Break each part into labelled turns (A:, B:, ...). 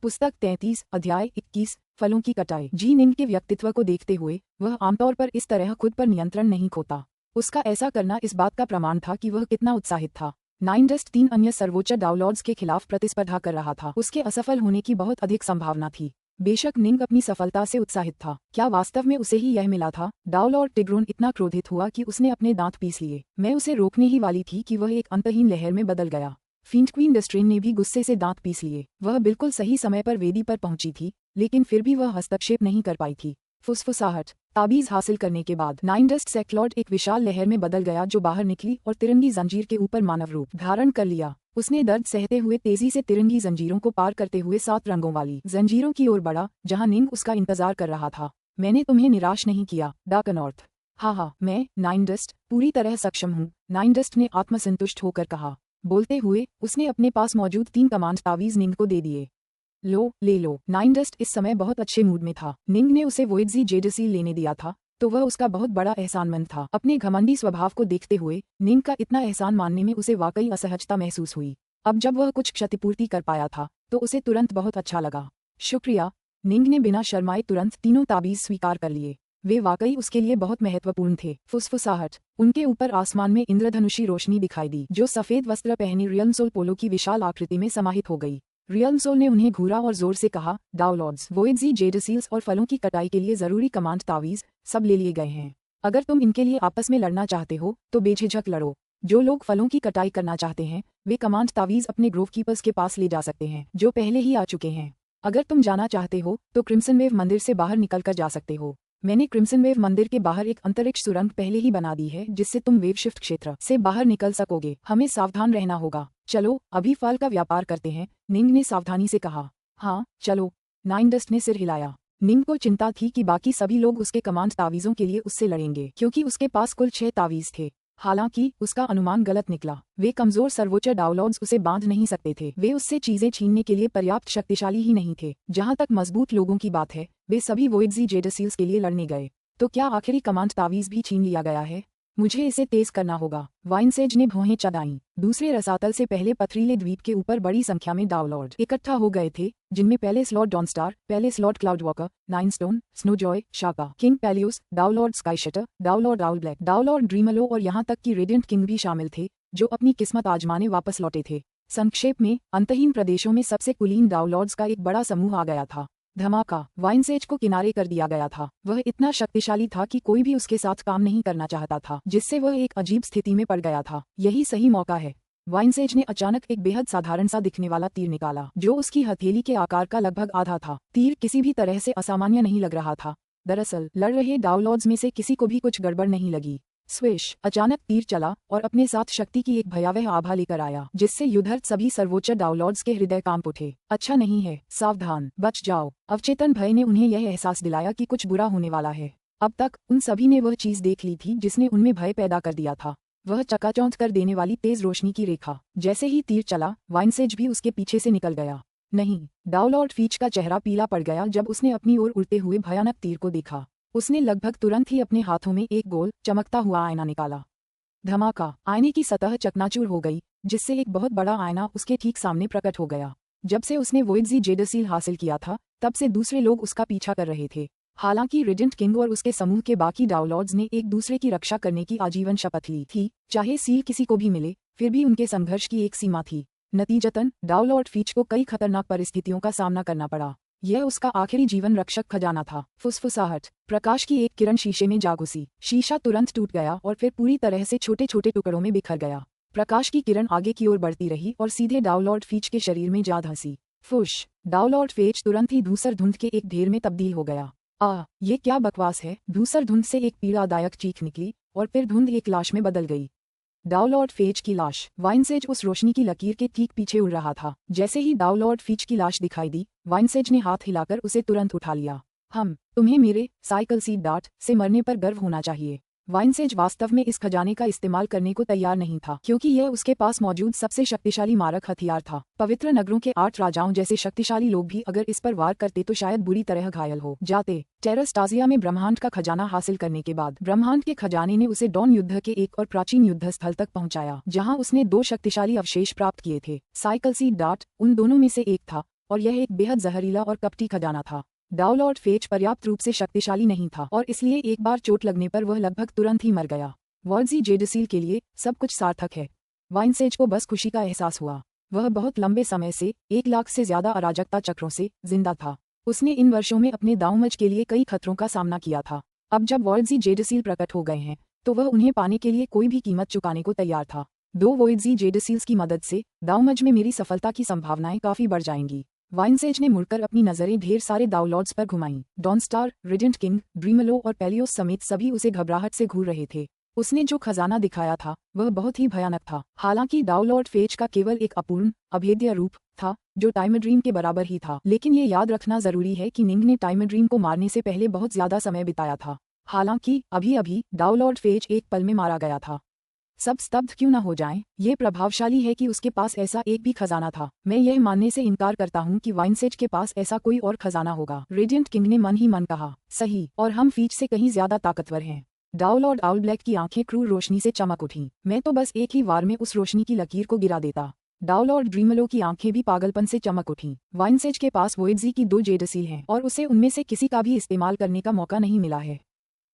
A: पुस्तक 33 अध्याय 21 फलों की कटाई। जी निंग के व्यक्तित्व को देखते हुए वह आमतौर पर इस तरह खुद पर नियंत्रण नहीं खोता। उसका ऐसा करना इस बात का प्रमाण था कि वह कितना उत्साहित था। नाइन डस्ट 3 अन्य सर्वोच्च डाउनलॉर्ड्स के खिलाफ प्रतिस्पर्धा कर रहा था। उसके असफल होने की बहुत अधिक संभावना थी। बेशक निंग अपनी सफलता से उत्साहित था। क्या वास्तव में उसे ही यह मिला था? डाउनलॉर्ड टिग्रोन इतना क्रोधित हुआ कि उसने अपने दांत पीस लिए। मैं उसे रोकने ही वाली थी कि वह एक अंतहीन लहर में बदल गया। फींट क्वीन डस्ट्रेन ने भी गुस्से से दांत पीस लिए। वह बिल्कुल सही समय पर वेदी पर पहुंची थी, लेकिन फिर भी वह हस्तक्षेप नहीं कर पाई थी। फुसफुसाहट। ताबीज हासिल करने के बाद नाइन डस्ट सेक्लॉर्ड एक विशाल लहर में बदल गया जो बाहर निकली और तिरंगी जंजीर के ऊपर मानव रूप धारण कर लिया। उसने दर्द सहते हुए तेजी से तिरंगी जंजीरों को पार करते हुए 7 रंगों वाली जंजीरों की ओर बढ़ा, जहां निंग उसका इंतजार कर रहा था। मैंने तुम्हें निराश नहीं किया, डार्कनॉर्थ। हाँ, मैं नाइन डस्ट पूरी तरह सक्षम हूँ, नाइन डस्ट ने आत्मसंतुष्ट होकर कहा। बोलते हुए उसने अपने पास मौजूद 3 कमांड तावीज निंग को दे दिए। लो, ले लो। नाइन डस्ट इस समय बहुत अच्छे मूड में था। निंग ने उसे वोइडजी जेडसील लेने दिया था, तो वह उसका बहुत बड़ा एहसानमंद था। अपने घमंडी स्वभाव को देखते हुए निंग का इतना एहसान मानने में उसे वाकई असहजता महसूस हुई। अब जब वह कुछ क्षतिपूर्ति कर पाया था तो उसे तुरंत बहुत अच्छा लगा। शुक्रिया। निंग ने बिना शर्माए तुरंत तीनों ताबीज स्वीकार कर लिए। वे वाकई उसके लिए बहुत महत्वपूर्ण थे। फुसफुसाहट। उनके ऊपर आसमान में इंद्रधनुषी रोशनी दिखाई दी, जो सफेद वस्त्र पहनी रियलमसोल पोलो की विशाल आकृति में समाहित हो गई। रियलमसोल ने उन्हें घूरा और जोर से कहा, डाउनलॉर्ड्स, वोइडजी जेडसील्स और फलों की कटाई के लिए जरूरी कमांड तावीज सब ले लिए गए हैं। अगर तुम इनके लिए आपस में लड़ना चाहते हो तो बेझिझक लड़ो। जो लोग फलों की कटाई करना चाहते हैं वे कमांड तावीज अपने ग्रोव कीपर्स के पास ले जा सकते हैं, जो पहले ही आ चुके हैं। अगर तुम जाना चाहते हो तो क्रिम्सन वेव मंदिर से बाहर निकलकर जा सकते हो। मैंने क्रिम्सन वेव मंदिर के बाहर एक अंतरिक्ष सुरंग पहले ही बना दी है, जिससे तुम वेव शिफ्ट क्षेत्र से बाहर निकल सकोगे। हमें सावधान रहना होगा। चलो अभी फल का व्यापार करते हैं, निंग ने सावधानी से कहा। हाँ चलो, नाइन डस्ट ने सिर हिलाया। निंग को चिंता थी कि बाकी सभी लोग उसके कमांड तावीजों के लिए उससे लड़ेंगे, क्योंकि उसके पास कुल 6 तावीज थे। हालांकि उसका अनुमान गलत निकला। वे कमजोर सर्वोच्च डाउनलॉर्ड्स उसे बांध नहीं सकते थे। वे उससे चीजें छीनने के लिए पर्याप्त शक्तिशाली ही नहीं थे। जहां तक मजबूत लोगों की बात है, वे सभी वोइडजी जेडसील्स के लिए लड़ने गए। तो क्या आखिरी कमांड तावीज भी छीन लिया गया है? मुझे इसे तेज करना होगा। वाइनसेज ने भौहें चढ़ाईं। दूसरे रसातल से पहले पथरीले द्वीप के ऊपर बड़ी संख्या में डाउनलॉर्ड इकट्ठा हो गए थे, जिनमें पहले स्लॉट डॉनस्टार, पहले स्लॉट क्लाउडवॉकर, नाइनस्टोन, स्नोजॉय, शाका, किंग पैलियोस, डाउनलॉर्ड स्काईशटर, डाउनलॉर्ड आउल ब्लैक, डाउनलॉर्ड ड्रीमलो और यहाँ तक कि रेडियंट किंग भी शामिल थे, जो अपनी किस्मत आजमाने वापस लौटे थे। संक्षेप में, अंतहीन प्रदेशों में सबसे कुलीन डाउनलॉर्ड्स का एक बड़ा समूह आ गया था। धमाका। वाइनसेज को किनारे कर दिया गया था। वह इतना शक्तिशाली था कि कोई भी उसके साथ काम नहीं करना चाहता था, जिससे वह एक अजीब स्थिति में पड़ गया था। यही सही मौका है। वाइनसेज ने अचानक एक बेहद साधारण सा दिखने वाला तीर निकाला, जो उसकी हथेली के आकार का लगभग आधा था। तीर किसी भी तरह से असामान्य नहीं लग रहा था। दरअसल लड़ रहे डाउनलॉर्ड्स में से किसी को भी कुछ गड़बड़ नहीं लगी। स्विश। अचानक तीर चला और अपने साथ शक्ति की एक भयावह आभा लेकर आया, जिससे युद्धरत सभी सर्वोच्च डाउनलॉर्ड्स के हृदय कांप उठे। अच्छा नहीं है, सावधान, बच जाओ। अवचेतन भय ने उन्हें यह एहसास दिलाया कि कुछ बुरा होने वाला है। अब तक उन सभी ने वह चीज देख ली थी जिसने उनमें भय पैदा कर दिया था। वह चकाचौंध कर देने वाली तेज रोशनी की रेखा। जैसे ही तीर चला, वाइनसेज भी उसके पीछे से निकल गया। नहीं, डाउनलॉर्ड फीच का चेहरा पीला पड़ गया जब उसने अपनी ओर उड़ते हुए भयानक तीर को देखा। उसने लगभग तुरंत ही अपने हाथों में एक गोल चमकता हुआ आईना निकाला। धमाका। आईने की सतह चकनाचूर हो गई, जिससे एक बहुत बड़ा आईना उसके ठीक सामने प्रकट हो गया। जब से उसने वोइडजी जेडसील हासिल किया था, तब से दूसरे लोग उसका पीछा कर रहे थे। हालांकि रेडिएंट किंग और उसके समूह के बाकी डाउनलॉर्ड्स ने एक दूसरे की रक्षा करने की आजीवन शपथ ली थी, चाहे सील किसी को भी मिले, फिर भी उनके संघर्ष की एक सीमा थी। नतीजतन डाउनलॉर्ड फीच को कई खतरनाक परिस्थितियों का सामना करना पड़ा। यह उसका आखिरी जीवन रक्षक खजाना था। फुसफुसाहट। प्रकाश की एक किरण शीशे में जा घुसी। शीशा तुरंत टूट गया और फिर पूरी तरह से छोटे छोटे टुकड़ों में बिखर गया। प्रकाश की किरण आगे की ओर बढ़ती रही और सीधे डाउनलॉर्ड फीच के शरीर में जा धंसी। फुश। डाउनलॉर्ड फीच तुरंत ही धूसर धुंध के एक ढेर में तब्दील हो गया। ये क्या बकवास है? धूसर धुंध से एक पीड़ादायक चीख निकली और फिर धुंध एक लाश में बदल गई। डाउनलॉर्ड फेज की लाश। वाइनसेज उस रोशनी की लकीर के ठीक पीछे उड़ रहा था। जैसे ही डाउनलॉर्ड फीच की लाश दिखाई दी, वाइनसेज ने हाथ हिलाकर उसे तुरंत उठा लिया। तुम्हें मेरे साइकिल सीट डार्ट से मरने पर गर्व होना चाहिए। वाइनसेज वास्तव में इस खजाने का इस्तेमाल करने को तैयार नहीं था, क्योंकि यह उसके पास मौजूद सबसे शक्तिशाली मारक हथियार था। पवित्र नगरों के 8 राजाओं जैसे शक्तिशाली लोग भी अगर इस पर वार करते तो शायद बुरी तरह घायल हो जाते। टेरास्टाजिया में ब्रह्मांड का खजाना हासिल करने के बाद ब्रह्मांड के खजाने ने उसे डॉन युद्ध के एक और प्राचीन युद्ध स्थल तक पहुंचाया, जहां उसने 2 शक्तिशाली अवशेष प्राप्त किए थे। साइकिल सीट डार्ट उन दोनों में से एक था, और यह एक बेहद जहरीला और कपटी खजाना था। डाउलॉर्ड फेज पर्याप्त रूप से शक्तिशाली नहीं था और इसलिए एक बार चोट लगने पर वह लगभग तुरंत ही मर गया। वॉल्जी जेडसील के लिए सब कुछ सार्थक है। वाइनसेज को बस खुशी का एहसास हुआ। वह बहुत लंबे समय से 1 लाख से ज्यादा अराजकता चक्रों से जिंदा था। उसने इन वर्षों में अपने दांवमज के लिए कई खतरों का सामना किया था। अब जब वॉल्जी जेडसील प्रकट हो गए हैं तो वह उन्हें पाने के लिए कोई भी कीमत चुकाने को तैयार था। 2 वॉल्जी जेडसील्स की मदद से दांवमज में मेरी सफलता की संभावनाएं काफी बढ़ जाएंगी। वाइनसेज ने मुड़कर अपनी नजरें ढेर सारे दाउलॉर्ड्स पर घुमाईं। डॉनस्टार, रेडिएंट किंग, ड्रीमलो और पेलियोस समेत सभी उसे घबराहट से घूर रहे थे। उसने जो खजाना दिखाया था वह बहुत ही भयानक था। हालांकि डाउलॉर्ड फेज का केवल एक अपूर्ण, अभेद्य रूप था जो टाइम ड्रीम के बराबर ही था। लेकिन ये याद रखना जरूरी है कि निंग ने टाइम ड्रीम को मारने से पहले बहुत ज्यादा समय बिताया था। हालांकि अभी अभी डाउलॉर्ड फेज एक पल में मारा गया था। सब स्तब्ध क्यों न हो जाएं, ये प्रभावशाली है कि उसके पास ऐसा एक भी खजाना था। मैं यह मानने से इनकार करता हूँ कि वाइनसेज के पास ऐसा कोई और खजाना होगा। रेडिएंट किंग ने मन ही मन कहा। सही, और हम फीच से कहीं ज्यादा ताकतवर हैं। डाउलॉर्ड आउल ब्लैक की आंखें क्रूर रोशनी से चमक उठीं। मैं तो बस एक ही वार में उस रोशनी की लकीर को गिरा देता। डाउलॉर्ड ड्रीमलो की आंखें भी पागलपन से चमक उठीं। वाइनसेज के पास वोएडजी की 2 जेडसील हैं और उसे उनमें से किसी का भी इस्तेमाल करने का मौका नहीं मिला है।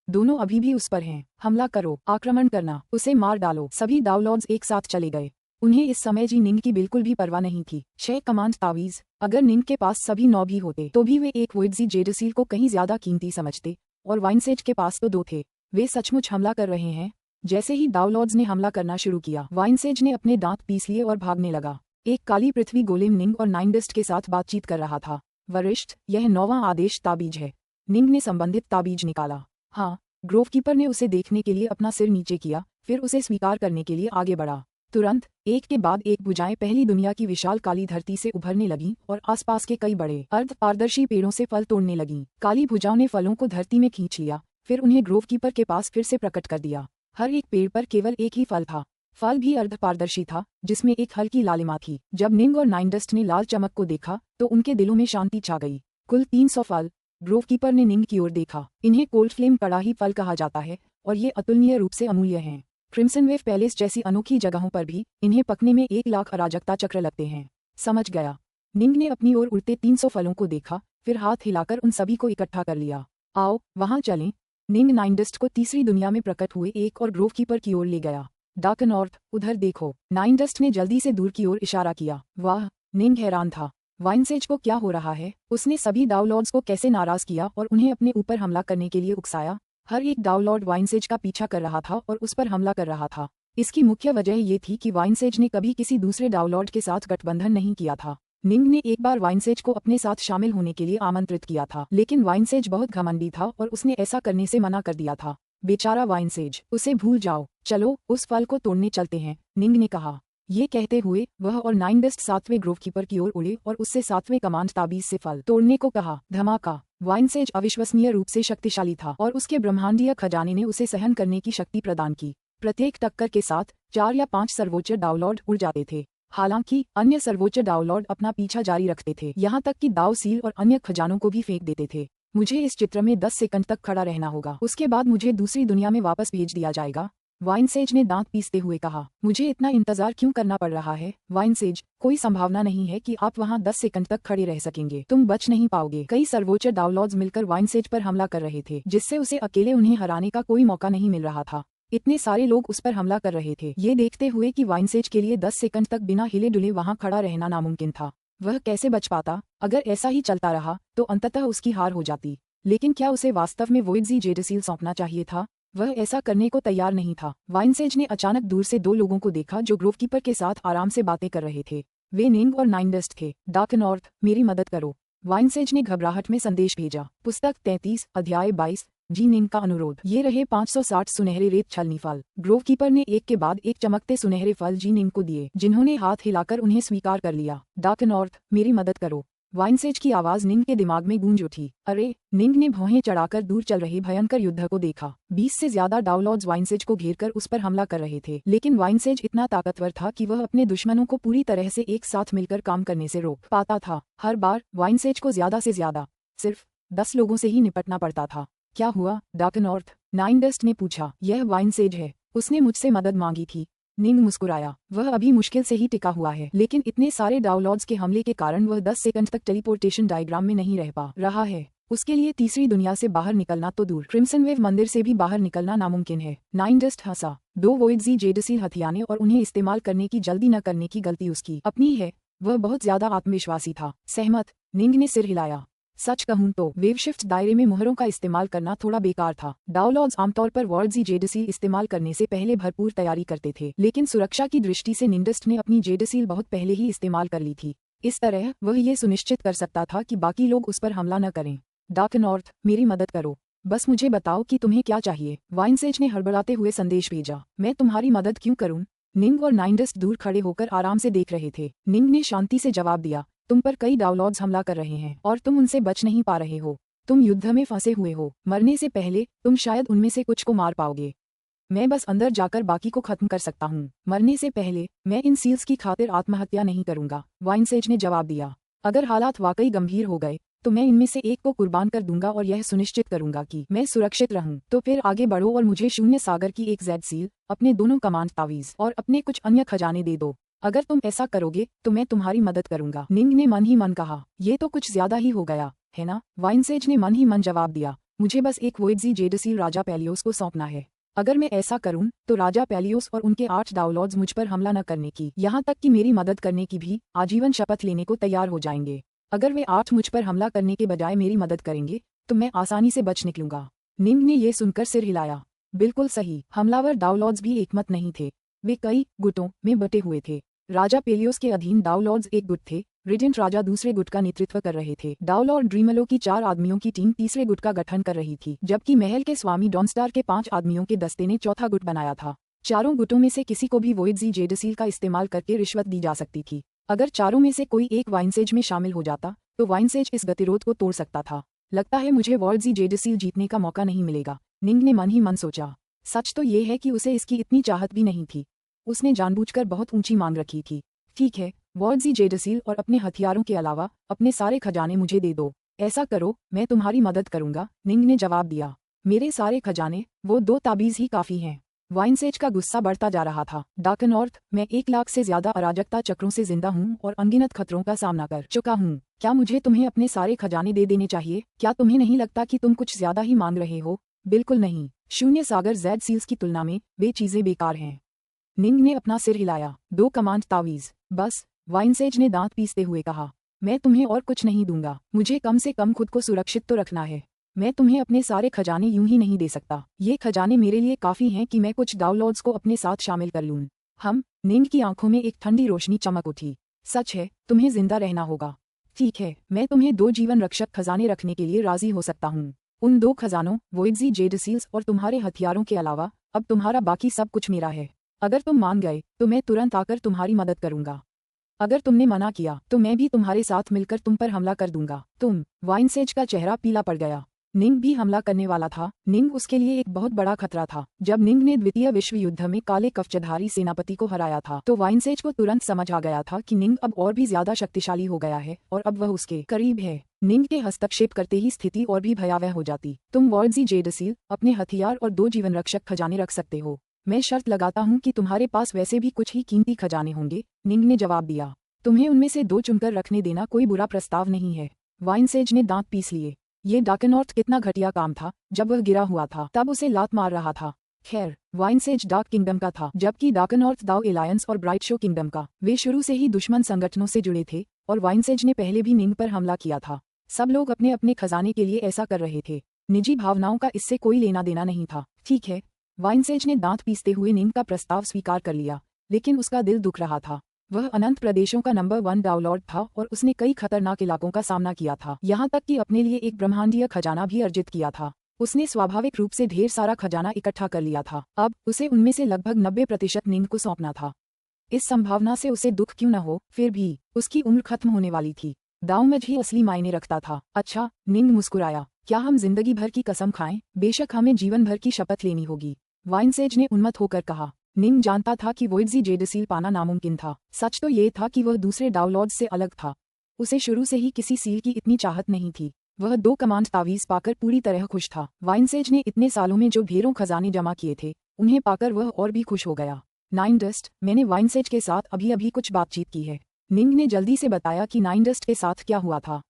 A: दोनों अभी भी उस पर हैं। हमला करो, आक्रमण करना, उसे मार डालो। सभी डाउलॉर्ड्स एक साथ चले गए। उन्हें इस समय जी निंग की बिल्कुल भी परवाह नहीं थी। 6 कमांड तावीज, अगर निंग के पास सभी 9 भी होते तो भी वे एक वोएडजी जेडसील को कहीं ज्यादा कीमती समझते, और वाइनसेज के पास तो 2 थे। वे सचमुच हमला कर रहे हैं। जैसे ही डाउलॉर्ड्स ने हमला करना शुरू किया, वाइनसेज ने अपने दांत पीस लिए और भागने लगा। एक काली पृथ्वी गोलेम निंग और नाइनडस्ट के साथ बातचीत कर रहा था। वरिष्ठ, यह 9वां आदेश ताबीज है। निंग ने संबंधित ताबीज निकाला। हाँ। ग्रोवकीपर ने उसे देखने के लिए अपना सिर नीचे किया, फिर उसे स्वीकार करने के लिए आगे बढ़ा। तुरंत एक के बाद एक भुजाएं पहली दुनिया की विशाल काली धरती से उभरने लगीं और आसपास के कई बड़े अर्ध पारदर्शी पेड़ों से फल तोड़ने लगीं। काली भुजाओं ने फलों को धरती में खींच लिया, फिर उन्हें ग्रोवकीपर के पास फिर से प्रकट कर दिया। हर एक पेड़ पर केवल एक ही फल था। फल भी अर्ध पारदर्शी था, जिसमें एक हल्की लालिमा थी। जब निंग और नाइनडस्ट ने लाल चमक को देखा तो उनके दिलों में शांति छा गई। कुल 300 फल। ग्रोवकीपर ने निंग की ओर देखा। इन्हें कोल्ड फ्लेम कड़ाही फल कहा जाता है और ये अतुलनीय रूप से अमूल्य हैं। क्रिम्सन वेव पैलेस जैसी अनोखी जगहों पर भी इन्हें पकने में 1 लाख अराजकता चक्र लगते हैं। समझ गया। निंग ने अपनी ओर उड़ते 300 फलों को देखा, फिर हाथ हिलाकर उन सभी को इकट्ठा कर लिया। आओ, वहां चलें। निंग नाइनडस्ट को तीसरी दुनिया में प्रकट हुए एक और ग्रोवकीपर की ओर ले गया। डार्क नॉर्थ, उधर देखो। नाइनडस्ट ने जल्दी से दूर की ओर इशारा किया। वाह, निंग हैरान था। वाइनसेज को क्या हो रहा है? उसने सभी डाउलॉर्ड्स को कैसे नाराज किया और उन्हें अपने ऊपर हमला करने के लिए उकसाया? हर एक डाउलॉर्ड वाइनसेज का पीछा कर रहा था और उस पर हमला कर रहा था। इसकी मुख्य वजह ये थी कि वाइनसेज ने कभी किसी दूसरे डाउलॉर्ड के साथ गठबंधन नहीं किया था। निंग ने एक बार वाइनसेज को अपने साथ शामिल होने के लिए आमंत्रित किया था, लेकिन वाइनसेज बहुत घमंडी था और उसने ऐसा करने से मना कर दिया था। बेचारा वाइनसेज, उसे भूल जाओ। चलो, उस फल को तोड़ने चलते हैं, निंग ने कहा। ये कहते हुए वह और नाइनडस्ट 7वें ग्रोवकीपर की ओर उड़े और उससे 7वें कमांड ताबीज से फल तोड़ने को कहा। धमाका। वाइनसेज अविश्वसनीय रूप से शक्तिशाली था और उसके ब्रह्मांडीय खजाने ने उसे सहन करने की शक्ति प्रदान की। प्रत्येक टक्कर के साथ 4 या 5 सर्वोच्च डाउलॉर्ड उड़ जाते थे। हालांकि अन्य सर्वोच्च डाउलॉर्ड अपना पीछा जारी रखते थे, यहाँ तक कि दाव सील और अन्य खजानों को भी फेंक देते थे। मुझे इस चित्र में 10 सेकंड तक खड़ा रहना होगा, उसके बाद मुझे दूसरी दुनिया में वापस भेज दिया जाएगा। वाइनसेज ने दांत पीसते हुए कहा। मुझे इतना इंतजार क्यों करना पड़ रहा है? वाइनसेज, कोई संभावना नहीं है कि आप वहां 10 सेकंड तक खड़े रह सकेंगे। तुम बच नहीं पाओगे। कई सर्वोच्च डाउलॉर्ड्स मिलकर वाइनसेज पर हमला कर रहे थे, जिससे उसे अकेले उन्हें हराने का कोई मौका नहीं मिल रहा था। इतने सारे लोग उस पर हमला कर रहे थे। ये देखते हुए कि वाइनसेज के लिए 10 सेकंड तक बिना हिले डुले वहां खड़ा रहना नामुमकिन था। वह कैसे बच पाता? अगर ऐसा ही चलता रहा तो अंततः उसकी हार हो जाती। लेकिन क्या उसे वास्तव में वोएडजी जेडसील सौंपना चाहिए था? वह ऐसा करने को तैयार नहीं था। वाइनसेज ने अचानक दूर से 2 लोगों को देखा जो ग्रोवकीपर के साथ आराम से बातें कर रहे थे। वे निंग और नाइनडस्ट थे। डार्क नॉर्थ, मेरी मदद करो। वाइनसेज ने घबराहट में संदेश भेजा। पुस्तक 33, अध्याय 22, जी निंग का अनुरोध। ये रहे 560 सुनहरे रेत छलनी फल। ग्रोवकीपर ने एक के बाद एक चमकते सुनहरे फल जी निंग को दिए, जिन्होंने हाथ हिलाकर उन्हें स्वीकार कर लिया। डार्क नॉर्थ, मेरी मदद करो। वाइनसेज की आवाज निंग के दिमाग में गूंज उठी। अरे! निंग ने भौहें चढ़ाकर दूर चल रहे भयंकर युद्ध को देखा। 20 से ज्यादा डाउलॉर्ड्स वाइनसेज को घेरकर उस पर हमला कर रहे थे, लेकिन वाइनसेज इतना ताकतवर था कि वह अपने दुश्मनों को पूरी तरह से एक साथ मिलकर काम करने से रोक पाता था। हर बार वाइनसेज को ज्यादा से ज्यादा सिर्फ 10 लोगों से ही निपटना पड़ता था। क्या हुआ, डार्क नॉर्थ? नाइनडस्ट ने पूछा। यह वाइनसेज है। उसने मुझसे मदद मांगी थी। निंग मुस्कुराया। वह अभी मुश्किल से ही टिका हुआ है, लेकिन इतने सारे डाउनलॉड्स के हमले के कारण वह 10 सेकंड तक टेलीपोर्टेशन डायग्राम में नहीं रह पा रहा है। उसके लिए तीसरी दुनिया से बाहर निकलना तो दूर, क्रिम्सन वेव मंदिर से भी बाहर निकलना नामुमकिन है। नाइन डस्ट हंसा। 2 वोइडजी जेडसील हथियाने और उन्हें इस्तेमाल करने की जल्दी न करने की गलती उसकी अपनी है। वह बहुत ज्यादा आत्मविश्वासी था। सहमत, निंग ने सिर हिलाया। सच कहूं तो वेवशिफ्ट दायरे में मुहरों का इस्तेमाल करना थोड़ा बेकार था। डाउनलॉड्स आमतौर पर वॉर्डजी जेडसील इस्तेमाल करने से पहले भरपूर तैयारी करते थे, लेकिन सुरक्षा की दृष्टि से निंडस्ट ने अपनी जेडसील बहुत पहले ही इस्तेमाल कर ली थी। इस तरह वह ये सुनिश्चित कर सकता था कि बाकी लोग उस पर हमला न करें। डार्क नॉर्थ, मेरी मदद करो। बस मुझे बताओ कि तुम्हें क्या चाहिए। वाइनसेज ने हड़बड़ाते हुए संदेश भेजा। मैं तुम्हारी मदद क्यों करूं? निंग और नाइनडस्ट दूर खड़े होकर आराम से देख रहे थे। निंग ने शांति से जवाब दिया, तुम पर कई डाउनलॉड्स हमला कर रहे हैं और तुम उनसे बच नहीं पा रहे हो। तुम युद्ध में फंसे हुए हो। मरने से पहले तुम शायद उनमें से कुछ को मार पाओगे। मैं बस अंदर जाकर बाकी को खत्म कर सकता हूँ। मरने से पहले मैं इन सील्स की खातिर आत्महत्या नहीं करूंगा, वाइनसेज ने जवाब दिया। अगर हालात वाकई गंभीर हो गए तो मैं इनमें से एक को कुर्बान कर दूंगा और यह सुनिश्चित करूंगा कि मैं सुरक्षित रहूं। तो फिर आगे बढ़ो और मुझे शून्य सागर की एक जेड सील, अपने दोनों कमांड तावीज और अपने कुछ अन्य खजाने दे दो। अगर तुम ऐसा करोगे तो मैं तुम्हारी मदद करूंगा। निंग ने मन ही मन कहा, ये तो कुछ ज्यादा ही हो गया है ना? वाइनसेज ने मन ही मन जवाब दिया, मुझे बस एक वोइडजी जेडसील राजा पेलियोस को सौंपना है। अगर मैं ऐसा करूं तो राजा पेलियोस और उनके 8 डाउनलॉड्स मुझ पर हमला न करने की, यहाँ तक कि मेरी मदद करने की भी आजीवन शपथ लेने को तैयार हो जाएंगे। अगर वे 8 मुझ पर हमला करने के बजाय मेरी मदद करेंगे तो मैं आसानी से बच निकलूंगा। निंग ने ये सुनकर सिर हिलाया। बिल्कुल सही, हमलावर डाउनलॉड्स भी एकमत नहीं थे। वे कई गुटों में बटे हुए थे। राजा पेलियोस के अधीन डाउनलॉड्स एक गुट थे, रेडिएंट राजा दूसरे गुट का नेतृत्व कर रहे थे। डाउनलॉर्ड ड्रीमलो की 4 आदमियों की टीम तीसरे गुट का गठन कर रही थी, जबकि महल के स्वामी डॉनस्टार के 5 आदमियों के दस्ते ने चौथा गुट बनाया था। चारों गुटों में से किसी को भी वोइडजी जेडसील का इस्तेमाल करके रिश्वत दी जा सकती थी। अगर चारों में से कोई एक वाइनसेज में शामिल हो जाता तो वाइनसेज इस गतिरोध को तोड़ सकता था। लगता है मुझे वॉर्डजी जेडसील जीतने का मौका नहीं मिलेगा, निंग ने मन ही मन सोचा। सच तो ये है कि उसे इसकी इतनी चाहत भी नहीं थी। उसने जानबूझकर बहुत ऊंची मांग रखी थी। ठीक है, वॉर्डजी जेडसील और अपने हथियारों के अलावा अपने सारे खजाने मुझे दे दो। ऐसा करो, मैं तुम्हारी मदद करूंगा, निंग ने जवाब दिया। मेरे सारे खजाने? वो 2 ताबीज ही काफी हैं। वाइनसेज का गुस्सा बढ़ता जा रहा था। डार्क नॉर्थ, मैं 1 लाख से ज्यादा अराजकता चक्रों से जिंदा हूँ और अनगिनत खतरों का सामना कर चुका हूँ। क्या मुझे तुम्हें अपने सारे खजाने दे देने चाहिए? क्या तुम्हें नहीं लगता कि तुम कुछ ज्यादा ही मांग रहे हो? बिल्कुल नहीं, शून्य सागर जेड सील्स की तुलना में वे चीजें बेकार हैं। निंग ने अपना सिर हिलाया। 2 कमांड तावीज, बस? वाइनसेज ने दांत पीसते हुए कहा। मैं तुम्हें और कुछ नहीं दूंगा। मुझे कम से कम खुद को सुरक्षित तो रखना है। मैं तुम्हें अपने सारे खजाने यूं ही नहीं दे सकता। ये खजाने मेरे लिए काफी हैं कि मैं कुछ डाउनलॉड्स को अपने साथ शामिल कर लूं। निंग की आंखों में एक ठंडी रोशनी चमक उठी। सच है, तुम्हें जिंदा रहना होगा। ठीक है, मैं तुम्हें 2 जीवन रक्षक खजाने रखने के लिए राजी हो सकता हूँ। उन 2 खजानों, वोइडजी जेडसील्स और तुम्हारे हथियारों के अलावा अब तुम्हारा बाकी सब कुछ मेरा है। अगर तुम मान गए तो मैं तुरंत आकर तुम्हारी मदद करूंगा। अगर तुमने मना किया तो मैं भी तुम्हारे साथ मिलकर तुम पर हमला कर दूंगा। वाइनसेज का चेहरा पीला पड़ गया। निंग भी हमला करने वाला था। निंग उसके लिए एक बहुत बड़ा खतरा था। जब निंग ने द्वितीय विश्व युद्ध में काले कवचधारी सेनापति को हराया था तो वाइनसेज को तुरंत समझ आ गया था कि निंग अब और भी ज्यादा शक्तिशाली हो गया है और अब वह उसके करीब है। निंग के हस्तक्षेप करते ही स्थिति और भी भयावह हो जाती। तुम वॉर्डजी जेडसील, अपने हथियार और 2 जीवन रक्षक खजाने रख सकते हो। मैं शर्त लगाता हूँ कि तुम्हारे पास वैसे भी कुछ ही कीमती खजाने होंगे, निंग ने जवाब दिया। तुम्हें उनमें से 2 चुनकर रखने देना कोई बुरा प्रस्ताव नहीं है। वाइनसेज ने दांत पीस लिए। ये डार्कनॉर्थ कितना घटिया काम था। जब वह गिरा हुआ था तब उसे लात मार रहा था। खैर, वाइनसेज डार्क किंगडम का था, जबकि डार्कनॉर्थ दाओ एलायंस और ब्राइट शो किंगडम का। वे शुरू से ही दुश्मन संगठनों से जुड़े थे और वाइनसेज ने पहले भी निंग पर हमला किया था। सब लोग अपने अपने खजाने के लिए ऐसा कर रहे थे। निजी भावनाओं का इससे कोई लेना देना नहीं था। ठीक है, वाइनसेज ने दांत पीसते हुए निंग का प्रस्ताव स्वीकार कर लिया, लेकिन उसका दिल दुख रहा था। वह अनंत प्रदेशों का नंबर 1 डाउनलॉर्ड था और उसने कई खतरनाक इलाकों का सामना किया था, यहाँ तक कि अपने लिए एक ब्रह्मांडीय खजाना भी अर्जित किया था। उसने स्वाभाविक रूप से ढेर सारा खजाना इकट्ठा कर लिया था। अब उसे उनमें से लगभग 90% निंग को सौंपना था। इस संभावना से उसे दुख क्यों न हो, फिर भी उसकी उम्र खत्म होने वाली थी। दाऊमज ही असली मायने रखता था। अच्छा, निंग मुस्कुराया। क्या हम जिंदगी भर की कसम खाएं? बेशक हमें जीवन भर की शपथ लेनी होगी, वाइनसेज ने उन्मत्त होकर कहा। निंग जानता था कि वोइडजी जेडसील पाना नामुमकिन था। सच तो ये था कि वह दूसरे डाउनलॉड्स से अलग था। उसे शुरू से ही किसी सील की इतनी चाहत नहीं थी। वह 2 कमांड तावीज पाकर पूरी तरह खुश था। वाइनसेज ने इतने सालों में जो ढेरों खजाने जमा किए थे, उन्हें पाकर वह और भी खुश हो गया। नाइन डस्ट, मैंने वाइनसेज के साथ अभी अभी कुछ बातचीत की है। निंग ने जल्दी से बताया कि नाइन डस्ट के साथ क्या हुआ था।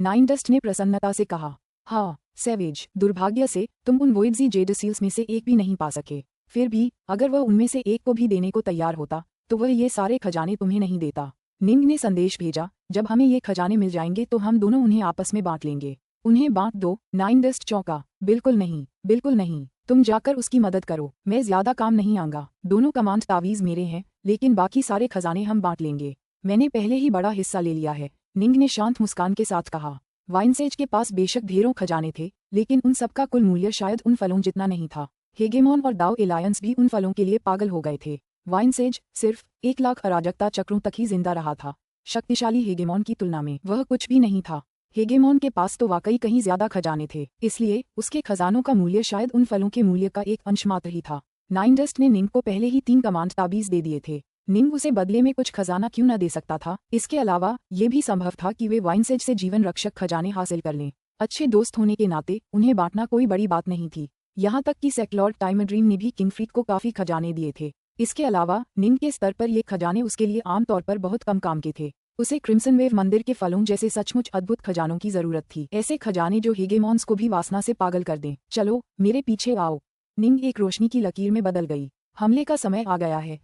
A: नाइन डस्ट ने प्रसन्नता से कहा, हाँ सैवेज, दुर्भाग्य से तुम उन वोइड्जी जेडसील्स में से एक भी नहीं पा सके। फिर भी अगर वह उनमें से एक को भी देने को तैयार होता तो वह ये सारे खजाने तुम्हें नहीं देता। निंग ने संदेश भेजा, जब हमें ये खजाने मिल जाएंगे तो हम दोनों उन्हें आपस में बांट लेंगे। उन्हें बांट दो। नाइन डस्ट चौंका, बिल्कुल नहीं, बिल्कुल नहीं, तुम जाकर उसकी मदद करो, मैं ज्यादा काम नहीं आऊंगा। दोनों कमांड तावीज मेरे हैं, लेकिन बाकी सारे खजाने हम बांट लेंगे। मैंने पहले ही बड़ा हिस्सा ले लिया है, निंग ने शांत मुस्कान के साथ कहा। वाइनसेज के पास बेशक ढेरों खजाने थे, लेकिन उन सबका कुल मूल्य शायद उन फलों जितना नहीं था। हेगेमॉन और डाउ एलायंस भी उन फलों के लिए पागल हो गए थे। वाइनसेज सिर्फ 1 लाख अराजकता चक्रों तक ही जिंदा रहा था। शक्तिशाली हेगेमॉन की तुलना में वह कुछ भी नहीं था। हेगेमॉन के पास तो वाकई कहीं ज्यादा खजाने थे, इसलिए उसके खजानों का मूल्य शायद उन फलों के मूल्य का एक अंश मात्र ही था। नाइन डस्ट ने निंग को पहले ही 3 कमांड ताबीज दे दिए थे। निंग उसे बदले में कुछ खजाना क्यों न दे सकता था। इसके अलावा ये भी संभव था कि वे वाइनसेज से जीवन रक्षक खजाने हासिल कर लें। अच्छे दोस्त होने के नाते उन्हें बांटना कोई बड़ी बात नहीं थी। यहाँ तक कि सेक्लॉर्ड टाइमड्रीम ने भी किंगफ्रीड को काफी खजाने दिए थे। इसके अलावा निंग के स्तर पर ये खजाने उसके लिए आमतौर पर बहुत कम काम के थे। उसे क्रिम्सन वेव मंदिर के फलों जैसे सचमुच अद्भुत खजानों की जरूरत थी, ऐसे खजाने जो हेगेमॉन्स को भी वासना से पागल कर दें। चलो मेरे पीछे आओ। निंग एक रोशनी की लकीर में बदल गई। हमले का समय आ गया है।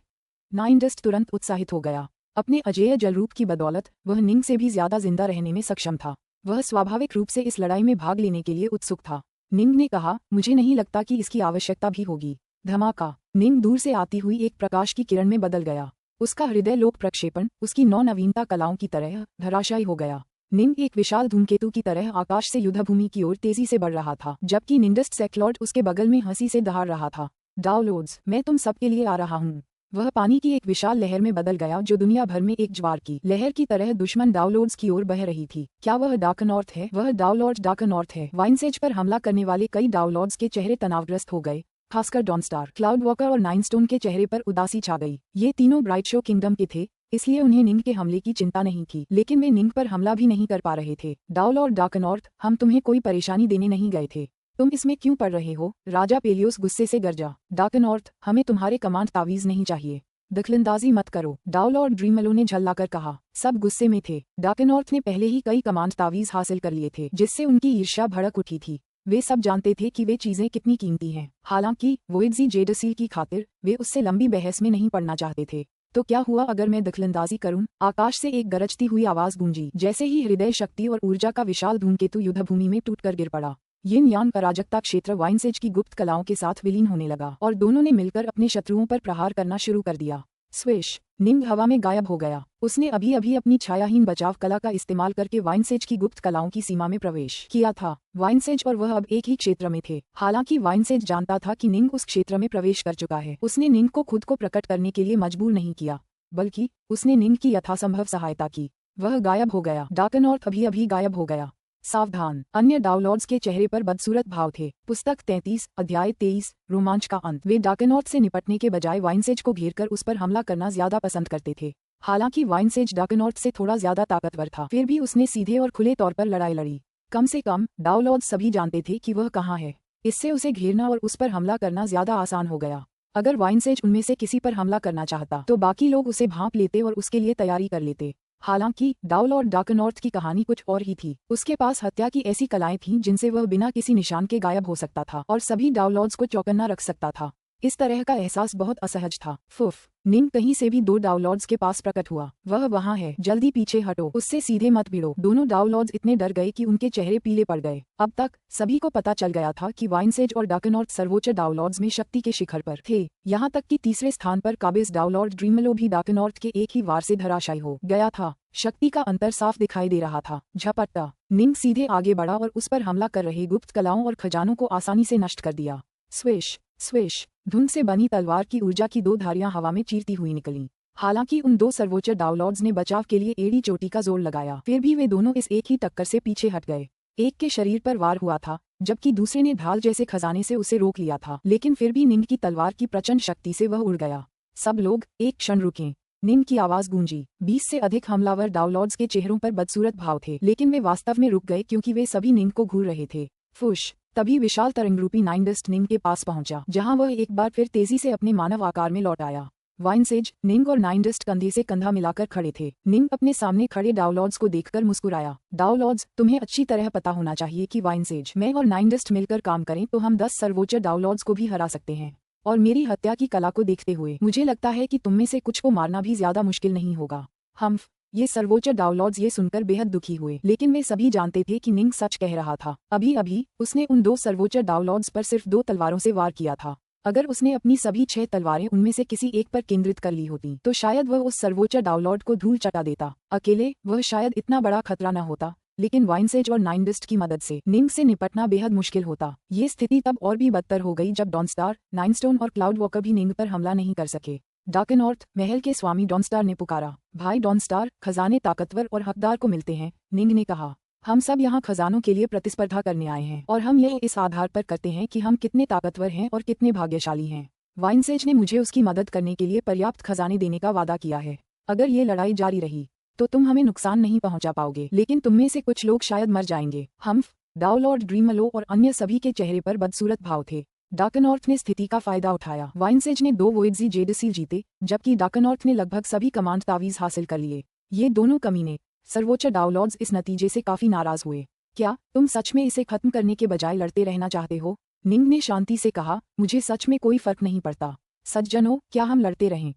A: नाइन डस्ट तुरंत उत्साहित हो गया। अपने अजेय जलरूप की बदौलत वह निंग से भी ज्यादा जिंदा रहने में सक्षम था। वह स्वाभाविक रूप से इस लड़ाई में भाग लेने के लिए उत्सुक था। निंग ने कहा, मुझे नहीं लगता कि इसकी आवश्यकता भी होगी। धमाका। निंग दूर से आती हुई एक प्रकाश की किरण में बदल गया। उसका हृदय लोक प्रक्षेपण उसकी 9 नवीनता कलाओं की तरह धराशायी हो गया। निंग एक विशाल धूमकेतु की तरह आकाश से युद्धभूमि की ओर तेजी से बढ़ रहा था, जबकि निंडस्ट सेक्लॉर्ड उसके बगल में हंसी से दहाड़ रहा था। डाउनलोड्स, मैं तुम सबके लिए आ रहा हूँ। वह पानी की एक विशाल लहर में बदल गया जो दुनिया भर में एक ज्वार की लहर की तरह दुश्मन डाउनलोड्स की ओर बह रही थी। क्या वह डार्कनॉर्थ है? वह डाउनलॉर्ड डार्कनॉर्थ है। वाइनसेज पर हमला करने वाले कई डाउनलॉर्ड्स के चेहरे तनावग्रस्त हो गए, खासकर डॉनस्टार, क्लाउड वॉकर और नाइनस्टोन के चेहरे पर उदासी छा गई। ये तीनों ब्राइट शो किंगडम के थे, इसलिए उन्हें निंग के हमले की चिंता नहीं थी, लेकिन वे निंग पर हमला भी नहीं कर पा रहे थे। डाउनलॉर्ड डार्कनॉर्थ, हम तुम्हें कोई परेशानी देने नहीं गए थे। तुम इसमें क्यों पड़ रहे हो? राजा पेलियोस गुस्से से गरजा। डार्कनॉर्थ, हमें तुम्हारे कमांड तावीज नहीं चाहिए। दखलंदाजी मत करो, डाउनलॉर्ड ड्रीमलो ने झल्लाकर कहा। सब गुस्से में थे। डार्कनॉर्थ ने पहले ही कई कमांड तावीज हासिल कर लिए थे, जिससे उनकी ईर्ष्या भड़क उठी थी। वे सब जानते थे कि वे चीजें कितनी कीमती हैं। हालांकि वोइड्जी जेडसील की खातिर वे उससे लंबी बहस में नहीं पड़ना चाहते थे। तो क्या हुआ अगर मैं दखलंदाजी करूं? आकाश से एक गरजती हुई आवाज गूंजी, जैसे ही हृदय शक्ति और ऊर्जा का विशाल धूमकेतु युद्धभूमि में टूटकर गिर पड़ा। यिन यान अराजकता क्षेत्र वाइनसेज की गुप्त कलाओं के साथ विलीन होने लगा और दोनों ने मिलकर अपने शत्रुओं पर प्रहार करना शुरू कर दिया। स्विश, निंग हवा में गायब हो गया। उसने अभी अभी अपनी छायाहीन बचाव कला का इस्तेमाल करके वाइनसेज की गुप्त कलाओं की सीमा में प्रवेश किया था। वाइनसेज और वह अब एक ही क्षेत्र में थे। हालांकि वाइनसेज जानता था कि निंग उस क्षेत्र में प्रवेश कर चुका है। उसने निंग को खुद को प्रकट करने के लिए मजबूर नहीं किया, बल्कि उसने निंग की यथासंभव सहायता की। वह गायब हो गया। डार्कनॉर्थ अभी अभी गायब हो गया। सावधान, अन्य डाउनलॉर्ड्स के चेहरे पर बदसूरत भाव थे। पुस्तक 33, अध्याय 23, रोमांच का अंत। वे डार्कनॉर्थ से निपटने के बजाय वाइनसेज को घेरकर उस पर हमला करना ज्यादा पसंद करते थे। हालांकि वाइनसेज डार्कनॉर्थ से थोड़ा ज्यादा ताकतवर था, फिर भी उसने सीधे और खुले तौर पर लड़ाई लड़ी। कम से कम डाउनलॉर्ड्स सभी जानते थे कि वह कहाँ है। इससे उसे घेरना और उस पर हमला करना ज्यादा आसान हो गया। अगर वाइनसेज उनमें से किसी पर हमला करना चाहता तो बाकी लोग उसे भांप लेते और उसके लिए तैयारी कर लेते। हालांकि डाउनलॉर्ड डार्कनॉर्थ की कहानी कुछ और ही थी। उसके पास हत्या की ऐसी कलाएं थीं जिनसे वह बिना किसी निशान के गायब हो सकता था और सभी डाउनलॉर्ड्स को चौकन्ना रख सकता था। इस तरह का एहसास बहुत असहज था। फुफ, निंग कहीं से भी 2 डाउनलॉर्ड्स के पास प्रकट हुआ। वह वहाँ है, जल्दी पीछे हटो, उससे सीधे मत भिड़ो। दोनों डाउनलॉर्ड्स इतने डर गए कि उनके चेहरे पीले पड़ गए। अब तक सभी को पता चल गया था कि वाइनसेज और डार्कनॉर्थ सर्वोच्च डाउनलॉर्ड्स में शक्ति के शिखर पर थे। यहाँ तक कि तीसरे स्थान पर काबिज डाउनलॉर्ड ड्रीमलो भी डार्कनॉर्थ के एक ही वार से धराशायी हो गया था। शक्ति का अंतर साफ दिखाई दे रहा था। झपट्टा, निंग सीधे आगे बढ़ा और उस पर हमला कर रहे गुप्त कलाओं और खजानों को आसानी से नष्ट कर दिया। स्विश स्विश, धुंध से बनी तलवार की ऊर्जा की 2 धारियां हवा में चीरती हुई निकलीं। हालांकि उन 2 सर्वोच्च डाउनलॉर्ड्स ने बचाव के लिए एड़ी चोटी का जोर लगाया, फिर भी वे दोनों इस एक ही टक्कर से पीछे हट गए। एक के शरीर पर वार हुआ था, जबकि दूसरे ने ढाल जैसे खजाने से उसे रोक लिया था, लेकिन फिर भी निंग की तलवार की प्रचंड शक्ति से वह उड़ गया। सब लोग एक क्षण रुकें, निंग की आवाज गूंजी। 20 से अधिक हमलावर डाउनलॉर्ड्स के चेहरों पर बदसूरत भाव थे, लेकिन वे वास्तव में रुक गए क्योंकि वे सभी निंग को घूर रहे थे। फुश, तभी विशाल तरंगरूपी नाइन डस्ट निंग के पास पहुंचा, जहां वह एक बार फिर तेजी से अपने मानव आकार में लौट आया। वाइनसेज, निंग और नाइनडस्ट कंधे से कंधा मिलाकर खड़े थे। निंग अपने सामने खड़े डाउलॉर्ड्स को देखकर मुस्कुराया। डाउलॉर्ड्स, तुम्हें अच्छी तरह पता होना चाहिए कि वाइनसेज, मैं और नाइनडस्ट मिलकर काम करें तो हम 10 सर्वोच्च डाउलॉर्ड्स को भी हरा सकते हैं। और मेरी हत्या की कला को देखते हुए मुझे लगता है कि तुम में से कुछ को मारना भी ज्यादा मुश्किल नहीं होगा। हम्फ, ये सर्वोच्च डाउलॉर्ड्स ये सुनकर बेहद दुखी हुए, लेकिन वे सभी जानते थे कि निंग सच कह रहा था। अभी अभी उसने उन 2 सर्वोच्च डाउलॉर्ड्स पर सिर्फ 2 तलवारों से वार किया था। अगर उसने अपनी सभी 6 तलवारें उनमें से किसी एक पर केंद्रित कर ली होती तो शायद वह उस सर्वोच्च डाउलॉर्ड को धूल चटा देता। अकेले वह शायद इतना बड़ा खतरा न होता, लेकिन वाइनसेज और नाइनडस्ट की मदद से निंग से निपटना बेहद मुश्किल होता। ये स्थिति तब और भी बदतर हो गई जब डॉनस्टार, नाइनस्टोन और क्लाउड वॉकर भी निंग पर हमला नहीं कर सके। डार्कनॉर्थ, महल के स्वामी डॉनस्टार ने पुकारा। भाई डॉनस्टार, खजाने ताकतवर और हकदार को मिलते हैं, निंग ने कहा। हम सब यहाँ खजानों के लिए प्रतिस्पर्धा करने आए हैं और हम यह इस आधार पर करते हैं कि हम कितने ताकतवर हैं और कितने भाग्यशाली हैं। वाइनसेज ने मुझे उसकी मदद करने के लिए पर्याप्त खजाने देने का वादा किया है। अगर ये लड़ाई जारी रही तो तुम हमें नुकसान नहीं पहुंचा पाओगे, लेकिन तुममें से कुछ लोग शायद मर जाएंगे। हम्फ, डाउलॉर्ड ड्रीमलो और अन्य सभी के चेहरे पर बदसूरत भाव थे। डार्कनॉर्थ ने स्थिति का फायदा उठाया। वाइनसेज ने 2 वोइड्जी जेडसील जीते, जबकि डार्कनॉर्थ ने लगभग सभी कमांड तावीज हासिल कर लिए। ये दोनों कमीने, सर्वोच्च डाउलॉर्ड्स, इस नतीजे से काफी नाराज हुए। क्या तुम सच में इसे खत्म करने के बजाय लड़ते रहना चाहते हो? निंग ने शांति से कहा, मुझे सच में कोई फर्क नहीं पड़ता। सज्जनों, क्या हम लड़ते रहें?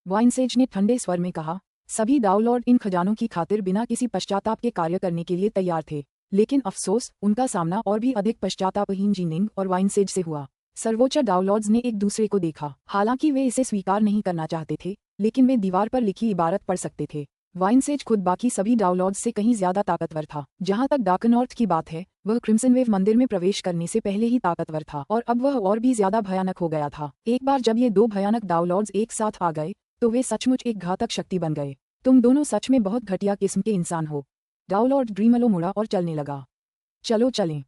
A: वाइनसेज ने ठंडे स्वर में कहा। सभी डाउलॉर्ड इन खजानों की खातिर बिना किसी पश्चाताप के कार्य करने के लिए तैयार थे, लेकिन अफसोस, उनका सामना और भी अधिक पश्चातापहीन निंग और वाइनसेज से हुआ। सर्वोच्च डाउलॉर्ड्स ने एक दूसरे को देखा। हालांकि वे इसे स्वीकार नहीं करना चाहते थे, लेकिन वे दीवार पर लिखी इबारत पढ़ सकते थे। वाइनसेज खुद बाकी सभी डाउलॉर्ड्स से कहीं ज्यादा ताकतवर था। जहां तक डार्कनॉर्थ की बात है, वह क्रिम्सन वेव मंदिर में प्रवेश करने से पहले ही ताकतवर था और अब वह और भी ज्यादा भयानक हो गया था। एक बार जब ये 2 भयानक डाउलॉर्ड्स एक साथ आ गए तो वे सचमुच एक घातक शक्ति बन गए। तुम दोनों सच में बहुत घटिया किस्म के इंसान हो। डाउलॉर्ड ड्रीमलो मुड़ा और चलने लगा। चलो चलें,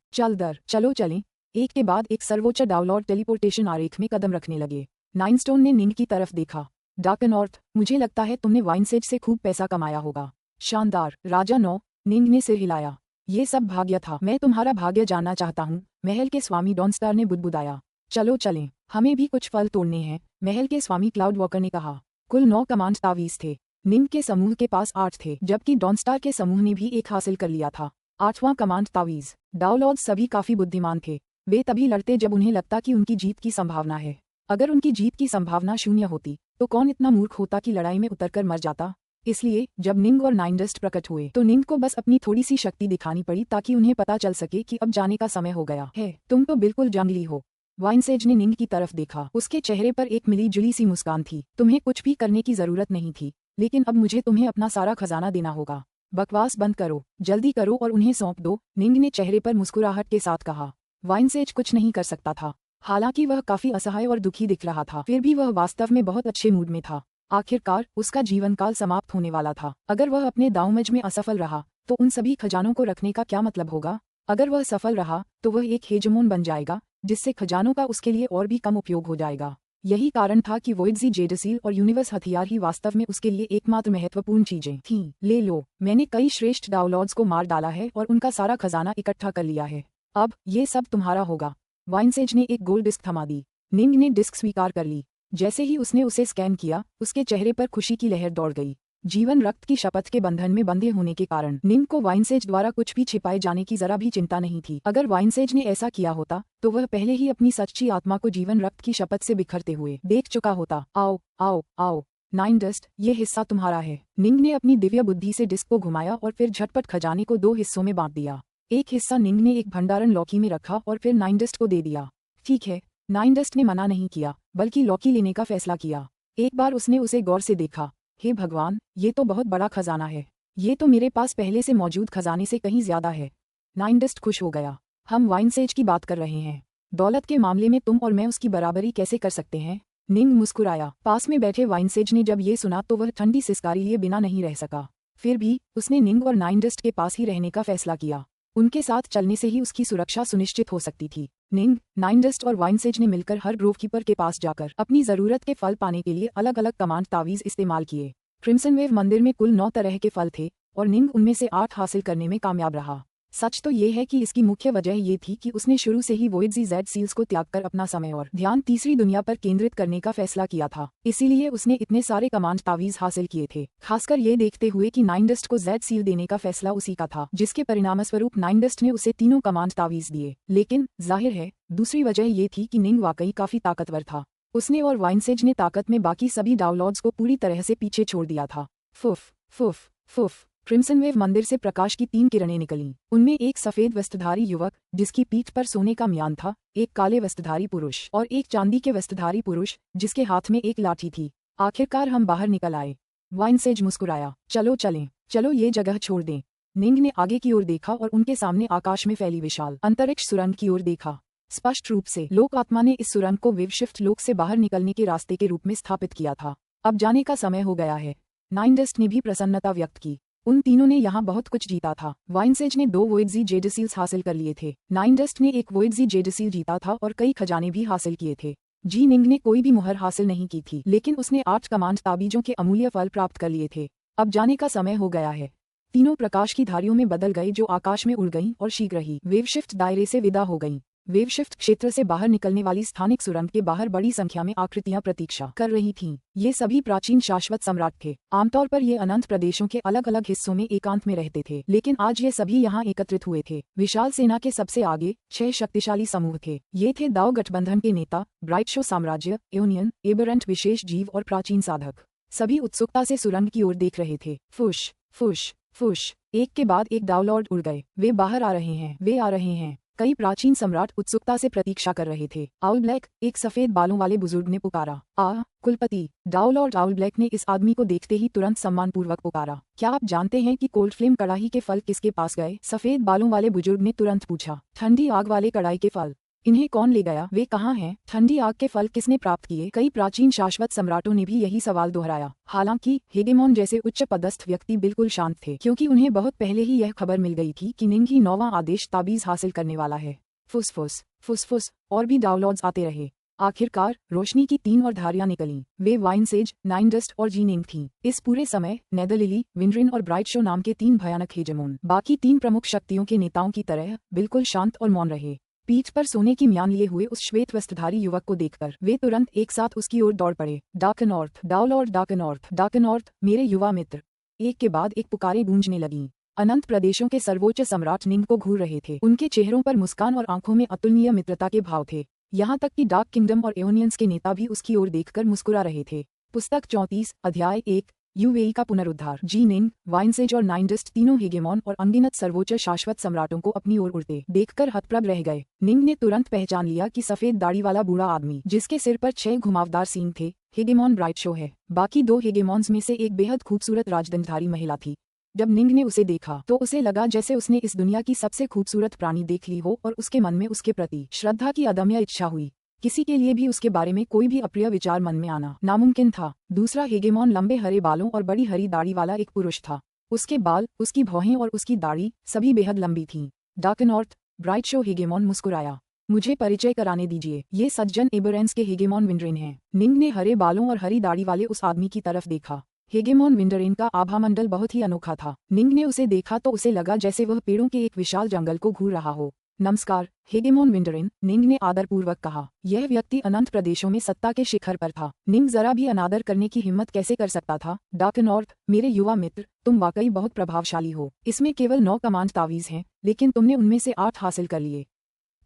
A: चलो चलें। एक के बाद एक सर्वोच्च डाउलॉर्ड टेलीपोर्टेशन आरेख में कदम रखने लगे। नाइनस्टोन ने निंग की तरफ देखा। डार्कनॉर्थ, मुझे लगता है तुमने वाइनसेज से खूब पैसा कमाया होगा। शानदार, राजा 9, निंग ने सिर हिलाया। ये सब भाग्य था। मैं तुम्हारा भाग्य जानना चाहता हूँ, महल के स्वामी डॉनस्टार ने बुदबुदाया। चलो चलें, हमें भी कुछ फल तोड़ने हैं, महल के स्वामी क्लाउड वॉकर ने कहा। कुल 9 कमांड तावीज थे। निंग के समूह के पास 8 थे, जबकि डॉनस्टार के समूह ने भी एक हासिल कर लिया था। 8वां कमांड तावीज। डाउलॉर्ड सभी काफी बुद्धिमान थे। वे तभी लड़ते जब उन्हें लगता कि उनकी जीत की संभावना है। अगर उनकी जीत की संभावना 0 होती तो कौन इतना मूर्ख होता कि लड़ाई में उतरकर मर जाता। इसलिए जब निंग और नाइनडस्ट प्रकट हुए तो निंग को बस अपनी थोड़ी सी शक्ति दिखानी पड़ी ताकि उन्हें पता चल सके कि अब जाने का समय हो गया है। तुम तो बिल्कुल जंगली हो। वाइनसेज ने निंग की तरफ देखा। उसके चेहरे पर एक मिली जुली सी मुस्कान थी। तुम्हें कुछ भी करने की जरूरत नहीं थी, लेकिन अब मुझे तुम्हें अपना सारा खजाना देना होगा। बकवास बंद करो, जल्दी करो और उन्हें सौंप दो, निंग ने चेहरे पर मुस्कुराहट के साथ कहा। वाइनसेज कुछ नहीं कर सकता था। हालांकि वह काफी असहाय और दुखी दिख रहा था, फिर भी वह वास्तव में बहुत अच्छे मूड में था। आखिरकार उसका जीवन काल समाप्त होने वाला था। अगर वह अपने दांवमज में असफल रहा तो उन सभी खजानों को रखने का क्या मतलब होगा? अगर वह सफल रहा तो वह एक हेजमोन बन जाएगा, जिससे खजानों का उसके लिए और भी कम उपयोग हो जाएगा। यही कारण था कि वोइड्जी जेडसील और यूनिवर्स हथियार ही वास्तव में उसके लिए एकमात्र महत्वपूर्ण चीजें थीं। ले लो, मैंने कई श्रेष्ठ डाउलॉर्ड्स को मार डाला है और उनका सारा खजाना इकट्ठा कर लिया है। अब ये सब तुम्हारा होगा। वाइनसेज ने एक गोल डिस्क थमा दी। निंग ने डिस्क स्वीकार कर ली। जैसे ही उसने उसे स्कैन किया, उसके चेहरे पर खुशी की लहर दौड़ गई। जीवन रक्त की शपथ के बंधन में बंधे होने के कारण निंग को वाइनसेज द्वारा कुछ भी छिपाए जाने की जरा भी चिंता नहीं थी। अगर वाइनसेज ने ऐसा किया होता तो वह पहले ही अपनी सच्ची आत्मा को जीवन रक्त की शपथ से बिखरते हुए देख चुका होता। आओ आओ आओ, नाइनडस्ट, ये हिस्सा तुम्हारा है। निंग ने अपनी दिव्य बुद्धि से डिस्क को घुमाया और फिर झटपट खजाने को 2 हिस्सों में बांट दिया। एक हिस्सा निंग ने एक भंडारण लॉकी में रखा और फिर नाइनडस्ट को दे दिया। ठीक है, नाइनडस्ट ने मना नहीं किया, बल्कि लॉकी लेने का फैसला किया। एक बार उसने उसे गौर से देखा। हे भगवान, ये तो बहुत बड़ा खजाना है। ये तो मेरे पास पहले से मौजूद खजाने से कहीं ज्यादा है। नाइनडस्ट खुश हो गया। हम वाइनसेज की बात कर रहे हैं। दौलत के मामले में तुम और मैं उसकी बराबरी कैसे कर सकते हैं? निंग मुस्कुराया। पास में बैठे वाइनसेज ने जब ये सुना तो वह ठंडी सिसकारी लिए बिना नहीं रह सका। फिर भी उसने निंग और नाइनडस्ट के पास ही रहने का फैसला किया। उनके साथ चलने से ही उसकी सुरक्षा सुनिश्चित हो सकती थी। निंग, नाइनडस्ट और वाइनसेज ने मिलकर हर ग्रोवकीपर के पास जाकर अपनी जरूरत के फल पाने के लिए अलग अलग कमांड तावीज इस्तेमाल किए। क्रिम्सन वेव मंदिर में कुल 9 तरह के फल थे और निंग उनमें से 8 हासिल करने में कामयाब रहा। सच तो ये है कि इसकी मुख्य वजह ये थी कि उसने शुरू से ही वोइडजी जेड सील्स को त्यागकर अपना समय और ध्यान तीसरी दुनिया पर केंद्रित करने का फैसला किया था। इसीलिए उसने इतने सारे कमांड तावीज हासिल किए थे, खासकर ये देखते हुए कि नाइन डस्ट को जेड सील देने का फैसला उसी का था, जिसके परिणामस्वरूप नाइन डस्ट ने उसे तीनों कमांड तावीज दिए। लेकिन जाहिर है दूसरी वजह ये थी कि निंग वाकई काफी ताकतवर था। उसने और वाइनसेज ने ताकत में बाकी सभी डाउनलॉर्ड्स को पूरी तरह से पीछे छोड़ दिया था। फुफ फुफ फुफ। क्रिम्सन वेव मंदिर से प्रकाश की 3 किरणें निकलीं। उनमें एक सफेद वस्त्रधारी युवक जिसकी पीठ पर सोने का म्यान था, एक काले वस्त्रधारी पुरुष और एक चांदी के वस्त्रधारी पुरुष जिसके हाथ में एक लाठी थी। आखिरकार हम बाहर निकल आए। वाइनसेज मुस्कुराया। चलो चलें, चलो ये जगह छोड़ दें। निंग ने आगे की ओर देखा और उनके सामने आकाश में फैली विशाल अंतरिक्ष सुरंग की ओर देखा। स्पष्ट रूप से लोक आत्मा ने इस सुरंग को वेवशिफ्ट लोक से बाहर निकलने के रास्ते के रूप में स्थापित किया था। अब जाने का समय हो गया है। नाइन डस्ट ने भी प्रसन्नता व्यक्त की। उन तीनों ने यहाँ बहुत कुछ जीता था। वाइनसेज ने 2 वोइडजी जेडसील्स हासिल कर लिए थे। नाइन डस्ट ने 1 वोइडजी जेडसील जीता था और कई खजाने भी हासिल किए थे। जी निंग ने कोई भी मुहर हासिल नहीं की थी, लेकिन उसने 8 कमांड ताबीजों के अमूल्य फल प्राप्त कर लिए थे। अब जाने का समय हो गया है। तीनों प्रकाश की धारियों में बदल गए जो आकाश में उड़ गईं और शीघ्र ही वेवशिफ्ट दायरे से विदा हो गईं। वेवशिफ्ट क्षेत्र से बाहर निकलने वाली स्थानिक सुरंग के बाहर बड़ी संख्या में आकृतियां प्रतीक्षा कर रही थीं। ये सभी प्राचीन शाश्वत सम्राट थे। आमतौर पर ये अनंत प्रदेशों के अलग अलग हिस्सों में एकांत में रहते थे, लेकिन आज ये सभी यहाँ एकत्रित हुए थे। विशाल सेना के सबसे आगे 6 शक्तिशाली समूह थे। ये थे दाओ गठबंधन के नेता, ब्राइट शो साम्राज्य, एओनियन, एबरेंट विशेष जीव और प्राचीन साधक। सभी उत्सुकता से सुरंग की ओर देख रहे थे। फुश फुश फुश। एक के बाद एक डाउनलॉर्ड उड़ गए। वे बाहर आ रहे हैं, वे आ रहे हैं। कई प्राचीन सम्राट उत्सुकता से प्रतीक्षा कर रहे थे। आउल ब्लैक, एक सफेद बालों वाले बुजुर्ग ने पुकारा। कुलपति। डाउलॉर्ड आउल ब्लैक ने इस आदमी को देखते ही तुरंत सम्मानपूर्वक पुकारा। क्या आप जानते हैं कि कोल्ड फ्लेम कड़ाही के फल किसके पास गए? सफेद बालों वाले बुजुर्ग ने तुरंत पूछा। ठंडी आग वाले कड़ाही के फल। इन्हें कौन ले गया? वे कहाँ हैं? ठंडी आग के फल किसने प्राप्त किए? कई प्राचीन शाश्वत सम्राटों ने भी यही सवाल दोहराया। हालांकि हेगेमोन जैसे उच्च पदस्थ व्यक्ति बिल्कुल शांत थे, क्योंकि उन्हें बहुत पहले ही यह खबर मिल गई थी कि निंग ही 9वां आदेश ताबीज हासिल करने वाला है। फुसफुस फुसफुस। और भी डाउनलॉर्ड्स आते रहे। आखिरकार रोशनी की 3 और धारियां निकलीं। वे वाइनसेज, नाइन डस्ट और जी निंग थीं। इस पूरे समय नेदरलिली, विंड्रिन और ब्राइट शो नाम के 3 भयानक हेजेमोन बाकी 3 प्रमुख शक्तियों के नेताओं की तरह बिल्कुल शांत और मौन रहे। पीठ पर सोने की म्यान लिए हुए उस श्वेत वस्त्रधारी युवक को देखकर वे तुरंत एक साथ उसकी ओर दौड़ पड़े। डार्क नॉर्थ, डाउलॉर्ड डार्क नॉर्थ, डार्क नॉर्थ, मेरे युवा मित्र। एक के बाद एक पुकारे गूंजने लगीं। अनंत प्रदेशों के सर्वोच्च सम्राट निंग को घूर रहे थे। उनके चेहरों पर मुस्कान और आंखों में अतुलनीय मित्रता के भाव थे। यहाँ तक कि डार्क किंगडम और एओनियंस के नेता भी उसकी ओर देखकर मुस्कुरा रहे थे। पुस्तक 34, अध्याय 1, यूवेई का पुनरुद्धार। जी निंग, वाइनसेज और नाइन डस्ट तीनों हेगेमोन और अनगिनत सर्वोच्च शाश्वत सम्राटों को अपनी ओर उड़ते देखकर हतप्रभ रह गए। निंग ने तुरंत पहचान लिया कि सफेद दाढ़ी वाला बूढ़ा आदमी जिसके सिर पर 6 घुमावदार सींग थे, हेगेमोन ब्राइट शो है। बाकी 2 हेगेमोन्स में से एक बेहद खूबसूरत राजदंडधारी महिला थी। जब निंग ने उसे देखा तो उसे लगा जैसे उसने इस दुनिया की सबसे खूबसूरत प्राणी देख ली हो और उसके मन में उसके प्रति श्रद्धा की अदम्य इच्छा हुई। किसी के लिए भी उसके बारे में कोई भी अप्रिय विचार मन में आना नामुमकिन था। दूसरा हेगेमोन लंबे हरे बालों और बड़ी हरी दाढ़ी वाला एक पुरुष था। उसके बाल, उसकी भौहें और उसकी दाढ़ी सभी बेहद लंबी थीं। डार्क नॉर्थ, ब्राइट शो हेगेमोन मुस्कुराया। मुझे परिचय कराने दीजिए, ये सज्जन एबरेंस के हेगेमोन विंड्रेन हैं। निंग ने हरे बालों और हरी दाढ़ी वाले उस आदमी की तरफ देखा। हेगेमोन विंडरेन का आभामंडल बहुत ही अनोखा था। निंग ने उसे देखा तो उसे लगा जैसे वह पेड़ों के एक विशाल जंगल को घूर रहा हो। नमस्कार हेगेमोन विंडरेन, निंग ने आदरपूर्वक कहा। यह व्यक्ति अनंत प्रदेशों में सत्ता के शिखर पर था। निंग जरा भी अनादर करने की हिम्मत कैसे कर सकता था? डार्क नॉर्थ, मेरे युवा मित्र, तुम वाकई बहुत प्रभावशाली हो। इसमें केवल 9 कमांड तावीज हैं, लेकिन तुमने उनमें से 8 हासिल कर लिए।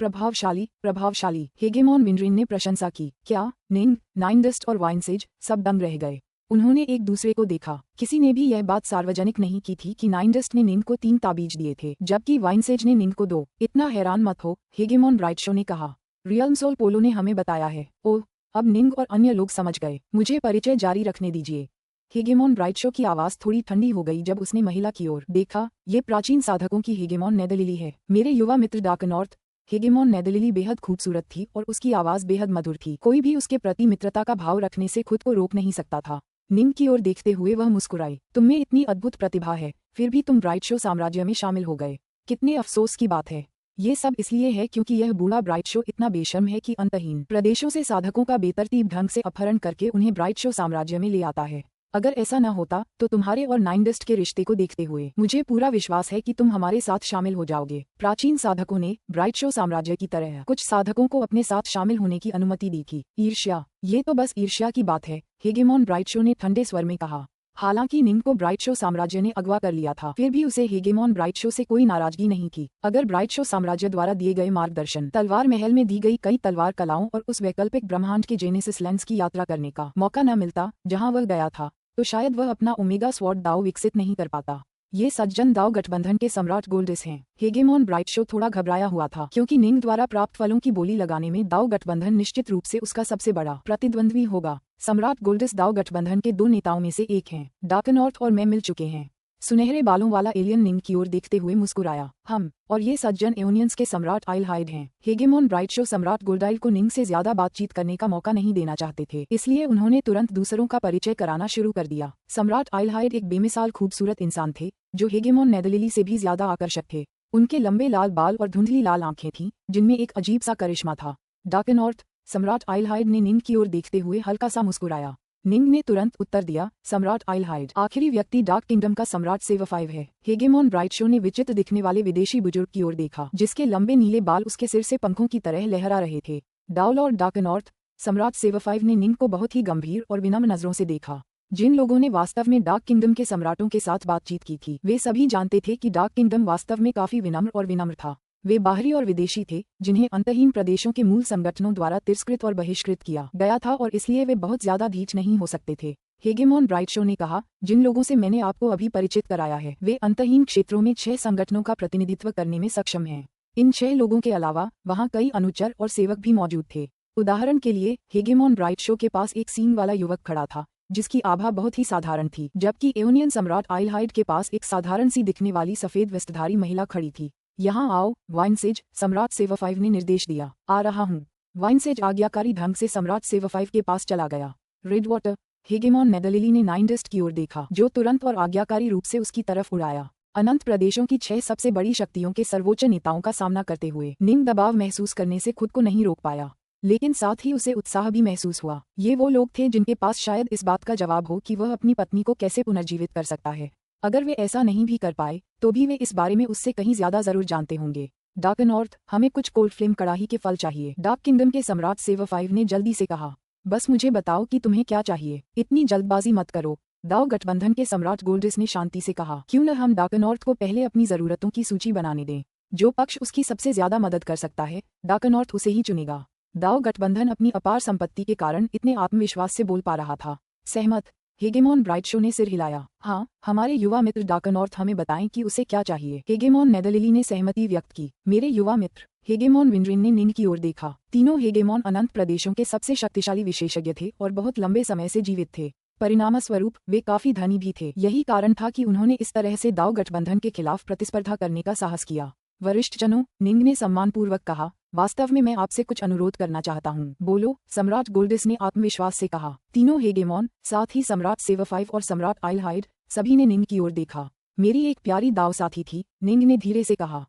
A: प्रभावशाली, प्रभावशाली, हेगेमोन विंडरेन ने प्रशंसा की। क्या? निंग, नाइन डस्ट और वाइनसेज सब दंग रह गए। उन्होंने एक दूसरे को देखा। किसी ने भी यह बात सार्वजनिक नहीं की थी कि नाइन डस्ट ने निंग को 3 ताबीज दिए थे, जबकि वाइनसेज ने निंग को 2। इतना हैरान मत हो, हेगेमोन ब्राइट शो ने कहा। रियल सोल पोलो ने हमें बताया है। ओह, अब निंग और अन्य लोग समझ गए। मुझे परिचय जारी रखने दीजिए। हेगेमोन ब्राइट शो की आवाज थोड़ी ठंडी हो गई जब उसने महिला की ओर देखा। ये प्राचीन साधकों की हेगेमोन नेदरलिली है, मेरे युवा मित्र डार्क नॉर्थ। हेगेमोन नेदरलिली बेहद खूबसूरत थी और उसकी आवाज बेहद मधुर थी। कोई भी उसके प्रति मित्रता का भाव रखने से खुद को रोक नहीं सकता था। निंग की ओर देखते हुए वह मुस्कुराई। तुममें इतनी अद्भुत प्रतिभा है, फिर भी तुम ब्राइट शो साम्राज्य में शामिल हो गए। कितने अफसोस की बात है। ये सब इसलिए है क्योंकि यह बूढ़ा ब्राइट शो इतना बेशर्म है कि अंतहीन प्रदेशों से साधकों का बेतरतीब ढंग से अपहरण करके उन्हें ब्राइट शो साम्राज्य में ले आता है। अगर ऐसा न होता तो तुम्हारे और नाइनडेस्ट के रिश्ते को देखते हुए मुझे पूरा विश्वास है कि तुम हमारे साथ शामिल हो जाओगे। प्राचीन साधकों ने ब्राइट शो साम्राज्य की तरह कुछ साधकों को अपने साथ शामिल होने की अनुमति दी थी। ईर्ष्या, ये तो बस ईर्ष्या की बात है, हेगेमॉन ब्राइट शो ने ठंडे स्वर में कहा। हालांकि निंग को ब्राइट शो साम्राज्य ने अगवा कर लिया था, फिर भी उसे हेगेमॉन ब्राइट शो से कोई नाराजगी नहीं थी। अगर ब्राइट शो साम्राज्य द्वारा दिए गए मार्गदर्शन, तलवार महल में दी गई कई तलवार कलाओं और उस वैकल्पिक ब्रह्मांड के जेनेसिस लेंस की यात्रा करने का मौका न मिलता जहां वह गया था, तो शायद वह अपना ओमेगा स्वॉर्ड दाव विकसित नहीं कर पाता। ये सज्जन दाव गठबंधन के सम्राट गोल्डिस हैं। हेगेमॉन ब्राइट शो थोड़ा घबराया हुआ था, क्योंकि निंग द्वारा प्राप्त फलों की बोली लगाने में दाव गठबंधन निश्चित रूप से उसका सबसे बड़ा प्रतिद्वंद्वी होगा। सम्राट गोल्डिस दाव गठबंधन के 2 नेताओं में से एक हैं। डार्कनॉर्थ और मैं मिल चुके हैं। सुनहरे बालों वाला एलियन निंग की ओर देखते हुए मुस्कुराया। हम और ये सज्जन एओनियंस के सम्राट आइलहाइड हैं। हेगेमॉन ब्राइट शो सम्राट गोल्डाइल को निंग से ज्यादा बातचीत करने का मौका नहीं देना चाहते थे, इसलिए उन्होंने तुरंत दूसरों का परिचय कराना शुरू कर दिया। सम्राट आइलहाइड एक बेमिसाल खूबसूरत इंसान थे, जो हेगेमॉन नेदरलिली से भी ज्यादा आकर्षक थे। उनके लंबे लाल बाल और धुंधली लाल आंखें थीं, जिनमें एक अजीब सा करिश्मा था। डार्कनॉर्थ, सम्राट आइलहाइड ने निंग की ओर देखते हुए हल्का सा मुस्कुराया। निंग ने तुरंत उत्तर दिया, सम्राट आइलहाइड आखिरी व्यक्ति डार्क किंगडम का सम्राट सेवा 5 है। हेगेमॉन ब्राइट शो ने विचित्र दिखने वाले विदेशी बुजुर्ग की ओर देखा, जिसके लंबे नीले बाल उसके सिर से पंखों की तरह लहरा रहे थे। डाउल और डार्कनॉर्थ, सम्राट सेवा 5 ने निंग को बहुत ही गंभीर और विनम्र नजरों से देखा। जिन लोगों ने वास्तव में डार्क किंगडम के सम्राटों के साथ बातचीत की थी, वे सभी जानते थे कि डार्क किंगडम वास्तव में काफी विनम्र था। वे बाहरी और विदेशी थे, जिन्हें अंतहीन प्रदेशों के मूल संगठनों द्वारा तिरस्कृत और बहिष्कृत किया गया था, और इसलिए वे बहुत ज्यादा ढीठ नहीं हो सकते थे। हेगेमॉन ब्राइट शो ने कहा, जिन लोगों से मैंने आपको अभी परिचित कराया है, वे अंतहीन क्षेत्रों में 6 संगठनों का प्रतिनिधित्व करने में सक्षम हैं। इन 6 लोगों के अलावा वहाँ कई अनुचर और सेवक भी मौजूद थे। उदाहरण के लिए, हेगेमॉन ब्राइट शो के पास एक सींग वाला युवक खड़ा था, जिसकी आभा बहुत ही साधारण थी, जबकि एओनियन सम्राट आइलहाइड के पास एक साधारण सी दिखने वाली सफेद वस्त्रधारी महिला खड़ी थी। यहाँ आओ, वाइनसेज, सम्राट सेवा 5 ने निर्देश दिया। आ रहा हूँ। वाइनसेज आज्ञाकारी ढंग से सम्राट सेवा 5 के पास चला गया। रेडवाटर, हेगेमॉन नेदरलिली ने नाइनडेस्ट की ओर देखा, जो तुरंत और आज्ञाकारी रूप से उसकी तरफ उड़ाया। अनंत प्रदेशों की 6 सबसे बड़ी शक्तियों के सर्वोच्च नेताओं का सामना करते हुए निंग दबाव महसूस करने से खुद को नहीं रोक पाया, लेकिन साथ ही उसे उत्साह भी महसूस हुआ। ये वो लोग थे जिनके पास शायद इस बात का जवाब हो कि वह अपनी पत्नी को कैसे पुनर्जीवित कर सकता है। अगर वे ऐसा नहीं भी कर पाए, तो भी वे इस बारे में उससे कहीं ज्यादा जरूर जानते होंगे। डार्कनॉर्थ, हमें कुछ कोल्ड फ्लेम कड़ाही के फल चाहिए, डार्क किंगडम के सम्राट सेवा 5 ने जल्दी से कहा। बस मुझे बताओ कि तुम्हें क्या चाहिए, इतनी जल्दबाजी मत करो, दाव गठबंधन के सम्राट गोल्डिस ने शांति से कहा। क्यों न हम डार्कनॉर्थ को पहले अपनी जरूरतों की सूची बनाने दें। जो पक्ष उसकी सबसे ज्यादा मदद कर सकता है, डार्कनॉर्थ उसे ही चुनेगा। दाव गठबंधन अपनी अपार संपत्ति के कारण इतने आत्मविश्वास से बोल पा रहा था। सहमत, हेगेमॉन ब्राइट शो ने सिर हिलाया। हाँ, हमारे युवा मित्र डार्कनॉर्थ हमें बताएं कि उसे क्या चाहिए। हेगेमॉन नेदरलिली ने सहमति व्यक्त की। मेरे युवा मित्र, हेगेमॉन विंड्रिन ने निंग की ओर देखा। तीनों हेगेमॉन अनंत प्रदेशों के सबसे शक्तिशाली विशेषज्ञ थे और बहुत लंबे समय से जीवित थे। परिणामस्वरूप वे काफी धनी भी थे। यही कारण था कि उन्होंने इस तरह से दाव गठबंधन के खिलाफ प्रतिस्पर्धा करने का साहस किया। वरिष्ठ जनों, निंग ने सम्मानपूर्वक कहा, वास्तव में मैं आपसे कुछ अनुरोध करना चाहता हूँ। बोलो, सम्राट गोल्डिस ने आत्मविश्वास से कहा। तीनों हेगेमॉन, साथ ही सम्राट सेवा 5 और सम्राट आइलहाइड, सभी ने निंग की ओर देखा। मेरी एक प्यारी दाव साथी थी, निंग ने धीरे से कहा।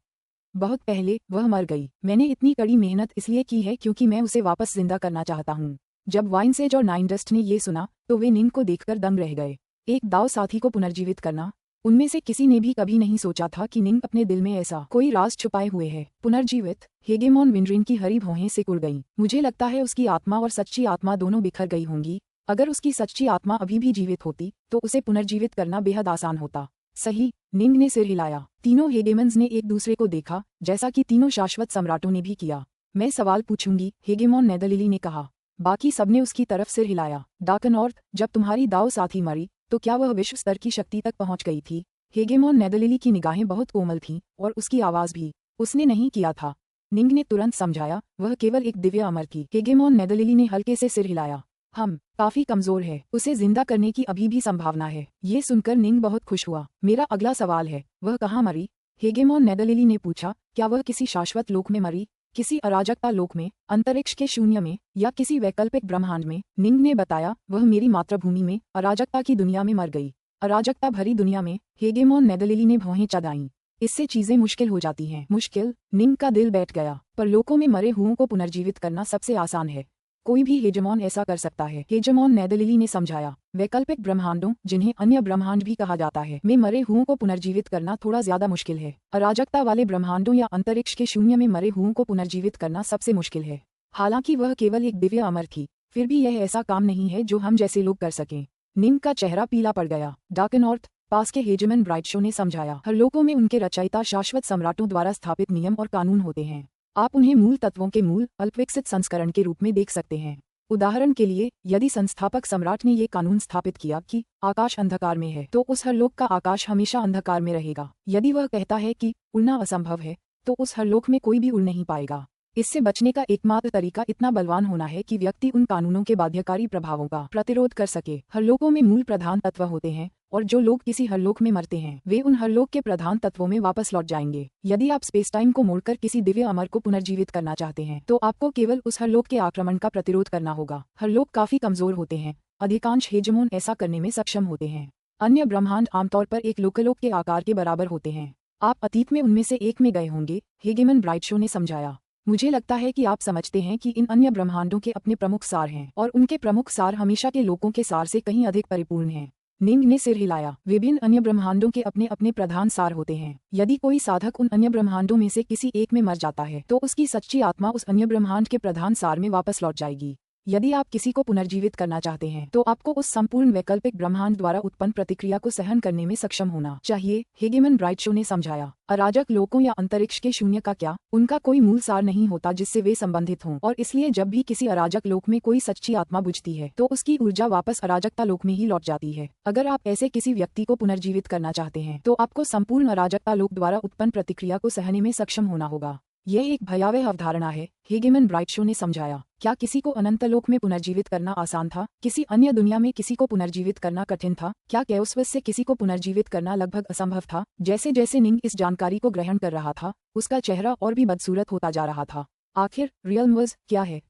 A: बहुत पहले वह मर गई। मैंने इतनी कड़ी मेहनत इसलिए की है क्योंकि मैं उसे वापस जिंदा करना चाहता हूँ। जब वाइनसेज और नाइनडस्ट ने ये सुना, तो वे निंग को देखकर दंग रह गए। एक दाव साथी को पुनर्जीवित करना, उनमें से किसी ने भी कभी नहीं सोचा था कि निंग अपने दिल में ऐसा कोई राज छुपाए हुए है। पुनर्जीवित, हेगेमॉन विंड्रिन की हरी भौहें सिकुड़ गईं। मुझे लगता है उसकी आत्मा और सच्ची आत्मा दोनों बिखर गई होंगी। अगर उसकी सच्ची आत्मा अभी भी जीवित होती, तो उसे पुनर्जीवित करना बेहद आसान होता। सही, निंग ने सिर हिलाया। तीनों हेगेमन्स ने एक दूसरे को देखा, जैसा कि तीनों शाश्वत सम्राटों ने भी किया। मैं सवाल पूछूंगी, हेगेमॉन नेदरलिली ने कहा। बाकी सबने उसकी तरफ सिर हिलाया। डार्कनॉर्थ, जब तुम्हारी दाव साथी मरी, तो क्या वह विश्व स्तर की शक्ति तक पहुंच गई थी? हेगेमॉन नेदरलिली की निगाहें बहुत कोमल थीं, और उसकी आवाज भी। उसने नहीं किया था। निंग ने तुरंत समझाया, वह केवल एक दिव्य अमर थी। हेगेमॉन नेदरलिली ने हल्के से सिर हिलाया। हम काफी कमजोर है, उसे जिंदा करने की अभी भी संभावना है। ये सुनकर निंग बहुत खुश हुआ। मेरा अगला सवाल है, वह कहाँ मरी? हेगेमॉन नेदरलिली ने पूछा। क्या वह किसी शाश्वत लोक में मरी, किसी अराजकता लोक में, अंतरिक्ष के शून्य में, या किसी वैकल्पिक ब्रह्मांड में? निंग ने बताया, वह मेरी मातृभूमि में, अराजकता की दुनिया में मर गई। अराजकता भरी दुनिया में? हेगेमॉन नेदरलिली ने भौहें चढ़ाईं। इससे चीजें मुश्किल हो जाती हैं। मुश्किल? निंग का दिल बैठ गया। पर लोकों में मरे हुओं को पुनर्जीवित करना सबसे आसान है। कोई भी हेजेमॉन ऐसा कर सकता है, हेजेमॉन नेदरलिली ने समझाया। वैकल्पिक ब्रह्मांडों, जिन्हें अन्य ब्रह्मांड भी कहा जाता है, में मरे हुओं को पुनर्जीवित करना थोड़ा ज्यादा मुश्किल है। अराजकता वाले ब्रह्मांडों या अंतरिक्ष के शून्य में मरे हुओं को पुनर्जीवित करना सबसे मुश्किल है। हालांकि वह केवल एक दिव्य अमर थी, फिर भी यह ऐसा काम नहीं है जो हम जैसे लोग कर सकें। निम का चेहरा पीला पड़ गया। डार्क नॉर्थ पास के हेजेमन ब्राइटशो ने समझाया। हर लोकों में उनके रचयिता शाश्वत सम्राटों द्वारा स्थापित नियम और कानून होते हैं। आप उन्हें मूल तत्वों के मूल अल्पविकसित संस्करण के रूप में देख सकते हैं। उदाहरण के लिए, यदि संस्थापक सम्राट ने ये कानून स्थापित किया कि आकाश अंधकार में है, तो उस हरलोक का आकाश हमेशा अंधकार में रहेगा। यदि वह कहता है कि उड़ना असंभव है, तो उस हरलोक में कोई भी उड़ नहीं पाएगा। इससे बचने का एकमात्र तरीका इतना बलवान होना है कि व्यक्ति उन कानूनों के बाध्यकारी प्रभावों का प्रतिरोध कर सके। हरलोकों में मूल प्रधान तत्व होते हैं, और जो लोग किसी हरलोक में मरते हैं, वे उन हरलोक के प्रधान तत्वों में वापस लौट जाएंगे। यदि आप स्पेस टाइम को मोड़कर किसी दिव्य अमर को पुनर्जीवित करना चाहते हैं, तो आपको केवल उस हरलोक के आक्रमण का प्रतिरोध करना होगा। हरलोक काफी कमजोर होते हैं, अधिकांश हेजेमोन ऐसा करने में सक्षम होते हैं। अन्य ब्रह्मांड आमतौर पर एक लोकलोक के आकार के बराबर होते हैं। आप अतीत में उनमें से एक में गए होंगे, हेजेमन ब्राइटशो ने समझाया। मुझे लगता है कि आप समझते हैं कि इन अन्य ब्रह्मांडों के अपने प्रमुख सार हैं, और उनके प्रमुख सार हमेशा के लोकों के सार से कहीं अधिक परिपूर्ण हैं। निंग ने सिर हिलाया। विभिन्न अन्य ब्रह्मांडों के अपने अपने प्रधान सार होते हैं। यदि कोई साधक उन अन्य ब्रह्मांडों में से किसी एक में मर जाता है, तो उसकी सच्ची आत्मा उस अन्य ब्रह्मांड के प्रधान सार में वापस लौट जाएगी। यदि आप किसी को पुनर्जीवित करना चाहते हैं, तो आपको उस संपूर्ण वैकल्पिक ब्रह्मांड द्वारा उत्पन्न प्रतिक्रिया को सहन करने में सक्षम होना चाहिए, हेजेमन ब्राइटशो ने समझाया। अराजक लोकों या अंतरिक्ष के शून्य का क्या, उनका कोई मूल सार नहीं होता जिससे वे संबंधित हों, और इसलिए जब भी किसी अराजक लोक में कोई सच्ची आत्मा बुझती है, तो उसकी ऊर्जा वापस अराजकता लोक में ही लौट जाती है। अगर आप ऐसे किसी व्यक्ति को पुनर्जीवित करना चाहते हैं, तो आपको संपूर्ण अराजकता लोक द्वारा उत्पन्न प्रतिक्रिया को सहने में सक्षम होना होगा। यह एक भयावह अवधारणा है, हेजेमन ब्राइटशो ने समझाया। क्या किसी को अनंतलोक में पुनर्जीवित करना आसान था? किसी अन्य दुनिया में किसी को पुनर्जीवित करना कठिन था? क्या कैओसवस से किसी को पुनर्जीवित करना लगभग असंभव था? जैसे जैसे निंग इस जानकारी को ग्रहण कर रहा था, उसका चेहरा और भी बदसूरत होता जा रहा था। आखिर रियल्मवज क्या है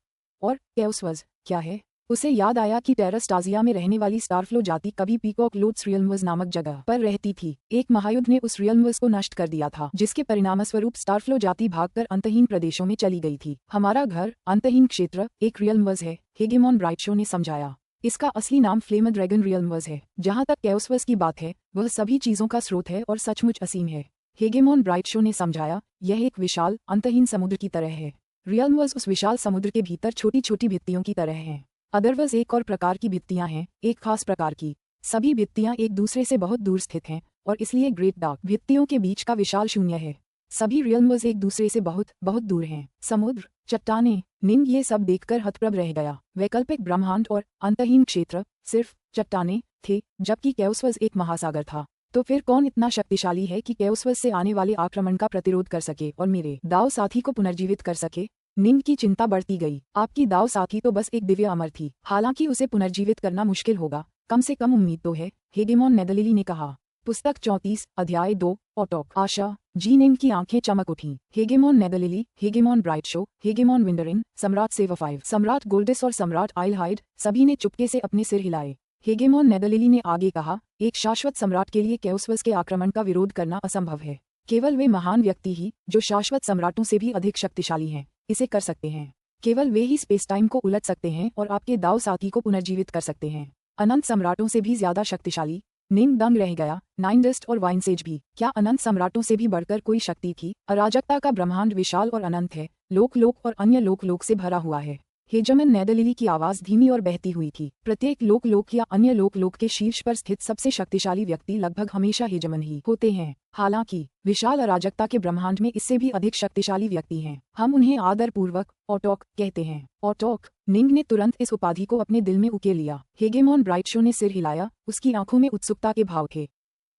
A: और कैओसवज क्या है? उसे याद आया कि टेरास्टाजिया में रहने वाली स्टारफ्लो जाति कभी पीकॉक लोड्स रियल्मवज नामक जगह पर रहती थी। एक महायुद्ध ने उस रियल्मवज को नष्ट कर दिया था, जिसके परिणामस्वरूप स्टारफ्लो जाति भागकर अंतहीन प्रदेशों में चली गई थी। हमारा घर अंतहीन क्षेत्र एक रियल्मवज है, हेजेमॉन ब्राइटशो ने समझाया। इसका असली नाम फ्लेम ड्रैगन रियल्मवज है। जहाँ तक कैओसवज की बात है, वह सभी चीजों का स्रोत है और सचमुच असीम है, हेजेमॉन ब्राइटशो ने समझाया। यह एक विशाल अंतहीन समुद्र की तरह है। रियल्मवज उस विशाल समुद्र के भीतर छोटी छोटी भित्तियों की तरह है। अदरवज एक और प्रकार की भित्तियां हैं, एक खास प्रकार की। सभी भित्तियां एक दूसरे से बहुत दूर स्थित हैं, और इसलिए ग्रेट डार्क भित्तियों के बीच का विशाल शून्य है। सभी रियल्मवज एक दूसरे से बहुत बहुत दूर हैं। समुद्र, चट्टानें, निंग ये सब देखकर हतप्रभ रह गया। वैकल्पिक ब्रह्मांड और अंतहीन क्षेत्र सिर्फ चट्टानें थे, जबकि कैओसवज एक महासागर था। तो फिर कौन इतना शक्तिशाली है कि कैओसवज से आने वाले आक्रमण का प्रतिरोध कर सके और मेरे दाव साथी को पुनर्जीवित कर सके? निंग की चिंता बढ़ती गई। आपकी दाव साथी तो बस एक दिव्य अमर थी, हालांकि उसे पुनर्जीवित करना मुश्किल होगा। कम से कम उम्मीद तो है, हेजेमॉन नेदरलिली ने कहा। पुस्तक 34, अध्याय 2, ऑटोक। आशा जी निंग की आंखें चमक उठीं। हेजेमॉन नेदरलिली, हेजेमॉन ब्राइटशो, हेजेमॉन विंडरिन, सम्राट सेवा5, सम्राट गोल्डिस और सम्राट आइलहाइड, सभी ने चुपके से अपने सिर हिलाए। हेजेमॉन नेदरलिली ने आगे कहा, एक शाश्वत सम्राट के लिए कैओसवज के आक्रमण का विरोध करना असंभव है। केवल वे महान व्यक्ति ही, जो शाश्वत सम्राटों से भी अधिक शक्तिशाली हैं, इसे कर सकते हैं। केवल वे ही स्पेस टाइम को उलट सकते हैं और आपके दाव साथी को पुनर्जीवित कर सकते हैं। अनंत सम्राटों से भी ज्यादा शक्तिशाली? निंग दंग रह गया। नाइनडस्ट और वाइनसेज भी? क्या अनंत सम्राटों से भी बढ़कर कोई शक्ति थी? अराजकता का ब्रह्मांड विशाल और अनंत है, लोक लोक और अन्य लोक लोक से भरा हुआ है। हेजेमन नेदरलिली की आवाज धीमी और बहती हुई थी। प्रत्येक लोक लोक या अन्य लोक लोक के शीर्ष पर स्थित सबसे शक्तिशाली व्यक्ति लगभग हमेशा हेजेमन ही होते हैं। हालांकि विशाल अराजकता के ब्रह्मांड में इससे भी अधिक शक्तिशाली व्यक्ति हैं। हम उन्हें आदरपूर्वक ऑटोक कहते हैं। ऑटोक? निंग ने तुरंत इस उपाधि को अपने दिल में उकेल लिया। हेजेमॉन ब्राइटशो ने सिर हिलाया, उसकी आंखों में उत्सुकता के भाव थे।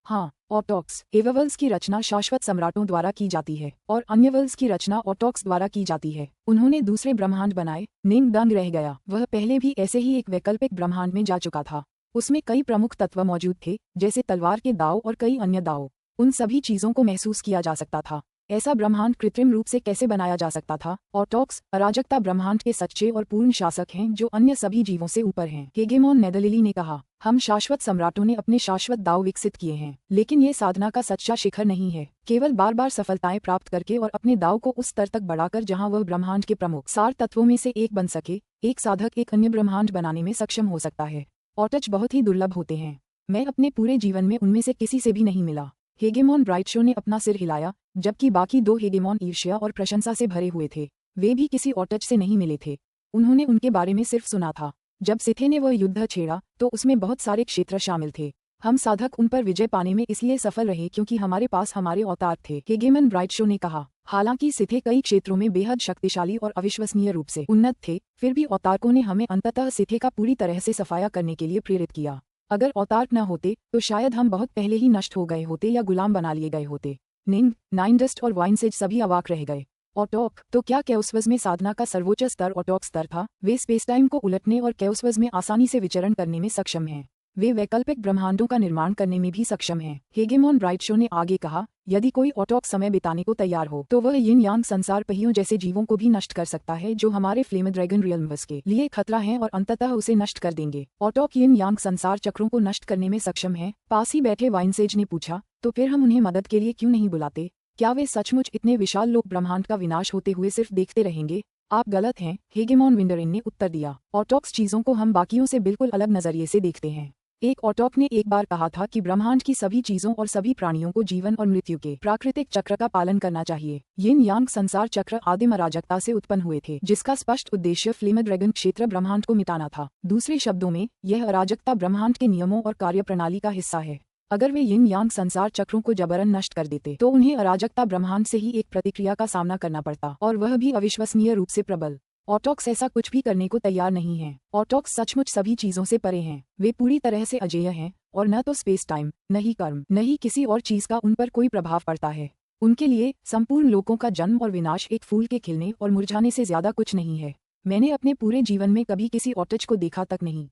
A: हाँ, ऑटोक्स। एवरवर्ल्ड्स की रचना शाश्वत सम्राटों द्वारा की जाती है, और अन्य वर्ल्ड्स की रचना ऑटोक्स द्वारा की जाती है। उन्होंने दूसरे ब्रह्मांड बनाए। निंग दंग रह गया। वह पहले भी ऐसे ही एक वैकल्पिक ब्रह्मांड में जा चुका था। उसमें कई प्रमुख तत्व मौजूद थे, जैसे तलवार के दाव और कई अन्य दाव। उन सभी चीजों को महसूस किया जा सकता था। ऐसा ब्रह्मांड कृत्रिम रूप से कैसे बनाया जा सकता था? ऑटोक्स, अराजकता ब्रह्मांड के सच्चे और पूर्ण शासक हैं जो अन्य सभी जीवों से ऊपर हैं। हेगेमोन नेदरलिली ने कहा, हम शाश्वत सम्राटों ने अपने शाश्वत दाव विकसित किए हैं, लेकिन ये साधना का सच्चा शिखर नहीं है। केवल बार बार सफलताएं प्राप्त करके और अपने दाव को उस स्तर तक बढ़ाकर जहां वह ब्रह्मांड के प्रमुख सार तत्वों में से एक बन सके, एक साधक एक अन्य ब्रह्मांड बनाने में सक्षम हो सकता है। ऑटच बहुत ही दुर्लभ होते हैं। मैं अपने पूरे जीवन में उनमें से किसी से भी नहीं मिला। हेगेमोन ब्राइटशो ने अपना सिर हिलाया, जबकि बाकी दो हेगेमोन ईर्ष्या और प्रशंसा से भरे हुए थे। वे भी किसी ऑटच से नहीं मिले थे। उन्होंने उनके बारे में सिर्फ सुना था। जब सिथे ने वह युद्ध छेड़ा तो उसमें बहुत सारे क्षेत्र शामिल थे। हम साधक उन पर विजय पाने में इसलिए सफल रहे क्योंकि हमारे पास हमारे अवतार थे, हेगेमोन ब्राइटशो ने कहा। हालांकि सिथे कई क्षेत्रों में बेहद शक्तिशाली और अविश्वसनीय रूप से उन्नत थे, फिर भी अवतारकों ने हमें अंततः सिथे का पूरी तरह से सफाया करने के लिए प्रेरित किया। अगर अवतार न होते तो शायद हम बहुत पहले ही नष्ट हो गए होते या गुलाम बना लिए गए होते। निंग, नाइनडस्ट और वाइनसेज सभी अवाक रह गए। ऑटोक, तो क्या कैओसवज में साधना का सर्वोच्च स्तर ऑटोक स्तर था? वे स्पेसटाइम को उलटने और कैओसवज में आसानी से विचरण करने में सक्षम हैं। वे वैकल्पिक ब्रह्मांडों का निर्माण करने में भी सक्षम हैं। हेगेमोन ब्राइटशो ने आगे कहा, यदि कोई ऑटोक समय बिताने को तैयार हो तो वह यिन यांग संसार पहियों जैसे जीवों को भी नष्ट कर सकता है जो हमारे फ्लेम ड्रैगन रियल्म्स के लिए खतरा हैं और अंततः उसे नष्ट कर देंगे। ऑटोक यिन यांग संसार चक्रों को नष्ट करने में सक्षम है। पास ही बैठे वाइनसेज ने पूछा, तो फिर हम उन्हें मदद के लिए क्यों नहीं बुलाते? क्या वे सचमुच इतने विशाल लोक ब्रह्मांड का विनाश होते हुए सिर्फ देखते रहेंगे? आप गलत हैं, हेगेमोन विंडरिन ने उत्तर दिया। ऑटोक्स चीजों को हम बाकियों से बिल्कुल अलग नजरिए से देखते हैं। एक ऑटोक ने एक बार कहा था कि ब्रह्मांड की सभी चीजों और सभी प्राणियों को जीवन और मृत्यु के प्राकृतिक चक्र का पालन करना चाहिए। यिन यांग संसार चक्र आदिम अराजकता से उत्पन्न हुए थे, जिसका स्पष्ट उद्देश्य फ्लेम ड्रैगन क्षेत्र ब्रह्मांड को मिटाना था। दूसरे शब्दों में, यह अराजकता ब्रह्मांड के नियमों और कार्यप्रणाली का हिस्सा है। अगर वे यिन यांग संसार चक्रों को जबरन नष्ट कर देते तो उन्हें अराजकता ब्रह्मांड से ही एक प्रतिक्रिया का सामना करना पड़ता, और वह भी अविश्वसनीय रूप से प्रबल। ऑटोक्स ऐसा कुछ भी करने को तैयार नहीं है। ऑटोक्स सचमुच सभी चीजों से परे हैं। वे पूरी तरह से अजेय हैं और न तो स्पेस टाइम, न ही कर्म, न ही किसी और चीज का उन पर कोई प्रभाव पड़ता है। उनके लिए संपूर्ण लोगों का जन्म और विनाश एक फूल के खिलने और मुरझाने से ज्यादा कुछ नहीं है। मैंने अपने पूरे जीवन में कभी किसी ऑटच को देखा तक नहीं।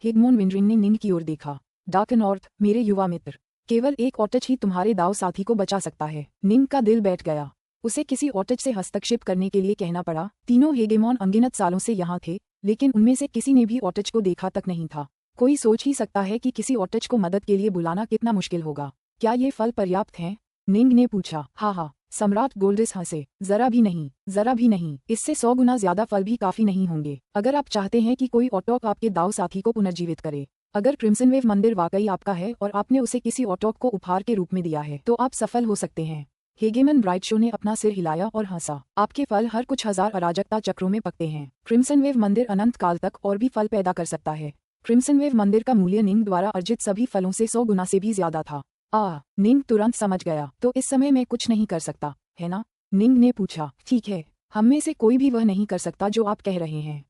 A: हेगमोन विंडरिन ने निंग की ओर देखा। डार्क नॉर्थ, मेरे युवा मित्र, केवल एक ऑटच ही तुम्हारे दाव साथी को बचा सकता है। निंग का दिल बैठ गया। उसे किसी ऑटच से हस्तक्षेप करने के लिए कहना पड़ा। तीनों हेगेमोन अनगिनत सालों से यहाँ थे, लेकिन उनमें से किसी ने भी ऑटच को देखा तक नहीं था। कोई सोच ही सकता है कि किसी ऑटच को मदद के लिए बुलाना कितना मुश्किल होगा। क्या ये फल पर्याप्त हैं? निंग ने पूछा। हाँ, सम्राट गोल्डिस हंसे। जरा भी नहीं, जरा भी नहीं। इससे 100 गुना ज्यादा फल भी काफी नहीं होंगे। अगर आप चाहते हैं कि कोई ऑटोक आपके दाव साथी को पुनर्जीवित करे, अगर क्रिम्सन वेव मंदिर वाकई आपका है और आपने उसे किसी ऑटोक को उपहार के रूप में दिया है, तो आप सफल हो सकते हैं। हेगेमोन ब्राइटशो ने अपना सिर हिलाया और हंसा। आपके फल हर कुछ हजार अराजकता चक्रों में पकते हैं। क्रिम्सन वेव मंदिर अनंत काल तक और भी फल पैदा कर सकता है। क्रिम्सन वेव मंदिर का मूल्य निंग द्वारा अर्जित सभी फलों से 100 गुना से भी ज्यादा था। निंग तुरंत समझ गया। तो इस समय मैं कुछ नहीं कर सकता, है ना? निंग ने पूछा। ठीक है, हम में से कोई भी वह नहीं कर सकता जो आप कह रहे हैं।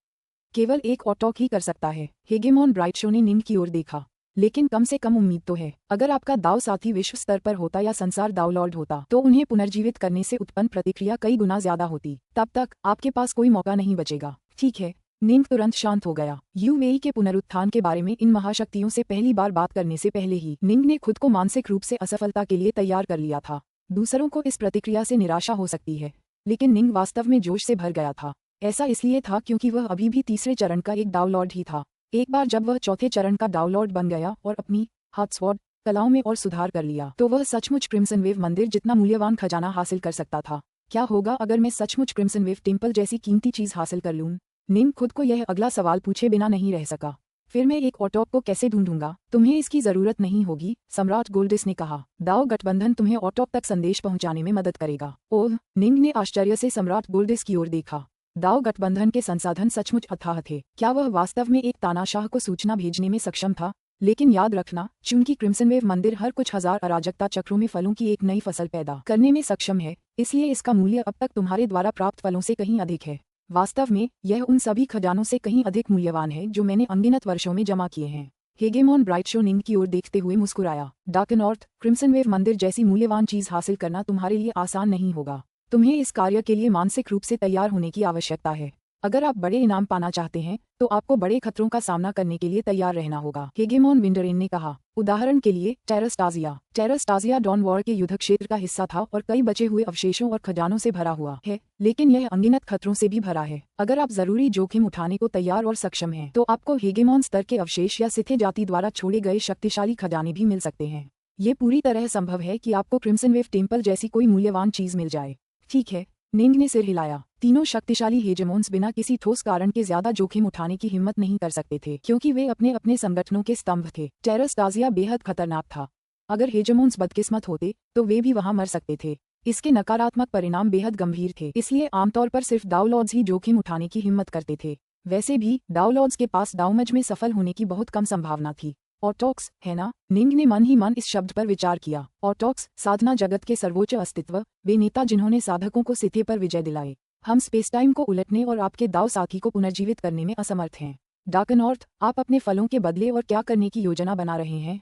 A: केवल एक ऑटोक ही कर सकता है। हेगेमोन ब्राइटशो ने निंग की ओर देखा। लेकिन कम से कम उम्मीद तो है। अगर आपका दाव साथी विश्व स्तर पर होता या संसार दाव लॉर्ड होता तो उन्हें पुनर्जीवित करने से उत्पन्न प्रतिक्रिया कई गुना ज्यादा होती। तब तक आपके पास कोई मौका नहीं बचेगा। ठीक है। निंग तुरंत शांत हो गया। यूवेई के पुनरुत्थान के बारे में इन महाशक्तियों से पहली बार बात करने से पहले ही निंग ने खुद को मानसिक रूप से असफलता के लिए तैयार कर लिया था। दूसरों को इस प्रतिक्रिया से निराशा हो सकती है, लेकिन निंग वास्तव में जोश से भर गया था। ऐसा इसलिए था क्योंकि वह अभी भी तीसरे चरण का एक डाव लॉर्ड ही था। एक बार जब वह चौथे चरण का डाव लॉर्ड बन गया और अपनी हाथ कलाओं में और सुधार कर लिया, तो वह सचमुच क्रिम्सन वेव मंदिर जितना मूल्यवान खजाना हासिल कर सकता था। क्या होगा अगर मैं सचमुच क्रिम्सन वेव टेम्पल जैसी कीमती चीज हासिल कर लूं? निंग खुद को यह अगला सवाल पूछे बिना नहीं रह सका। फिर मैं एक ऑटोक को कैसे ढूंढूंगा? तुम्हें इसकी जरूरत नहीं होगी, सम्राट गोल्डिस ने कहा। दाव गठबंधन तुम्हें ऑटोक तक संदेश पहुंचाने में मदद करेगा। ओह, निंग ने आश्चर्य से सम्राट गोल्डिस की ओर देखा। दाव गठबंधन के संसाधन सचमुच अथाह थे। क्या वह वास्तव में एक तानाशाह को सूचना भेजने में सक्षम था? लेकिन याद रखना, चूंकि क्रिम्सन वेव मंदिर हर कुछ हजार अराजकता चक्रों में फलों की एक नई फसल पैदा करने में सक्षम है, इसलिए इसका मूल्य अब तक तुम्हारे द्वारा प्राप्त फलों से कहीं अधिक है। वास्तव में यह उन सभी खजानों से कहीं अधिक मूल्यवान है जो मैंने अनगिनत वर्षों में जमा किए हैं। हेगेमोन ब्राइटशो निंग की ओर देखते हुए मुस्कुराया। डार्क नॉर्थ, क्रिम्सन वेव मंदिर जैसी मूल्यवान चीज हासिल करना तुम्हारे लिए आसान नहीं होगा। तुम्हें इस कार्य के लिए मानसिक रूप से तैयार होने की आवश्यकता है। अगर आप बड़े इनाम पाना चाहते हैं तो आपको बड़े खतरों का सामना करने के लिए तैयार रहना होगा, हेगेमॉन विंडरेन ने कहा। उदाहरण के लिए टेरास्टाजिया डॉन वॉर के युद्ध क्षेत्र का हिस्सा था और कई बचे हुए अवशेषों और खजानों से भरा हुआ है, लेकिन यह अनगिनत खतरों से भी भरा है। अगर आप जरूरी जोखिम उठाने को तैयार और सक्षम हैं, तो आपको हेगेमॉन स्तर के अवशेष या सिथे जाति द्वारा छोड़े गए शक्तिशाली खजाने भी मिल सकते हैं। ये पूरी तरह संभव है कि आपको क्रिम्सन वेव टेम्पल जैसी कोई मूल्यवान चीज मिल जाए। ठीक है, निंग ने सिर हिलाया। तीनों शक्तिशाली हेजेमोन्स बिना किसी ठोस कारण के ज्यादा जोखिम उठाने की हिम्मत नहीं कर सकते थे, क्योंकि वे अपने अपने संगठनों के स्तंभ थे। टेरास्टाजिया बेहद खतरनाक था। अगर हेजेमोन्स बदकिस्मत होते तो वे भी वहां मर सकते थे। इसके नकारात्मक परिणाम बेहद गंभीर थे, इसलिए आमतौर पर सिर्फ दाउलॉर्ड्स ही जोखिम उठाने की हिम्मत करते थे। वैसे भी दाउलॉर्ड्स के पास दाउमज में सफल होने की बहुत कम संभावना थी। ऑटोक्स, है ना? निंग ने मन ही मन इस शब्द पर विचार किया। ऑटोक्स, साधना जगत के सर्वोच्च अस्तित्व, वे नेता जिन्होंने साधकों को सिथे पर विजय दिलाए। हम स्पेस टाइम को उलटने और आपके दाव साथी को पुनर्जीवित करने में असमर्थ हैं। डार्कनॉर्थ, आप अपने फलों के बदले और क्या करने की योजना बना रहे हैं?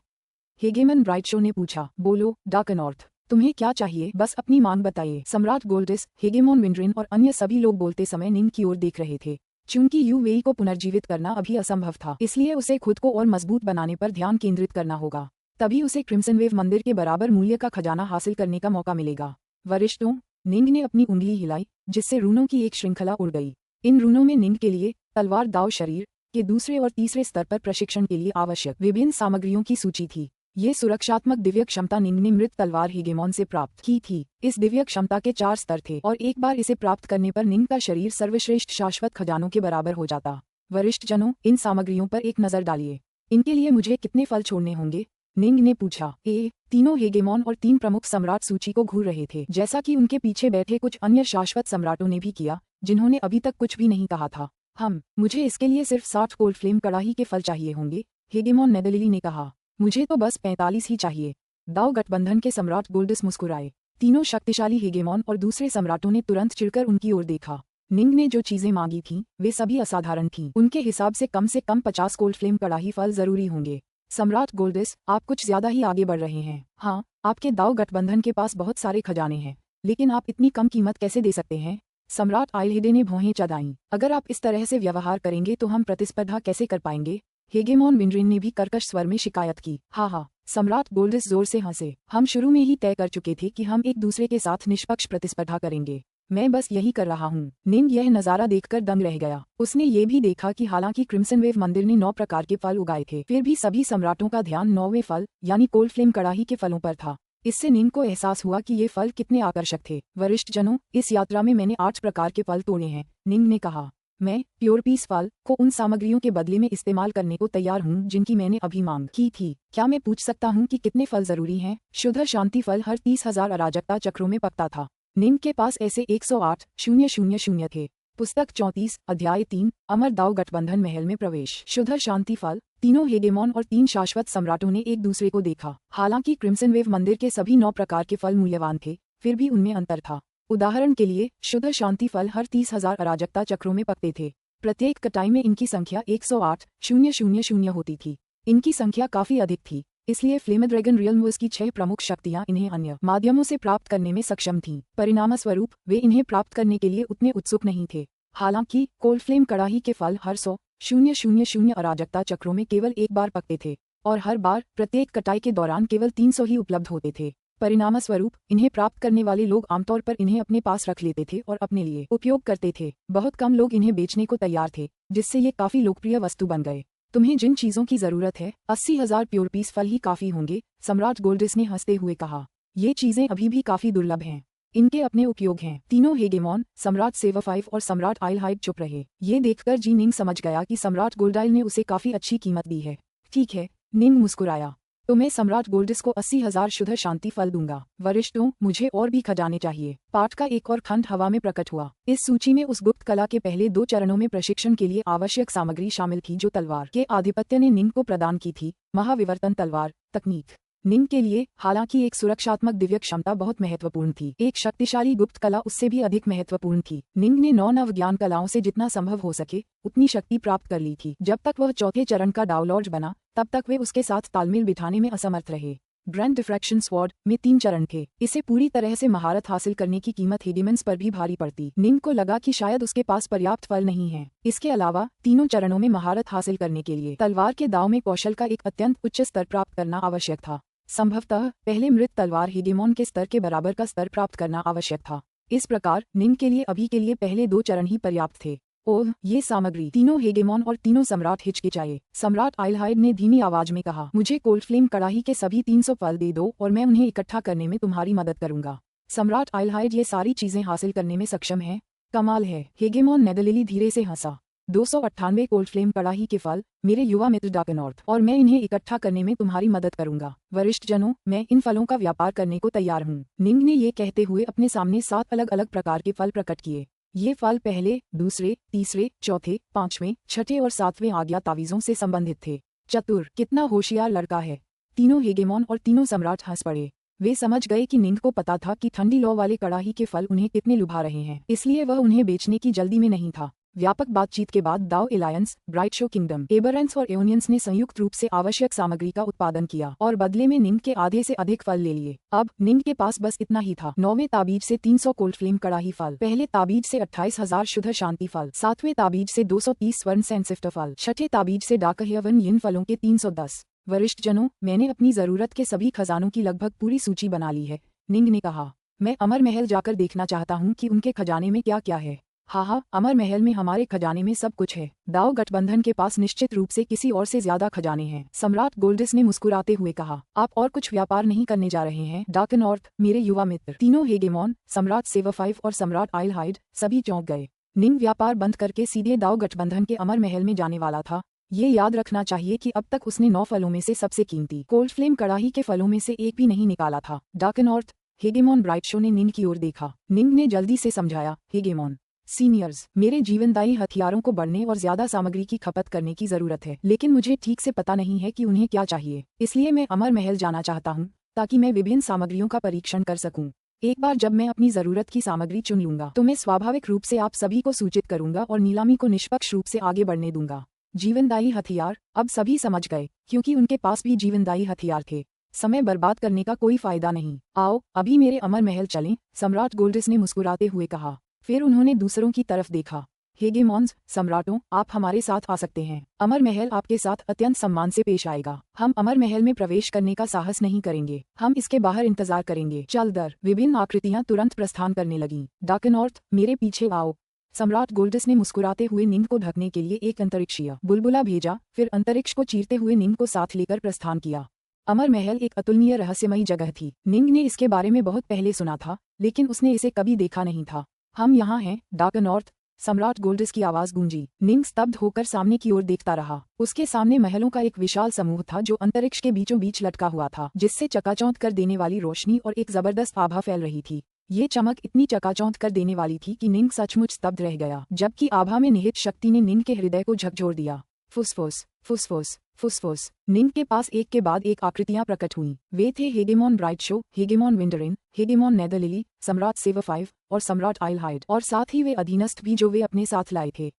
A: हेगेमन ब्राइटशो ने पूछा। बोलो डार्कनॉर्थ, तुम्हें क्या चाहिए? बस अपनी मांग बताइए। सम्राट गोल्डिस, हेगेमॉन विंड्रेन और अन्य सभी लोग बोलते समय निंग की ओर देख रहे थे। चूंकि यूवेई को पुनर्जीवित करना अभी असंभव था, इसलिए उसे खुद को और मजबूत बनाने पर ध्यान केंद्रित करना होगा। तभी उसे क्रिम्सन वेव मंदिर के बराबर मूल्य का खजाना हासिल करने का मौका मिलेगा। वरिष्ठों, निंग ने अपनी उंगली हिलाई, जिससे रूनों की एक श्रृंखला उड़ गई। इन रूनों में निंग के लिए तलवार दाव शरीर के दूसरे और तीसरे स्तर पर प्रशिक्षण के लिए आवश्यक विभिन्न सामग्रियों की सूची थी। ये सुरक्षात्मक दिव्य क्षमता निंग ने मृत तलवार हेगेमॉन से प्राप्त की थी। इस दिव्य क्षमता के 4 स्तर थे और एक बार इसे प्राप्त करने पर निंग का शरीर सर्वश्रेष्ठ शाश्वत खजानों के बराबर हो जाता। वरिष्ठ जनों, इन सामग्रियों पर एक नजर डालिए। इनके लिए मुझे कितने फल छोड़ने होंगे? निंग ने पूछा। तीनों हेगेमॉन और 3 प्रमुख सम्राट सूची को घूर रहे थे, जैसा कि उनके पीछे बैठे कुछ अन्य शाश्वत सम्राटों ने भी किया, जिन्होंने अभी तक कुछ भी नहीं कहा था। मुझे इसके लिए सिर्फ 60 कोल्ड फ्लेम कड़ाही के फल चाहिए होंगे, हेगेमॉन नेदलिली ने कहा। मुझे तो बस 45 ही चाहिए। दाव गठबंधन के सम्राट गोल्डिस मुस्कुराए। तीनों शक्तिशाली हेगेमॉन और दूसरे सम्राटों ने तुरंत चिढ़कर उनकी ओर देखा। निंग ने जो चीजें मांगी थीं, वे सभी असाधारण थीं। उनके हिसाब से कम 50 कोल्ड फ्लेम कड़ाही फल जरूरी होंगे। सम्राट गोल्डिस, आप कुछ ज्यादा ही आगे बढ़ रहे हैं। हाँ, आपके दाव गठबंधन के पास बहुत सारे खजाने हैं, लेकिन आप इतनी कम कीमत कैसे दे सकते हैं? सम्राट आइलहिदे ने भौहें चढ़ाईं। अगर आप इस तरह से व्यवहार करेंगे तो हम प्रतिस्पर्धा कैसे कर पाएंगे? हेगेमॉन विंड्रेन ने भी कर्कश स्वर में शिकायत की। हाँ, सम्राट गोल्डिस जोर से हंसे। हम शुरू में ही तय कर चुके थे कि हम एक दूसरे के साथ निष्पक्ष प्रतिस्पर्धा करेंगे। मैं बस यही कर रहा हूँ। निंग यह नजारा देखकर दंग रह गया। उसने ये भी देखा कि हालांकि क्रिम्सन वेव मंदिर ने 9 प्रकार के फल उगाए थे, फिर भी सभी सम्राटों का ध्यान 9वें फल यानी कोल्ड फ्लेम कड़ाही के फलों पर था। इससे निंग को एहसास हुआ कि ये फल कितने आकर्षक थे। वरिष्ठ जनों, इस यात्रा में मैंने 8 प्रकार के फल तोड़े हैं, निंग ने कहा। मैं प्योर पीस फल को उन सामग्रियों के बदले में इस्तेमाल करने को तैयार हूँ जिनकी मैंने अभी मांग की थी। क्या मैं पूछ सकता हूँ कि कितने फल जरूरी हैं? शुद्ध शांति फल हर 30,000 अराजकता चक्रों में पकता था। निंग के पास ऐसे 108,000 थे। पुस्तक 34, अध्याय 3, अमर दाव गठबंधन महल में प्रवेश। शुद्ध शांति फल। तीनों हेगेमॉन और 3 शाश्वत सम्राटों ने एक दूसरे को देखा। हालांकि क्रिम्सन वेव मंदिर के सभी 9 प्रकार के फल मूल्यवान थे, फिर भी उनमें अंतर था। उदाहरण के लिए, शुद्ध शांति फल हर 30,000 अराजकता चक्रों में पकते थे। प्रत्येक कटाई में इनकी संख्या 108,000 होती थी। इनकी संख्या काफी अधिक थी, इसलिए फ्लेम ड्रैगन रियल्म्स की 6 प्रमुख शक्तियां इन्हें अन्य माध्यमों से प्राप्त करने में सक्षम थीं। परिणामस्वरूप वे इन्हें प्राप्त करने के लिए उतने उत्सुक नहीं थे। हालांकि कोल्ड फ्लेम कड़ाही के फल हर 100,000 अराजकता चक्रों में केवल एक बार पकते थे, और हर बार प्रत्येक कटाई के दौरान केवल 300 ही उपलब्ध होते थे। परिणामस्वरूप इन्हें प्राप्त करने वाले लोग आमतौर पर इन्हें अपने पास रख लेते थे और अपने लिए उपयोग करते थे। बहुत कम लोग इन्हें बेचने को तैयार थे, जिससे ये काफी लोकप्रिय वस्तु बन गए। तुम्हें जिन चीजों की जरूरत है, 80,000 प्योर पीस फल ही काफी होंगे, सम्राट गोल्डिस ने हंसते हुए कहा। ये चीजें अभी भी काफी दुर्लभ हैं। इनके अपने उपयोग हैं। तीनों हेगेमॉन, सम्राट सेवाफाइव और सम्राट आइलहाइड चुप रहे। ये देखकर जी निंग समझ गया कि सम्राट गोल्डाइल ने उसे काफी अच्छी कीमत दी है। ठीक है, निंग मुस्कुराया। तो मैं सम्राट गोल्डिस को 80,000 शुद्ध शांति फल दूंगा। वरिष्ठों, मुझे और भी खजाने चाहिए। पाठ का एक और खंड हवा में प्रकट हुआ। इस सूची में उस गुप्त कला के पहले 2 चरणों में प्रशिक्षण के लिए आवश्यक सामग्री शामिल थी जो तलवार के आधिपत्य ने निंग को प्रदान की थी। महाविवर्तन तलवार तकनीक। निंग के लिए हालांकि एक सुरक्षात्मक दिव्य क्षमता बहुत महत्वपूर्ण थी, एक शक्तिशाली गुप्त कला उससे भी अधिक महत्वपूर्ण थी। निंग ने 9 नव ज्ञान कलाओं से जितना संभव हो सके उतनी शक्ति प्राप्त कर ली थी। जब तक वह चौथे चरण का डाउलॉर्ड बना, तब तक वे उसके साथ तालमेल बिठाने में असमर्थ रहे। ग्रैंड डिफ्रैक्शन स्वॉर्ड में 3 चरण थे। इसे पूरी तरह से महारत हासिल करने की कीमत हेगेमॉन्स पर भी भारी पड़ती। निंग को लगा कि शायद उसके पास पर्याप्त फल नहीं है। इसके अलावा तीनों चरणों में महारत हासिल करने के लिए तलवार के दाव में कौशल का एक अत्यंत उच्च स्तर प्राप्त करना आवश्यक था। संभवतः पहले मृत तलवार हेगेमॉन के स्तर के बराबर का स्तर प्राप्त करना आवश्यक था। इस प्रकार निंग के लिए अभी के लिए पहले 2 चरण ही पर्याप्त थे। ओह, ये सामग्री! तीनों हेगेमॉन और तीनों सम्राट हिचकिचाए। सम्राट आइलहाइड ने धीमी आवाज में कहा, मुझे कोल्ड फ्लेम कड़ाही के सभी 300 फल दे दो और मैं उन्हें इकट्ठा करने में तुम्हारी मदद करूंगा। सम्राट आइलहाइड ये सारी चीजें हासिल करने में सक्षम है? कमाल है। हेगेमॉन नेदरलिली धीरे से हंसा। 298 कोल्ड फ्लेम कड़ाही के फल, मेरे युवा मित्र डार्कनॉर्थ, और मैं इन्हें इकट्ठा करने में तुम्हारी मदद करूंगा। वरिष्ठ जनों, मैं इन फलों का व्यापार करने को तैयार हूँ। निंग ने ये कहते हुए अपने सामने 7 अलग अलग प्रकार के फल प्रकट किए। ये फल पहले, दूसरे, तीसरे, चौथे, 5वें, छठे और 7वें आज्ञा तावीजों से संबंधित थे। चतुर! कितना होशियार लड़का है। तीनों हेगेमॉन और तीनों सम्राट हंस पड़े। वे समझ गए कि निंग को पता था कि ठंडी लौ वाले कड़ाही के फल उन्हें कितने लुभा रहे हैं, इसलिए वह उन्हें बेचने की जल्दी में नहीं था। व्यापक बातचीत के बाद दाओ एलायंस, ब्राइट शो किंगडम, एबरेंस और एओनियंस ने संयुक्त रूप से आवश्यक सामग्री का उत्पादन किया और बदले में निंग के आधे से अधिक फल ले लिए। अब निंग के पास बस इतना ही था। 9वें ताबीज से 300 कोल्ड फ्लेम कड़ाही फल, पहले ताबीज से 28,000 शुद्ध शांति फल, 7वें ताबीज से 230 स्वर्ण सेंसिफ्ट फल, छठे ताबीज से डाकहयवन यिन फलों के 310। वरिष्ठ जनों, मैंने अपनी जरूरत के सभी खजानों की लगभग पूरी सूची बना ली है, निंग ने कहा। मैं अमर महल जाकर देखना चाहता हूँ कि उनके खजाने में क्या क्या है। हाँ, अमर महल में हमारे खजाने में सब कुछ है। दाओ गठबंधन के पास निश्चित रूप से किसी और से ज्यादा खजाने हैं। सम्राट गोल्डिस ने मुस्कुराते हुए कहा, आप और कुछ व्यापार नहीं करने जा रहे हैं डार्कनॉर्थ, मेरे युवा मित्र? तीनों हेगेमॉन, सम्राट सेवफाइव और सम्राट आइलहाइड सभी चौंक गए। निंग व्यापार बंद करके सीधे दाओ गठबंधन के अमर महल में जाने वाला था। ये याद रखना चाहिए कि अब तक उसने 9 फलों में से सबसे कीमती कोल्ड फ्लेम कड़ाही के फलों में से एक भी नहीं निकाला था। डार्कनॉर्थ, हेगेमॉन ब्राइट शो ने निंग की ओर देखा। निंग ने जल्दी से समझाया, हेगेमॉन सीनियर्स, मेरे जीवनदायी हथियारों को बढ़ने और ज्यादा सामग्री की खपत करने की जरूरत है, लेकिन मुझे ठीक से पता नहीं है कि उन्हें क्या चाहिए। इसलिए मैं अमर महल जाना चाहता हूँ ताकि मैं विभिन्न सामग्रियों का परीक्षण कर सकूं। एक बार जब मैं अपनी जरूरत की सामग्री चुन लूंगा तो मैं स्वाभाविक रूप से आप सभी को सूचित करूंगा और नीलामी को निष्पक्ष रूप से आगे बढ़ने दूंगा। जीवनदायी हथियार? अब सभी समझ गए, क्योंकि उनके पास भी जीवनदायी हथियार थे। समय बर्बाद करने का कोई फायदा नहीं। आओ अभी मेरे अमर महल चलें, सम्राट गोल्डिस ने मुस्कुराते हुए कहा। फिर उन्होंने दूसरों की तरफ देखा। हेगेमॉन्स, सम्राटों, आप हमारे साथ आ सकते हैं। अमर महल आपके साथ अत्यंत सम्मान से पेश आएगा। हम अमर महल में प्रवेश करने का साहस नहीं करेंगे, हम इसके बाहर इंतजार करेंगे। चल दर! विभिन्न आकृतियां तुरंत प्रस्थान करने लगीं। डार्कनॉर्थ, मेरे पीछे आओ। सम्राट गोल्डिस ने मुस्कुराते हुए निंग को ढकने के लिए एक अंतरिक्षीय बुलबुला भेजा, फिर अंतरिक्ष को चीरते हुए निंग को साथ लेकर प्रस्थान किया। अमर महल एक अतुलनीय रहस्यमयी जगह थी। निंग ने इसके बारे में बहुत पहले सुना था, लेकिन उसने इसे कभी देखा नहीं था। हम यहाँ हैं डार्कनॉर्थ, सम्राट गोल्डिस की आवाज गूंजी। निंग स्तब्ध होकर सामने की ओर देखता रहा। उसके सामने महलों का एक विशाल समूह था जो अंतरिक्ष के बीचों बीच लटका हुआ था, जिससे चकाचौंध कर देने वाली रोशनी और एक जबरदस्त आभा फैल रही थी। ये चमक इतनी चकाचौंध कर देने वाली थी कि निंग सचमुच स्तब्ध रह गया, जबकि आभा में निहित शक्ति ने निंग के हृदय को झकझोर दिया। फुसफुस, फुसफुस, फुसफुस। निंग के पास एक के बाद एक आकृतियां प्रकट हुईं। वे थे हेगेमॉन ब्राइट शो, हेगेमॉन विंडरिन, हेगेमॉन नेदरलिली, सम्राट सेवफाइव और सम्राट आइलहाइड, और साथ ही वे अधीनस्थ भी जो वे अपने साथ लाए थे।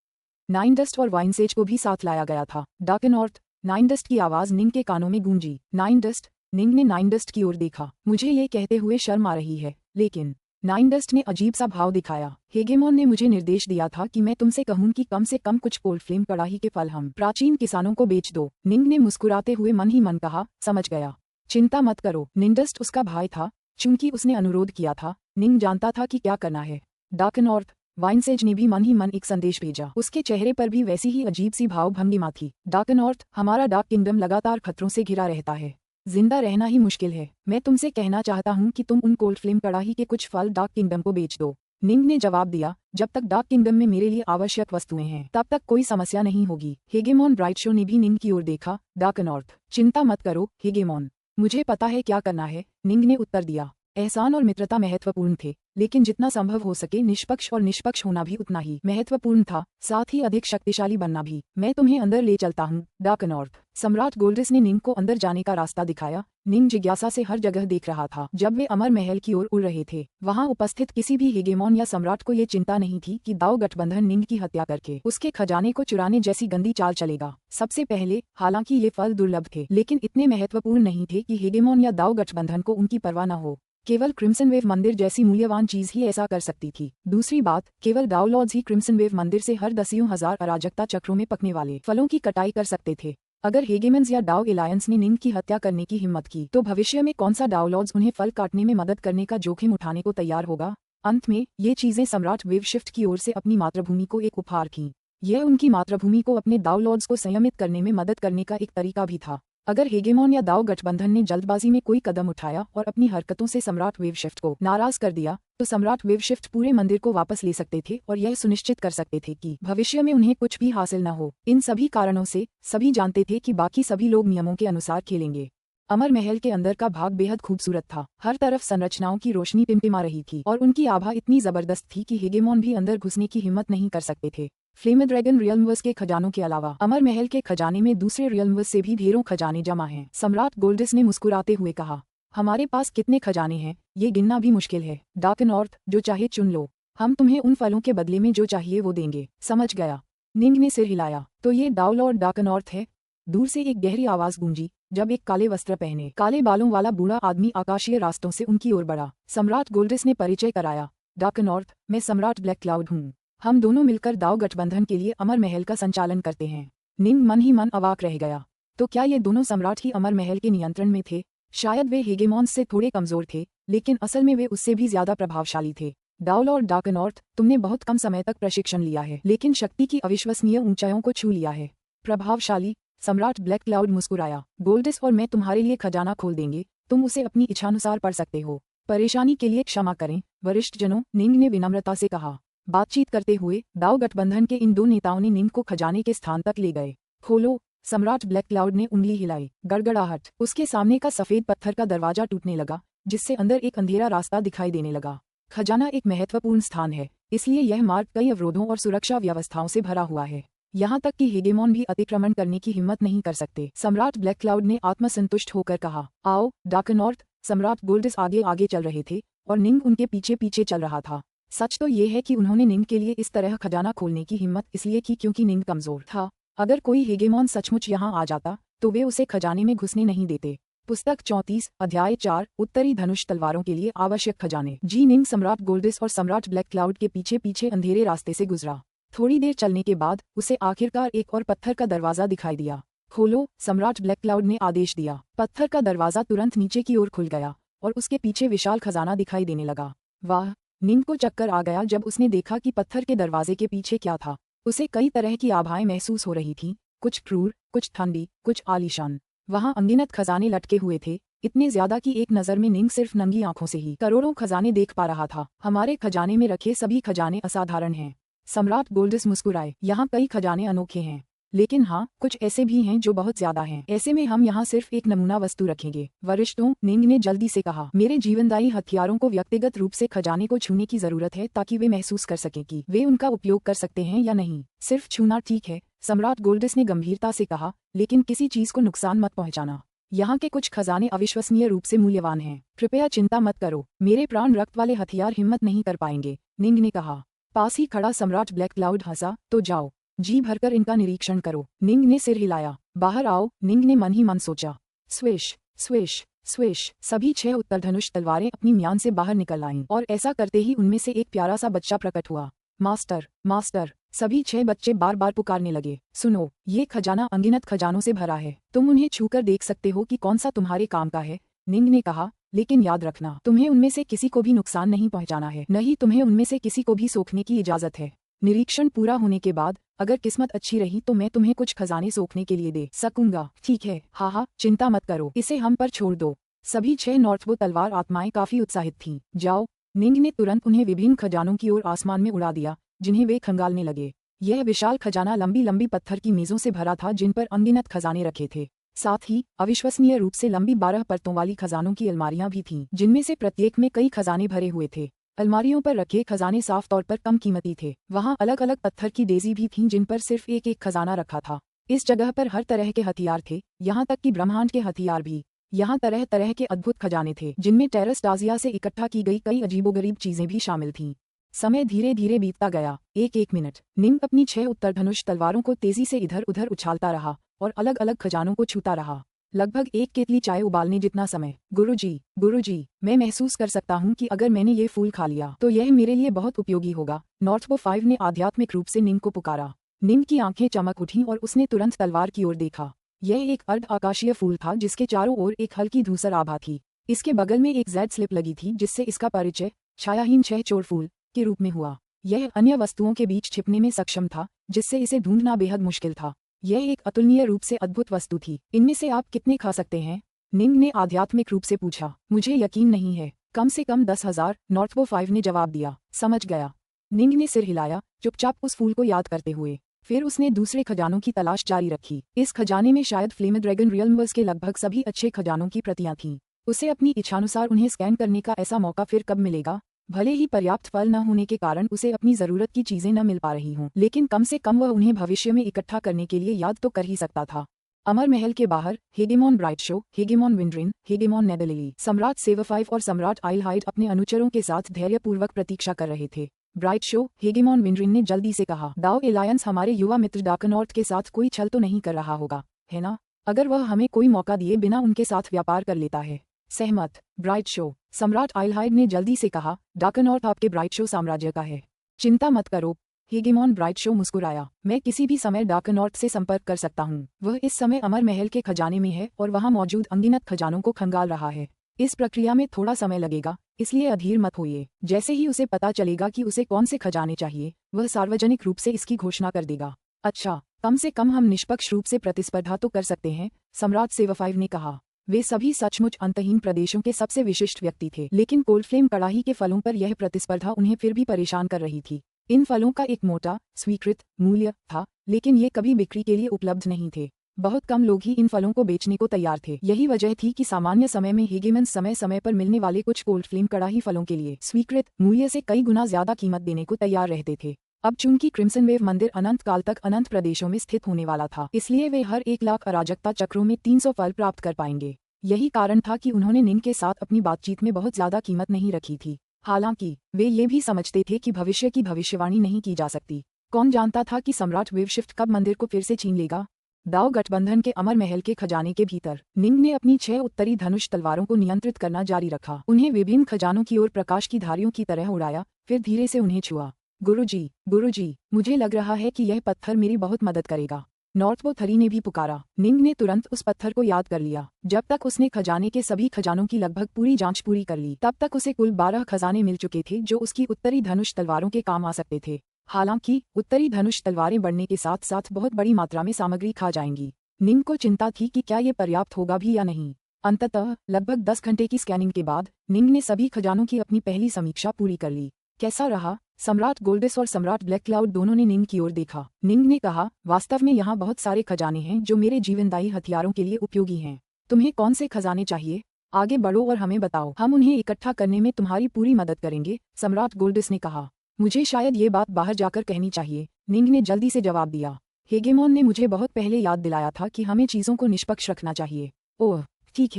A: नाइनडस्ट और वाइनसेज को भी साथ लाया गया था। डार्कनॉर्थ, नाइनडस्ट की आवाज निंग के कानों में गूंजी। नाइनडस्ट? निंग ने नाइनडस्ट की ओर देखा। मुझे ये कहते हुए शर्म आ रही है, लेकिन नाइनडस्ट ने अजीब सा भाव दिखाया। हेगेमॉन ने मुझे निर्देश दिया था कि मैं तुमसे कहूं कि कम से कम कुछ कोल्ड फ्लेम कड़ाही के फल हम प्राचीन किसानों को बेच दो। निंग ने मुस्कुराते हुए मन ही मन कहा, समझ गया। चिंता मत करो। निंडस्ट उसका भाई था, चूंकि उसने अनुरोध किया था, निंग जानता था कि क्या करना है। डार्कनॉर्थ, वाइनसेज ने भी मन ही मन एक संदेश भेजा। उसके चेहरे पर भी वैसी ही अजीब सी भाव भंगिमा थी। डार्कनॉर्थ, हमारा डार्क किंगडम लगातार खतरों से घिरा रहता है। जिंदा रहना ही मुश्किल है। मैं तुमसे कहना चाहता हूँ कि तुम उन कोल्ड फ्लेम कड़ाही के कुछ फल डार्क किंगडम को बेच दो। निंग ने जवाब दिया, जब तक डार्क किंगडम में मेरे लिए आवश्यक वस्तुएं हैं तब तक कोई समस्या नहीं होगी। हेगेमॉन ब्राइट शो ने भी निंग की ओर देखा। डार्कनॉर्थ, चिंता मत करो हेगेमॉन, मुझे पता है क्या करना है, निंग ने उत्तर दिया। एहसान और मित्रता महत्वपूर्ण थे, लेकिन जितना संभव हो सके निष्पक्ष और निष्पक्ष होना भी उतना ही महत्वपूर्ण था, साथ ही अधिक शक्तिशाली बनना भी। मैं तुम्हें अंदर ले चलता हूँ, डार्क नॉर्थ। सम्राट गोल्डिस ने निंग को अंदर जाने का रास्ता दिखाया। निंग जिज्ञासा से हर जगह देख रहा था। जब वे अमर महल की ओर उड़ रहे थे, वहां उपस्थित किसी भी हेगेमॉन या सम्राट को ये चिंता नहीं थी कि दाओ गठबंधन निंग की हत्या करके उसके खजाने को चुराने जैसी गंदी चाल चलेगा। सबसे पहले, हालांकि ये फल दुर्लभ थे, लेकिन इतने महत्वपूर्ण नहीं थे कि हेगेमॉन या दाओ गठबंधन को उनकी परवाह न हो। केवल क्रिम्सन वेव मंदिर जैसी मूल्यवान चीज ही ऐसा कर सकती थी। दूसरी बात, केवल दाओ लॉर्ड्स ही क्रिम्सन वेव मंदिर से हर दसियों हजार अराजकता चक्रों में पकने वाले फलों की कटाई कर सकते थे। अगर हेगेमन्स या डाओ एलायंस ने निंग की हत्या करने की हिम्मत की, तो भविष्य में कौन सा डाओ लॉर्ड्स उन्हें फल काटने में मदद करने का जोखिम उठाने को तैयार होगा। अंत में, ये चीजें सम्राट वेवशिफ्ट की ओर से अपनी मातृभूमि को एक उपहार थीं। यह उनकी मातृभूमि को अपने दाओ लॉर्ड्स को संयमित करने में मदद करने का एक तरीका भी था। अगर हेगेमॉन या दाओ गठबंधन ने जल्दबाजी में कोई कदम उठाया और अपनी हरकतों से सम्राट वेवशिफ्ट को नाराज कर दिया, तो सम्राट वेवशिफ्ट पूरे मंदिर को वापस ले सकते थे और यह सुनिश्चित कर सकते थे कि भविष्य में उन्हें कुछ भी हासिल न हो। इन सभी कारणों से सभी जानते थे कि बाकी सभी लोग नियमों के अनुसार खेलेंगे। अमर महल के अंदर का भाग बेहद खूबसूरत था। हर तरफ संरचनाओं की रोशनी टिमटिमा रही थी और उनकी आभा इतनी जबरदस्त थी कि हेगेमॉन भी अंदर घुसने की हिम्मत नहीं कर सकते थे। फ्लेम ड्रैगन रियलमवर्स के खजानों के अलावा अमर महल के खजाने में दूसरे रियलमवर्स से भी ढेरों खजाने जमा हैं। सम्राट गोल्डिस ने मुस्कुराते हुए कहा, हमारे पास कितने खजाने हैं, ये गिनना भी मुश्किल है। डार्क नॉर्थ, जो चाहे चुन लो, हम तुम्हें उन फलों के बदले में जो चाहिए वो देंगे। समझ गया। निंग ने सिर हिलाया। तो ये दाओ लॉर्ड डार्क नॉर्थ है? दूर से एक गहरी आवाज गूंजी, जब एक काले वस्त्र पहने, काले बालों वाला बूढ़ा आदमी आकाशीय रास्तों से उनकी ओर बढ़ा। सम्राट गोल्डिस ने परिचय कराया, डार्क नॉर्थ, मैं सम्राट ब्लैक क्लाउड हूँ। हम दोनों मिलकर दाओ गठबंधन के लिए अमर महल का संचालन करते हैं। निंग मन ही मन अवाक रह गया। तो क्या ये दोनों सम्राट ही अमर महल के नियंत्रण में थे? शायद वे हेगेमॉन्स से थोड़े कमजोर थे, लेकिन असल में वे उससे भी ज्यादा प्रभावशाली थे। दाओ लॉर्ड डार्क नॉर्थ, तुमने बहुत कम समय तक प्रशिक्षण लिया है, लेकिन शक्ति की अविश्वसनीय ऊंचाइयों को छू लिया है। प्रभावशाली? सम्राट ब्लैक क्लाउड मुस्कुराया। गोल्डिस और मैं तुम्हारे लिए खजाना खोल देंगे, तुम उसे अपनी इच्छानुसार पढ़ सकते हो। परेशानी के लिए क्षमा करें, वरिष्ठ जनों, निंग ने विनम्रता से कहा। बातचीत करते हुए दाओ गठबंधन के इन दो नेताओं ने निंग को खजाने के स्थान तक ले गए। खोलो, सम्राट ब्लैक क्लाउड ने उंगली हिलाई। गड़गड़ाहट। उसके सामने का सफेद पत्थर का दरवाजा टूटने लगा, जिससे अंदर एक अंधेरा रास्ता दिखाई देने लगा। खजाना एक महत्वपूर्ण स्थान है, इसलिए यह मार्ग कई अवरोधों और सुरक्षा व्यवस्थाओं से भरा हुआ है। यहाँ तक कि हेगेमॉन भी अतिक्रमण करने की हिम्मत नहीं कर सकते। सम्राट ब्लैक क्लाउड ने आत्मसंतुष्ट होकर कहा, आओ डार्क नॉर्थ। सम्राट गोल्डिस आगे आगे चल रहे थे और निंग उनके पीछे पीछे चल रहा था। सच तो ये है कि उन्होंने निंग के लिए इस तरह खजाना खोलने की हिम्मत इसलिए की क्योंकि निंग कमजोर था। अगर कोई हेगेमॉन सचमुच यहाँ आ जाता, तो वे उसे खजाने में घुसने नहीं देते। पुस्तक 34, अध्याय 4, उत्तरी धनुष तलवारों के लिए आवश्यक खजाने। जी निंग सम्राट गोल्डिस और सम्राट ब्लैक क्लाउड के पीछे पीछे अंधेरे रास्ते से गुजरा। थोड़ी देर चलने के बाद उसे आखिरकार एक और पत्थर का दरवाजा दिखाई दिया। खोलो, सम्राट ब्लैक क्लाउड ने आदेश दिया। पत्थर का दरवाजा तुरंत नीचे की ओर खुल गया और उसके पीछे विशाल खजाना दिखाई देने लगा। वाह! निंग को चक्कर आ गया जब उसने देखा कि पत्थर के दरवाजे के पीछे क्या था। उसे कई तरह की आभाएं महसूस हो रही थीं, कुछ क्रूर, कुछ ठंडी, कुछ आलीशान। वहां अनगिनत खजाने लटके हुए थे, इतने ज्यादा कि एक नजर में निंग सिर्फ नंगी आंखों से ही करोड़ों खजाने देख पा रहा था। हमारे खजाने में रखे सभी खजाने असाधारण हैं। सम्राट गोल्डिस मुस्कुराए। यहाँ कई खजाने अनोखे हैं, लेकिन हाँ, कुछ ऐसे भी हैं जो बहुत ज्यादा हैं। ऐसे में हम यहाँ सिर्फ एक नमूना वस्तु रखेंगे। वरिष्ठों, निंग ने जल्दी से कहा, मेरे जीवनदायी हथियारों को व्यक्तिगत रूप से खजाने को छूने की जरूरत है ताकि वे महसूस कर सकें कि वे उनका उपयोग कर सकते हैं या नहीं। सिर्फ छूना ठीक है, सम्राट गोल्डिस ने गंभीरता से कहा, लेकिन किसी चीज को नुकसान मत पहुंचाना। यहाँ के कुछ खजाने अविश्वसनीय रूप से मूल्यवान हैं। कृपया चिंता मत करो, मेरे प्राण रक्त वाले हथियार हिम्मत नहीं कर पाएंगे, निंग ने कहा। पास ही खड़ा सम्राट ब्लैक क्लाउड हंसा, तो जाओ, जी भरकर इनका निरीक्षण करो। निंग ने सिर हिलाया। बाहर आओ, निंग ने मन ही मन सोचा। स्विश स्विश स्विश, सभी 6 उत्तरधनुष तलवारें अपनी म्यान से बाहर निकल आईं और ऐसा करते ही उनमें से एक प्यारा सा बच्चा प्रकट हुआ। मास्टर, मास्टर, सभी 6 बच्चे बार बार पुकारने लगे। सुनो, ये खजाना अनगिनत खजानों से भरा है, तुम उन्हें छूकर देख सकते हो कि कौन सा तुम्हारे काम का है, निंग ने कहा। लेकिन याद रखना, तुम्हें उनमें से किसी को भी नुकसान नहीं पहुंचाना है, नहीं तुम्हें उनमें से किसी को भी सोखने की इजाजत है। निरीक्षण पूरा होने के बाद अगर किस्मत अच्छी रही तो मैं तुम्हें कुछ खजाने सोखने के लिए दे सकूंगा। ठीक है? हाँ, चिंता मत करो, इसे हम पर छोड़ दो। सभी 6 नॉर्थबो तलवार आत्माएं काफी उत्साहित थीं। जाओ, निंग ने तुरंत उन्हें विभिन्न खजानों की ओर आसमान में उड़ा दिया, जिन्हें वे खंगालने लगे। यह विशाल खजाना लंबी लंबी पत्थर की मेजों से भरा था जिन पर अनगिनत खजाने रखे थे। साथ ही अविश्वसनीय रूप से लंबी 12 परतों वाली खजानों की अलमारियां भी थीं, जिनमें से प्रत्येक में कई खजाने भरे हुए थे। अलमारियों पर रखे खजाने साफ तौर पर कम कीमती थे। वहां अलग अलग पत्थर की डेजी भी थीं जिन पर सिर्फ एक एक खजाना रखा था। इस जगह पर हर तरह के हथियार थे, यहाँ तक कि ब्रह्मांड के हथियार भी। यहाँ तरह तरह के अद्भुत खजाने थे, जिनमें टेरस्टाजिया से इकट्ठा की गई कई अजीबोगरीब चीजें भी शामिल थीं। समय धीरे धीरे बीतता गया। एक मिनट निंग अपनी 6 उत्तरधनुष तलवारों को तेजी से इधर उधर उछालता रहा और अलग अलग खजानों को छूता रहा। लगभग 1 केतली चाय उबालने जितना समय। गुरुजी, मैं महसूस कर सकता हूँ कि अगर मैंने ये फूल खा लिया तो यह मेरे लिए बहुत उपयोगी होगा। नॉर्थबो 5 ने आध्यात्मिक रूप से निंग को पुकारा। निंग की आंखें चमक उठीं और उसने तुरंत तलवार की ओर देखा। यह एक अर्ध आकाशीय फूल था जिसके चारों ओर एक हल्की धूसर आभा थी। इसके बगल में एक जेड स्लिप लगी थी जिससे इसका परिचय छायाहीन 6 चोर फूल के रूप में हुआ। यह अन्य वस्तुओं के बीच छिपने में सक्षम था, जिससे इसे ढूंढना बेहद मुश्किल था। यह एक अतुलनीय रूप से अद्भुत वस्तु थी। इनमें से आप कितने खा सकते हैं? निंग ने आध्यात्मिक रूप से पूछा। मुझे यकीन नहीं है। कम से कम 10,000, नॉर्थबो 5 ने जवाब दिया। समझ गया। निंग ने सिर हिलाया, चुपचाप उस फूल को याद करते हुए। फिर उसने दूसरे खजानों की तलाश जारी रखी। इस खजाने में शायद फ्लेम ड्रैगन रियल्म्स के लगभग सभी अच्छे खजानों की प्रतियां थीं। उसे अपनी इच्छानुसार उन्हें स्कैन करने का ऐसा मौका फिर कब मिलेगा? भले ही पर्याप्त फल न होने के कारण उसे अपनी जरूरत की चीजें न मिल पा रही हों, लेकिन कम से कम वह उन्हें भविष्य में इकट्ठा करने के लिए याद तो कर ही सकता था। अमर महल के बाहर हेगेमॉन ब्राइटशो, हेगेमॉन विंड्रिन, हेगेमॉन नेदरलिली, सम्राट सेवफाइव और सम्राट आइलहाइड अपने अनुचरों के साथ धैर्यपूर्वक प्रतीक्षा कर रहे थे। ब्राइटशो, हेगेमॉन विंड्रिन ने जल्दी से कहा, दाओ एलायंस हमारे युवा मित्र डार्कनॉर्थ के साथ कोई छल तो नहीं कर रहा होगा, है ना? अगर वह हमें कोई मौका दिए बिना उनके साथ व्यापार कर लेता है। सहमत, ब्राइटशो, सम्राट आइलहाइड ने जल्दी से कहा, डार्कनॉर्थ आपके ब्राइटशो साम्राज्य का है। चिंता मत करो। हेगेमॉन ब्राइटशो मुस्कुराया। मैं किसी भी समय डार्कनॉर्थ से संपर्क कर सकता हूँ। वह इस समय अमर महल के खजाने में है और वहाँ मौजूद अनगिनत खजानों को खंगाल रहा है। इस प्रक्रिया में थोड़ा समय लगेगा, इसलिए अधीर मत होइए। जैसे ही उसे पता चलेगा कि उसे कौन से खजाने चाहिए, वह सार्वजनिक रूप से इसकी घोषणा कर देगा। अच्छा, कम से कम हम निष्पक्ष रूप से प्रतिस्पर्धा तो कर सकते हैं, सम्राट सेवफाइव ने कहा। वे सभी सचमुच अंतहीन प्रदेशों के सबसे विशिष्ट व्यक्ति थे, लेकिन कोल्डफ्लेम कड़ाही के फलों पर यह प्रतिस्पर्धा उन्हें फिर भी परेशान कर रही थी। इन फलों का एक मोटा, स्वीकृत मूल्य था, लेकिन ये कभी बिक्री के लिए उपलब्ध नहीं थे। बहुत कम लोग ही इन फलों को बेचने को तैयार थे। यही वजह थी कि सामान्य समय में हेगेमन समय समय पर मिलने वाले कुछ कोल्डफ्लेम कड़ाही फलों के लिए स्वीकृत मूल्य से कई गुना ज्यादा कीमत देने को तैयार रहते थे। अब चूंकि क्रिम्सन वेव मंदिर अनंत काल तक अनंत प्रदेशों में स्थित होने वाला था, इसलिए वे हर 1 लाख अराजकता चक्रों में 300 फल प्राप्त कर पाएंगे। यही कारण था कि उन्होंने निंग के साथ अपनी बातचीत में बहुत ज्यादा कीमत नहीं रखी थी। हालांकि वे ये भी समझते थे कि भविष्य की भविष्यवाणी नहीं की जा सकती। कौन जानता था कि सम्राट वेवशिफ्ट कब मंदिर को फिर से छीन लेगा। दाओ गठबंधन के अमर महल के खजाने के भीतर निंग ने अपनी 6 उत्तरी धनुष तलवारों को नियंत्रित करना जारी रखा। उन्हें विभिन्न खजानों की ओर प्रकाश की धारियों की तरह उड़ाया, फिर धीरे से उन्हें छुआ। गुरुजी, मुझे लग रहा है कि यह पत्थर मेरी बहुत मदद करेगा। नॉर्थबो 3 ने भी पुकारा। निंग ने तुरंत उस पत्थर को याद कर लिया। जब तक उसने खजाने के सभी खजानों की लगभग पूरी जांच पूरी कर ली, तब तक उसे कुल 12 खजाने मिल चुके थे जो उसकी उत्तरी धनुष तलवारों के काम आ सकते थे। हालांकि उत्तरी धनुष तलवारें बढ़ने के साथ साथ बहुत बड़ी मात्रा में सामग्री खा जाएंगी। निंग को चिंता थी कि क्या ये पर्याप्त होगा भी या नहीं। अंततः लगभग 10 घंटे की स्कैनिंग के बाद निंग ने सभी खजानों की अपनी पहली समीक्षा पूरी कर ली। कैसा रहा? सम्राट गोल्डिस और सम्राट ब्लैक क्लाउड दोनों ने निंग की ओर देखा। निंग ने कहा, वास्तव में यहाँ बहुत सारे खजाने हैं जो मेरे जीवनदायी हथियारों के लिए उपयोगी हैं। तुम्हें कौन से खजाने चाहिए? आगे बढ़ो और हमें बताओ, हम उन्हें इकट्ठा करने में तुम्हारी पूरी मदद करेंगे, सम्राट गोल्डिस ने कहा। मुझे शायद ये बात बाहर जाकर कहनी चाहिए, निंग ने जल्दी से जवाब दिया। हेगेमॉन ने मुझे बहुत पहले याद दिलाया था कि हमें चीजों को निष्पक्ष रखना चाहिए। ओह, ठीक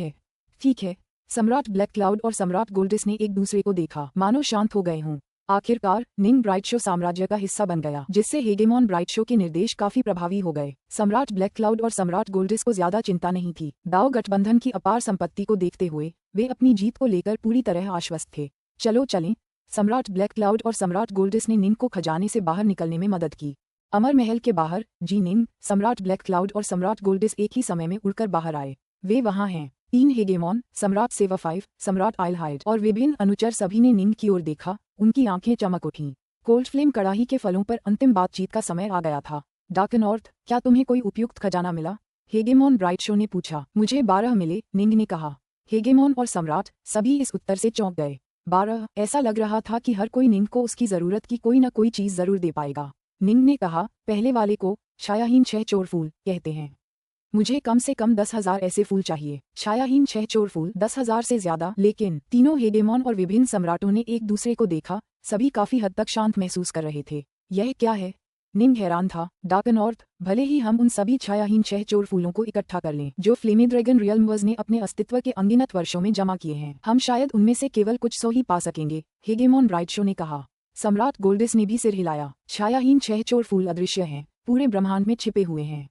A: है। सम्राट ब्लैक क्लाउड और सम्राट गोल्डिस ने एक दूसरे को देखा, मानो शांत हो गए हों। आखिरकार निंग ब्राइटशो साम्राज्य का हिस्सा बन गया, जिससे हेगेमॉन ब्राइटशो के निर्देश काफी प्रभावी हो गए। सम्राट ब्लैक क्लाउड और सम्राट गोल्डिस को ज्यादा चिंता नहीं थी। दाओ गठबंधन की अपार संपत्ति को देखते हुए वे अपनी जीत को लेकर पूरी तरह आश्वस्त थे। चलो चलें। सम्राट ब्लैक क्लाउड और सम्राट गोल्डिस ने निंग को खजाने से बाहर निकलने में मदद की। अमर महल के बाहर निंग, सम्राट ब्लैक क्लाउड और सम्राट गोल्डिस एक ही समय में उड़कर बाहर आए। वे वहां हैं। 3 हेगेमॉन, सम्राट सेवफाइव, सम्राट आइलहाइड और विभिन्न अनुचर सभी ने निंग की ओर देखा। उनकी आंखें चमक उठीं। कोल्डफ्लेम कड़ाही के फलों पर अंतिम बातचीत का समय आ गया था। डार्कनॉर्थ, क्या तुम्हें कोई उपयुक्त खजाना मिला? हेगेमॉन ब्राइटशो ने पूछा। मुझे 12 मिले, निंग ने कहा। हेगेमॉन और सम्राट सभी इस उत्तर से चौंक गए। 12? ऐसा लग रहा था कि हर कोई निंग को उसकी जरूरत की कोई न कोई चीज जरूर दे पाएगा। निंग ने कहा, पहले वाले को छायाहीन 6 चोर फूल कहते हैं। मुझे कम से कम 10,000 ऐसे फूल चाहिए। छायाहीन 6 चोर फूल 10,000 से ज्यादा। लेकिन तीनों हेगेमोन और विभिन्न सम्राटों ने एक दूसरे को देखा। सभी काफी हद तक शांत महसूस कर रहे थे। यह क्या है? निंग हैरान था। डार्कनॉर्थ, भले ही हम उन सभी छायाहीन 6 चोर फूलों को इकट्ठा कर लें जो फ्लेमीड्रैगन रियल्म्स ने अपने अस्तित्व के अनगिनत वर्षों में जमा किए हैं, हम शायद उनमें से केवल कुछ 100 ही पा सकेंगे, हेगेमोन ब्राइटशो ने कहा। सम्राट गोल्डिस ने भी सिर हिलाया। छायाहीन 6 चोर फूल अदृश्य हैं, पूरे ब्रह्मांड में छिपे हुए हैं।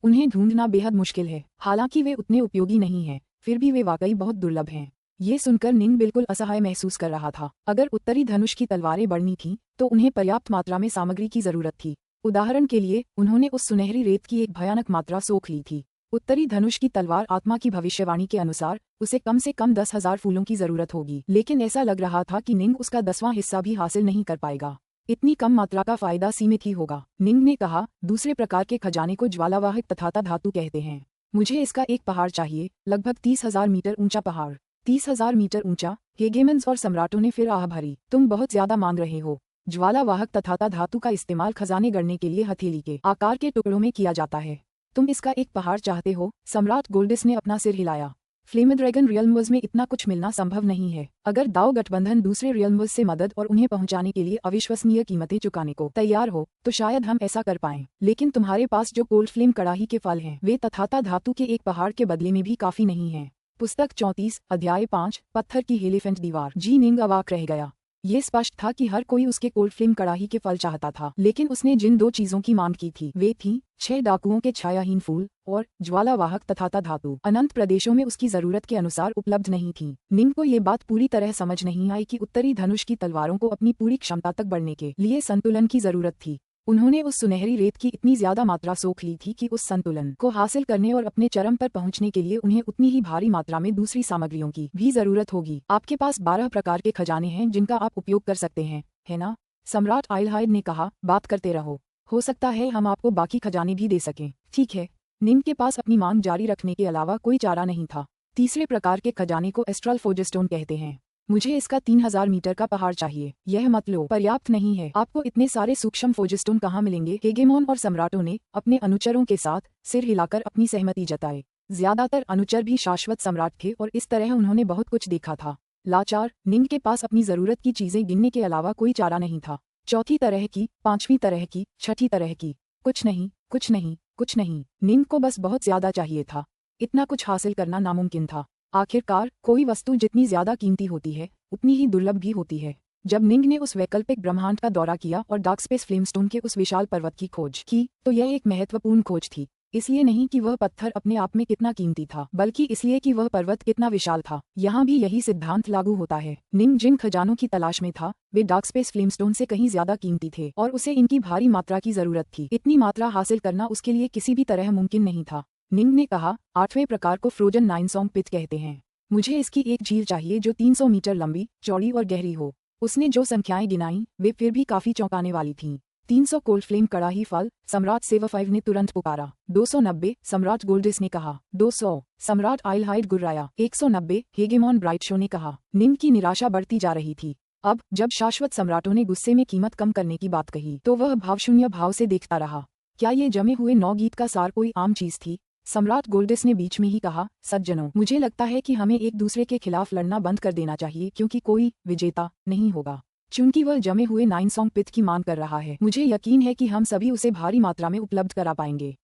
A: उन्हें ढूंढना बेहद मुश्किल है। हालांकि वे उतने उपयोगी नहीं हैं, फिर भी वे वाकई बहुत दुर्लभ हैं। ये सुनकर निंग बिल्कुल असहाय महसूस कर रहा था। अगर उत्तरी धनुष की तलवारें बढ़नी थीं, तो उन्हें पर्याप्त मात्रा में सामग्री की जरूरत थी। उदाहरण के लिए, उन्होंने उस सुनहरी रेत की एक भयानक मात्रा सोख ली थी। उत्तरी धनुष की तलवार आत्मा की भविष्यवाणी के अनुसार उसे कम से कम 10,000 फूलों की जरूरत होगी। लेकिन ऐसा लग रहा था कि निंग उसका 10वां हिस्सा भी हासिल नहीं कर पाएगा। इतनी कम मात्रा का फायदा सीमित ही होगा। निंग ने कहा, दूसरे प्रकार के खजाने को ज्वालावाहक तथाता धातु कहते हैं। मुझे इसका एक पहाड़ चाहिए, लगभग 30,000 मीटर ऊंचा पहाड़। 30,000 मीटर ऊंचा? हेगेमन्स और सम्राटों ने फिर आह भरी। तुम बहुत ज्यादा मांग रहे हो। ज्वालावाहक तथाता धातु का इस्तेमाल खजाने गढ़ने के लिए हथेली के आकार के टुकड़ों में किया जाता है। तुम इसका एक पहाड़ चाहते हो? सम्राट गोल्डिस ने अपना सिर हिलाया। फ्लेमीड्रैगन रियल्म्स में इतना कुछ मिलना संभव नहीं है। अगर दाओ गठबंधन दूसरे रियल्म्स से मदद और उन्हें पहुंचाने के लिए अविश्वसनीय कीमतें चुकाने को तैयार हो, तो शायद हम ऐसा कर पाएं। लेकिन तुम्हारे पास जो कोल्ड फ्लेम कड़ाही के फल हैं, वे तथाता धातु के एक पहाड़ के बदले में भी काफी नहीं हैं। पुस्तक 34, अध्याय 5, पत्थर की हेलीफेंट दीवार। जी निंग अवाक रह गया। ये स्पष्ट था कि हर कोई उसके कोल्ड फ्लेम कड़ाही के फल चाहता था। लेकिन उसने जिन 2 चीजों की मांग की थी, वे थीं 6 डाकुओं के छायाहीन फूल और ज्वालावाहक तथाता धातु। अनंत प्रदेशों में उसकी जरूरत के अनुसार उपलब्ध नहीं थी। निंग को ये बात पूरी तरह समझ नहीं आई कि उत्तरी धनुष की तलवारों को अपनी पूरी क्षमता तक बढ़ने के लिए संतुलन की जरूरत थी। उन्होंने उस सुनहरी रेत की इतनी ज्यादा मात्रा सोख ली थी कि उस संतुलन को हासिल करने और अपने चरम पर पहुंचने के लिए उन्हें उतनी ही भारी मात्रा में दूसरी सामग्रियों की भी जरूरत होगी। आपके पास 12 प्रकार के खजाने हैं जिनका आप उपयोग कर सकते हैं, है ना? सम्राट आइलहाइड ने कहा, बात करते रहो। हो सकता है हम आपको बाकी खजाने भी दे सकें। ठीक है। निंग के पास अपनी मांग जारी रखने के अलावा कोई चारा नहीं था। तीसरे प्रकार के खजाने को एस्ट्रल फोजेस्टोन कहते हैं। मुझे इसका 3,000 मीटर का पहाड़ चाहिए। यह मत लो, पर्याप्त नहीं है। आपको इतने सारे सूक्ष्म फोजेस्टोन कहाँ मिलेंगे? हेगेमोन और सम्राटों ने अपने अनुचरों के साथ सिर हिलाकर अपनी सहमति जताई। ज्यादातर अनुचर भी शाश्वत सम्राट थे और इस तरह उन्होंने बहुत कुछ देखा था। लाचार निंग के पास अपनी जरूरत की चीजें गिनने के अलावा कोई चारा नहीं था। चौथी तरह की, 5वीं तरह की, छठी तरह की। कुछ नहीं, कुछ नहीं, कुछ नहीं। निंग को बस बहुत ज्यादा चाहिए था। इतना कुछ हासिल करना नामुमकिन था। आखिरकार, कोई वस्तु जितनी ज्यादा कीमती होती है, उतनी ही दुर्लभ भी होती है। जब निंग ने उस वैकल्पिक ब्रह्मांड का दौरा किया और डार्कस्पेस फ्लेमस्टोन के उस विशाल पर्वत की खोज की, तो यह एक महत्वपूर्ण खोज थी। इसलिए नहीं कि वह पत्थर अपने आप में कितना कीमती था, बल्कि इसलिए कि वह पर्वत कितना विशाल था। यहाँ भी यही सिद्धांत लागू होता है। निंग जिन खजानों की तलाश में था, वे डार्कस्पेस फ्लेमस्टोन से कहीं ज्यादा कीमती थे और उसे इनकी भारी मात्रा की जरूरत थी। इतनी मात्रा हासिल करना उसके लिए किसी भी तरह मुमकिन नहीं था। निंग ने कहा, 8वें प्रकार को फ्रोजन नाइनसोंग पिट कहते हैं। मुझे इसकी एक झील चाहिए जो 300 मीटर लंबी, चौड़ी और गहरी हो। उसने जो संख्याएं गिनाई, वे फिर भी काफी चौंकाने वाली थीं। 300 कोल्ड फ्लेम कड़ाही फल, सम्राट सेवफाइव ने तुरंत पुकारा। 290, सम्राट गोल्डिस ने कहा। 200, सम्राट आइलहाइड गुर्राया। 190, हेगेमोन ब्राइटशो ने कहा। निंग की निराशा बढ़ती जा रही थी। अब जब शाश्वत सम्राटों ने गुस्से में कीमत कम करने की बात कही, तो वह भावशून्य भाव से देखता रहा। क्या ये जमे हुए 9 गीत का सार कोई आम चीज थी? सम्राट गोल्डिस ने बीच में ही कहा, सज्जनों, मुझे लगता है कि हमें एक दूसरे के खिलाफ लड़ना बंद कर देना चाहिए, क्योंकि कोई विजेता नहीं होगा। चूंकि वह जमे हुए नाइनसोंग पिट की मांग कर रहा है, मुझे यकीन है कि हम सभी उसे भारी मात्रा में उपलब्ध करा पाएंगे।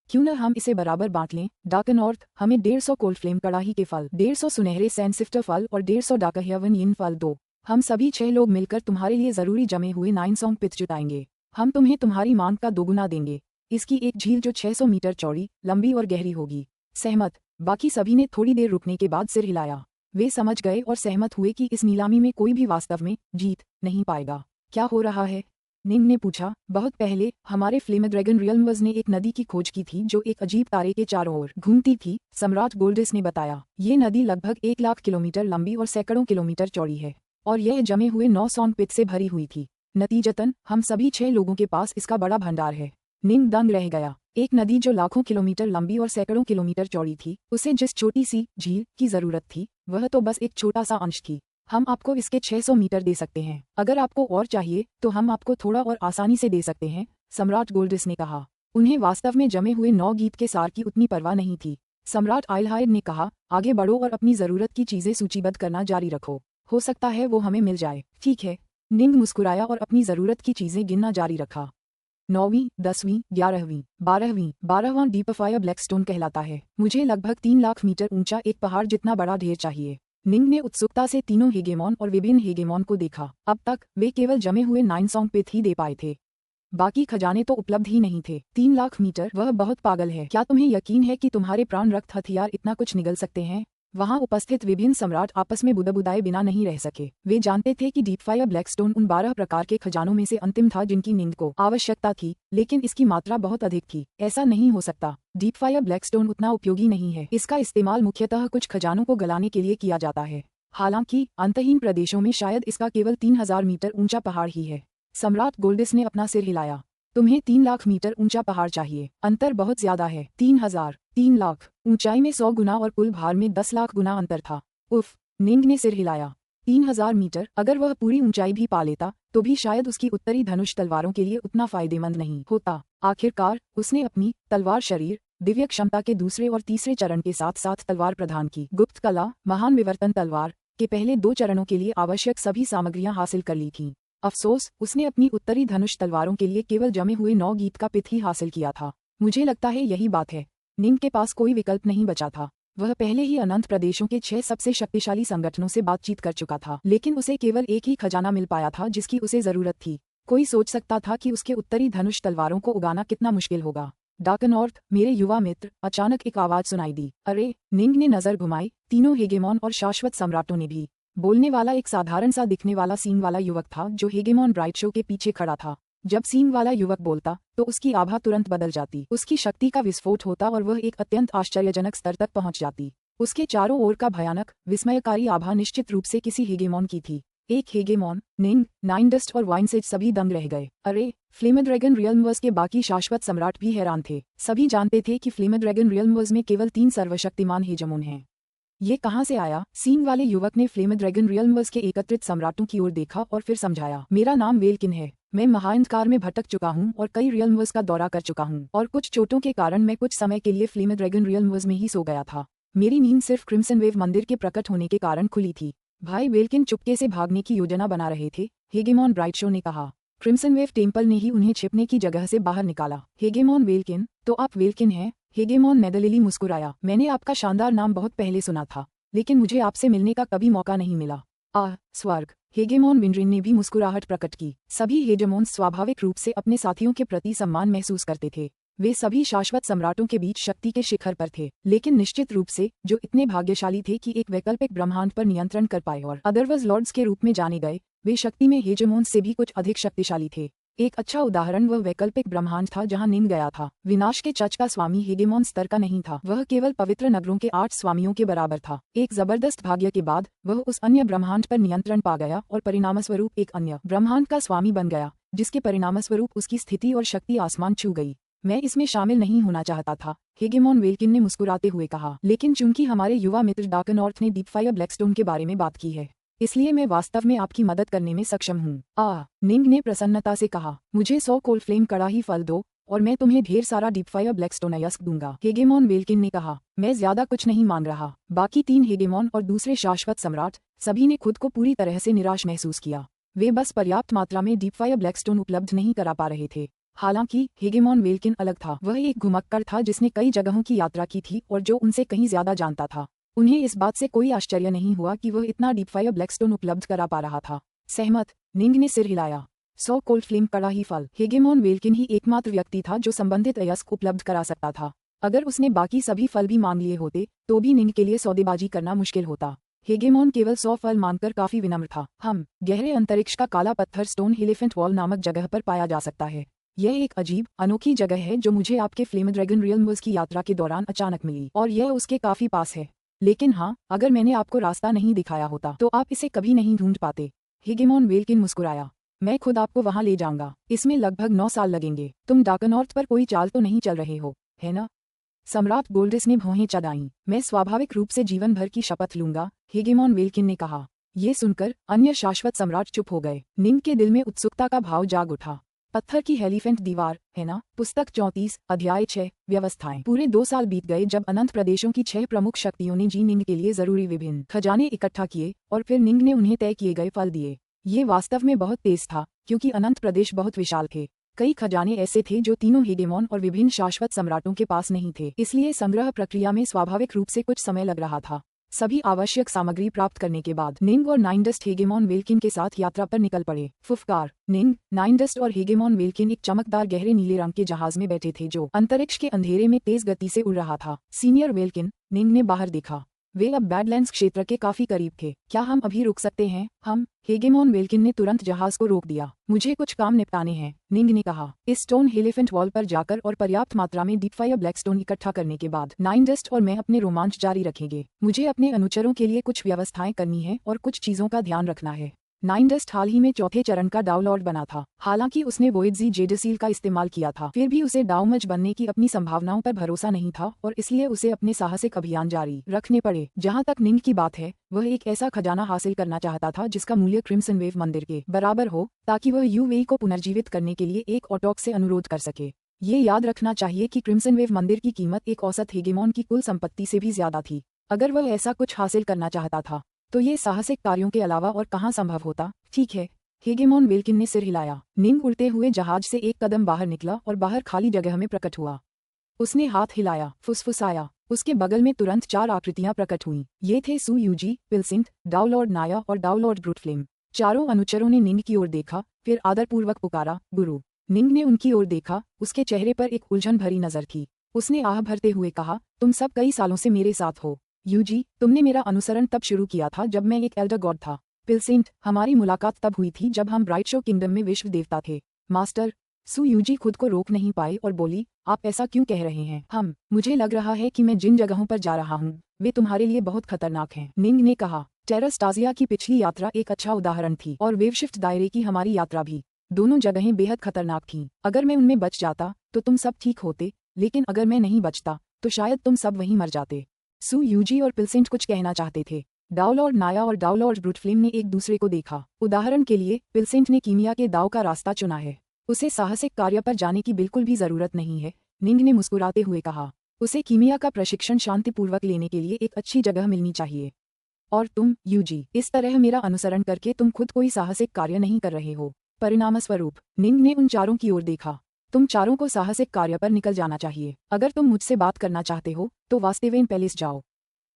A: क्यों न हम इसे बराबर बांट लें? डार्कनॉर्थ, हमें 150 कोल्ड फ्लेम कड़ाही के फल, 150 सुनहरे सैंडसिफ्टर फल और 150 डाकह्यवन यिन फल दो। हम सभी 6 लोग मिलकर तुम्हारे लिए जरूरी जमे हुए नाइनसोंग पिट जुटाएंगे। हम तुम्हें तुम्हारी मांग का दोगुना देंगे। इसकी एक झील जो 600 मीटर चौड़ी, लंबी और गहरी होगी। सहमत? बाकी सभी ने थोड़ी देर रुकने के बाद सिर हिलाया। वे समझ गए और सहमत हुए कि इस नीलामी में कोई भी वास्तव में जीत नहीं पाएगा। क्या हो रहा है? निंग ने पूछा। बहुत पहले हमारे फ्लेमीड्रैगन रियल्म्स ने एक नदी की खोज की थी जो एक अजीब तारे के चारों ओर घूमती थी, सम्राट गोल्डिस ने बताया। ये नदी लगभग 1 लाख किलोमीटर लंबी और सैकड़ों किलोमीटर चौड़ी है और यह जमे हुए 9 सॉन्ग पिट से भरी हुई थी। नतीजतन हम सभी 6 लोगों के पास इसका बड़ा भंडार है। निंग दंग रह गया। एक नदी जो लाखों किलोमीटर लंबी और सैकड़ों किलोमीटर चौड़ी थी, उसे जिस छोटी सी झील की जरूरत थी, वह तो बस एक छोटा सा अंश थी। हम आपको इसके 600 मीटर दे सकते हैं। अगर आपको और चाहिए तो हम आपको थोड़ा और आसानी से दे सकते हैं, सम्राट गोल्डिस ने कहा। उन्हें वास्तव में जमे हुए 9 गीत के सार की उतनी परवाह नहीं थी। सम्राट आइलहाइड ने कहा, आगे बढ़ो और अपनी जरूरत की चीजें सूचीबद्ध करना जारी रखो, हो सकता है वो हमें मिल जाए। ठीक है। निंग मुस्कुराया और अपनी जरूरत की चीजें गिनना जारी रखा। 9वीं, 10वीं, 11वीं, 12वीं, 12वां डीपफायर ब्लैकस्टोन कहलाता है। मुझे लगभग 3 लाख मीटर ऊंचा एक पहाड़ जितना बड़ा ढेर चाहिए। निंग ने उत्सुकता से तीनों हेगेमॉन और विभिन्न हेगेमॉन को देखा। अब तक वे केवल जमे हुए 9 सॉन्ग पिथ ही दे पाए थे, बाकी खजाने तो उपलब्ध ही नहीं थे। 3 लाख मीटर, वह बहुत पागल है। क्या तुम्हें यकीन है कि तुम्हारे प्राण रक्त हथियार इतना कुछ निगल सकते हैं? वहां उपस्थित विभिन्न सम्राट आपस में बुदबुदाए बिना नहीं रह सके। वे जानते थे कि डीपफायर ब्लैकस्टोन उन 12 प्रकार के खजानों में से अंतिम था जिनकी निंग को आवश्यकता थी, लेकिन इसकी मात्रा बहुत अधिक थी। ऐसा नहीं हो सकता। डीपफायर ब्लैकस्टोन उतना उपयोगी नहीं है। इसका इस्तेमाल मुख्यतः कुछ खजानों को गलाने के लिए किया जाता है। हालांकि अंतहीन प्रदेशों में शायद इसका केवल 3000 मीटर ऊंचा पहाड़ ही है। सम्राट गोल्डिस ने अपना सिर हिलाया। तुम्हें 3 लाख मीटर ऊंचा पहाड़ चाहिए। अंतर बहुत ज्यादा है। 3000, 3 लाख, ऊंचाई में 100 गुना और कुल भार में 10 लाख गुना अंतर था। उफ, निंग ने सिर हिलाया। 3000 मीटर, अगर वह पूरी ऊंचाई भी पा लेता तो भी शायद उसकी उत्तरी धनुष तलवारों के लिए उतना फायदेमंद नहीं होता। आखिरकार उसने अपनी तलवार शरीर, दिव्य क्षमता के दूसरे और तीसरे चरण के साथ साथ तलवार प्रदान की। गुप्त कला, महान विवर्तन तलवार के पहले 2 चरणों के लिए आवश्यक सभी सामग्रियां हासिल कर ली थीं। अफसोस, उसने अपनी उत्तरी धनुष तलवारों के लिए केवल जमे हुए 9 गीत का पिथ ही हासिल किया था। मुझे लगता है यही बात है। निंग के पास कोई विकल्प नहीं बचा था। वह पहले ही अनंत प्रदेशों के 6 सबसे शक्तिशाली संगठनों से बातचीत कर चुका था, लेकिन उसे केवल एक ही खजाना मिल पाया था जिसकी उसे जरूरत थी। कोई सोच सकता था कि उसके उत्तरी धनुष तलवारों को उगाना कितना मुश्किल होगा। डार्कनॉर्थ, मेरे युवा मित्र, अचानक एक आवाज सुनाई दी। अरे! निंग ने नजर घुमाई। तीनों हेगेमॉन और शाश्वत सम्राटों ने भी। बोलने वाला एक साधारण सा दिखने वाला सींग वाला युवक था जो हेगेमॉन ब्राइट शो के पीछे खड़ा था। जब सींग वाला युवक बोलता तो उसकी आभा तुरंत बदल जाती, उसकी शक्ति का विस्फोट होता और वह एक अत्यंत आश्चर्यजनक स्तर तक पहुंच जाती। उसके चारों ओर का भयानक, विस्मयकारी आभा निश्चित रूप से किसी हेगेमॉन की थी। एक हेगेमॉन, निंग, नाइन डस्ट और वाइनसेज सभी दंग रह गए। अरे! फ्लेमड्रैगन रियल्मवर्स के बाकी शाश्वत सम्राट भी हैरान थे। सभी जानते थे कि फ्लेमड्रैगन रियल्मवर्स में केवल 3 सर्वशक्तिमान हेगेमॉन हैं। ये कहाँ से आया? सींग वाले युवक ने फ्लेमड्रैगन रियल्मवर्स के एकत्रित सम्राटों की ओर देखा और फिर समझाया। मेरा नाम वेलकिन है। मैं महाअंधकार में भटक चुका हूँ और कई रियल्मवर्स का दौरा कर चुका हूँ, और कुछ चोटों के कारण मैं कुछ समय के लिए फ्लेमड्रैगन रियल्मवर्स में ही सो गया था। मेरी नींद सिर्फ क्रिम्सन वेव मंदिर के प्रकट होने के कारण खुली थी। भाई वेलकिन चुपके से भागने की योजना बना रहे थे, हेगेमॉन ब्राइट शो ने कहा। क्रिम्सन वेव टेम्पल ने ही उन्हें छिपने की जगह से बाहर निकाला। हेगेमॉन वेलकिन, तो आप वेलकिन हैं? हेगेमॉन नेदरलिली मुस्कुराया। मैंने आपका शानदार नाम बहुत पहले सुना था, लेकिन मुझे आपसे मिलने का कभी मौका नहीं मिला। स्वर्ग। हेगेमॉन विंड्रिन ने भी मुस्कुराहट प्रकट की। सभी हेगेमॉन स्वाभाविक रूप से अपने साथियों के प्रति सम्मान महसूस करते थे। वे सभी शाश्वत सम्राटों के बीच शक्ति के शिखर पर थे, लेकिन निश्चित रूप से जो इतने भाग्यशाली थे कि एक वैकल्पिक ब्रह्मांड पर नियंत्रण कर पाए और अदरवर्ल्ड लॉर्ड्स के रूप में जाने गए, वे शक्ति में हेगेमॉन से भी कुछ अधिक शक्तिशाली थे। एक अच्छा उदाहरण वह वैकल्पिक ब्रह्मांड था जहां निंग गया था। विनाश के चच का स्वामी हेगेमॉन स्तर का नहीं था, वह केवल पवित्र नगरों के 8 स्वामियों के बराबर था। एक जबरदस्त भाग्य के बाद वह उस अन्य ब्रह्मांड पर नियंत्रण पा गया और परिणामस्वरूप एक अन्य ब्रह्मांड का स्वामी बन गया, जिसके परिणामस्वरूप उसकी स्थिति और शक्ति आसमान छू गई। मैं इसमें शामिल नहीं होना चाहता था, हेगेमॉन वेलकिन ने मुस्कुराते हुए कहा, लेकिन चूंकि हमारे युवा मित्र डार्कनॉर्थ ने डीपफायर ब्लैकस्टोन के बारे में बात की है, इसलिए मैं वास्तव में आपकी मदद करने में सक्षम हूँ। निंग ने प्रसन्नता से कहा, मुझे 100 कोल्ड फ्लेम कड़ाही फल दो और मैं तुम्हें ढेर सारा डीपफायर ब्लैकस्टोन अयस्क दूंगा। हेगेमॉन वेलकिन ने कहा, मैं ज्यादा कुछ नहीं मांग रहा। बाकी 3 हेगेमॉन और दूसरे शाश्वत सम्राट सभी ने खुद को पूरी तरह से निराश महसूस किया। वे बस पर्याप्त मात्रा में डीपफायर ब्लैकस्टोन उपलब्ध नहीं करा पा रहे थे। हालांकि हेगेमॉन वेलकिन अलग था। वह एक घुमक्कड़ था जिसने कई जगहों की यात्रा की थी और जो उनसे कहीं ज्यादा जानता था। उन्हें इस बात से कोई आश्चर्य नहीं हुआ कि वह इतना डीपफायर ब्लैकस्टोन उपलब्ध करा पा रहा था। सहमत, निंग ने सिर हिलाया। 100 कोल्ड फ्लेम कड़ाही फल। हेगेमॉन वेलकिन ही एकमात्र व्यक्ति था जो संबंधित अयस्क उपलब्ध करा सकता था। अगर उसने बाकी सभी फल भी मांग लिए होते तो भी निंग के लिए सौदेबाजी करना मुश्किल होता। हेगेमॉन केवल 100 फल मांगकर काफी विनम्र था। हम गहरे अंतरिक्ष का काला पत्थर स्टोन एलिफेंट वॉल नामक जगह पर पाया जा सकता है। यह एक अजीब, अनोखी जगह है जो मुझे आपके फ्लेमड्रैगन रियल्मवर्स की यात्रा के दौरान अचानक मिली, और यह उसके काफी पास है। लेकिन हाँ, अगर मैंने आपको रास्ता नहीं दिखाया होता तो आप इसे कभी नहीं ढूंढ पाते। हेगेमॉन वेलकिन मुस्कुराया। मैं खुद आपको वहां ले जाऊंगा। इसमें लगभग 9 साल लगेंगे। तुम डार्कनॉर्थ पर कोई चाल तो नहीं चल रहे हो, है ना? सम्राट गोल्डिस ने भौहें चढ़ाईं। मैं स्वाभाविक रूप से जीवन भर की शपथ लूंगा, हेगेमॉन वेलकिन ने कहा। ये सुनकर अन्य शाश्वत सम्राट चुप हो गए। निंग के दिल में उत्सुकता का भाव जाग उठा। पत्थर की हेलीफेंट दीवार, है ना? पुस्तक 34, अध्याय 6, व्यवस्थाएं। पूरे 2 साल बीत गए जब अनंत प्रदेशों की 6 प्रमुख शक्तियों ने जी निंग के लिए जरूरी विभिन्न खजाने इकट्ठा किए और फिर निंग ने उन्हें तय किए गए फल दिए। ये वास्तव में बहुत तेज था, क्योंकि अनंत प्रदेश बहुत विशाल थे। कई खजाने ऐसे थे जो तीनों हेगेमॉन और विभिन्न शाश्वत सम्राटों के पास नहीं थे, इसलिए संग्रह प्रक्रिया में स्वाभाविक रूप से कुछ समय लग रहा था। सभी आवश्यक सामग्री प्राप्त करने के बाद निंग और नाइनडस्ट हेगेमॉन वेल्किन के साथ यात्रा पर निकल पड़े। फुफकार। निंग, नाइनडस्ट और हेगेमॉन वेल्किन एक चमकदार गहरे नीले रंग के जहाज में बैठे थे जो अंतरिक्ष के अंधेरे में तेज गति से उड़ रहा था। सीनियर वेल्किन, निंग ने बाहर देखा। वे अब बैडलैंड्स क्षेत्र के काफी करीब थे। क्या हम अभी रुक सकते हैं? हम। हेगेमॉन वेल्किन ने तुरंत जहाज को रोक दिया। मुझे कुछ काम निपटाने हैं, निंग ने कहा। इस स्टोन हेलीफेंट वॉल पर जाकर और पर्याप्त मात्रा में डीप फायर ब्लैकस्टोन इकट्ठा करने के बाद नाइनडस्ट और मैं अपने रोमांच जारी रखेंगे। मुझे अपने अनुचरों के लिए कुछ व्यवस्थाएं करनी है और कुछ चीजों का ध्यान रखना है। नाइनडस्ट हाल ही में चौथे चरण का डाउलॉर्ड बना था। हालांकि उसने वोइडजी जेडसील का इस्तेमाल किया था, फिर भी उसे डाउमज बनने की अपनी संभावनाओं पर भरोसा नहीं था और इसलिए उसे अपने साहसिक अभियान जारी रखने पड़े। जहां तक निंग की बात है, वह एक ऐसा खजाना हासिल करना चाहता था जिसका मूल्य क्रिम्सन वेव मंदिर के बराबर हो, ताकि वह यूवेई को पुनर्जीवित करने के लिए एक ऑटॉक से अनुरोध कर सके। ये याद रखना चाहिए कि क्रिम्सन वेव मंदिर की कीमत एक औसत हेगेमॉन की कुल संपत्ति से भी ज्यादा थी। अगर वह ऐसा कुछ हासिल करना चाहता था तो ये साहसिक कार्यों के अलावा और कहाँ संभव होता? ठीक है, हेगेमॉन वेल्किन ने सिर हिलाया। निंग उड़ते हुए जहाज से एक कदम बाहर निकला और बाहर खाली जगह में प्रकट हुआ। उसने हाथ हिलाया, फुसफुसाया। उसके बगल में तुरंत 4 आकृतियां प्रकट हुईं। ये थे सू यूजी, पिलसिंट, डाउलॉर्ड नाया और डाउलॉर्ड ब्रूटफ्लेम। चारों अनुचरों ने निंग की ओर देखा, फिर आदरपूर्वक पुकारा, गुरु। निंग ने उनकी ओर देखा, उसके चेहरे पर एक उलझन भरी नजर थी। उसने आह भरते हुए कहा, तुम सब कई सालों से मेरे साथ हो। यूजी, तुमने मेरा अनुसरण तब शुरू किया था जब मैं एक एल्डर गॉड था। पिलसेंट, हमारी मुलाकात तब हुई थी जब हम ब्राइट शो किंगडम में विश्व देवता थे। मास्टर। सू यूजी खुद को रोक नहीं पाई और बोली, आप ऐसा क्यों कह रहे हैं? मुझे लग रहा है कि मैं जिन जगहों पर जा रहा हूँ वे तुम्हारे लिए बहुत खतरनाक हैं। निंग ने कहा। टेरास्टाजिया की पिछली यात्रा एक अच्छा उदाहरण थी और वेवशिफ्ट दायरे की हमारी यात्रा भी। दोनों जगहें बेहद खतरनाक थीं। अगर मैं उनमें बच जाता तो तुम सब ठीक होते, लेकिन अगर मैं नहीं बचता तो शायद तुम सब वहीं मर जाते। सू यूजी और पिलसेंट कुछ कहना चाहते थे। डाउलॉर्ड नाया और डाउलॉर्ड ब्रूटफ्लेम ने एक दूसरे को देखा। उदाहरण के लिए, पिलसेंट ने कीमिया के दाव का रास्ता चुना है। उसे साहसिक कार्य पर जाने की बिल्कुल भी जरूरत नहीं है, निंग ने मुस्कुराते हुए कहा। उसे कीमिया का प्रशिक्षण शांतिपूर्वक लेने के लिए एक अच्छी जगह मिलनी चाहिए। और तुम, यूजी, इस तरह मेरा अनुसरण करके तुम खुद कोई साहसिक कार्य नहीं कर रहे हो। परिणामस्वरूप, निंग ने उन चारों की ओर देखा। तुम चारों को साहसिक कार्य पर निकल जाना चाहिए। अगर तुम मुझसे बात करना चाहते हो तो वास्तेवेन पैलेस जाओ।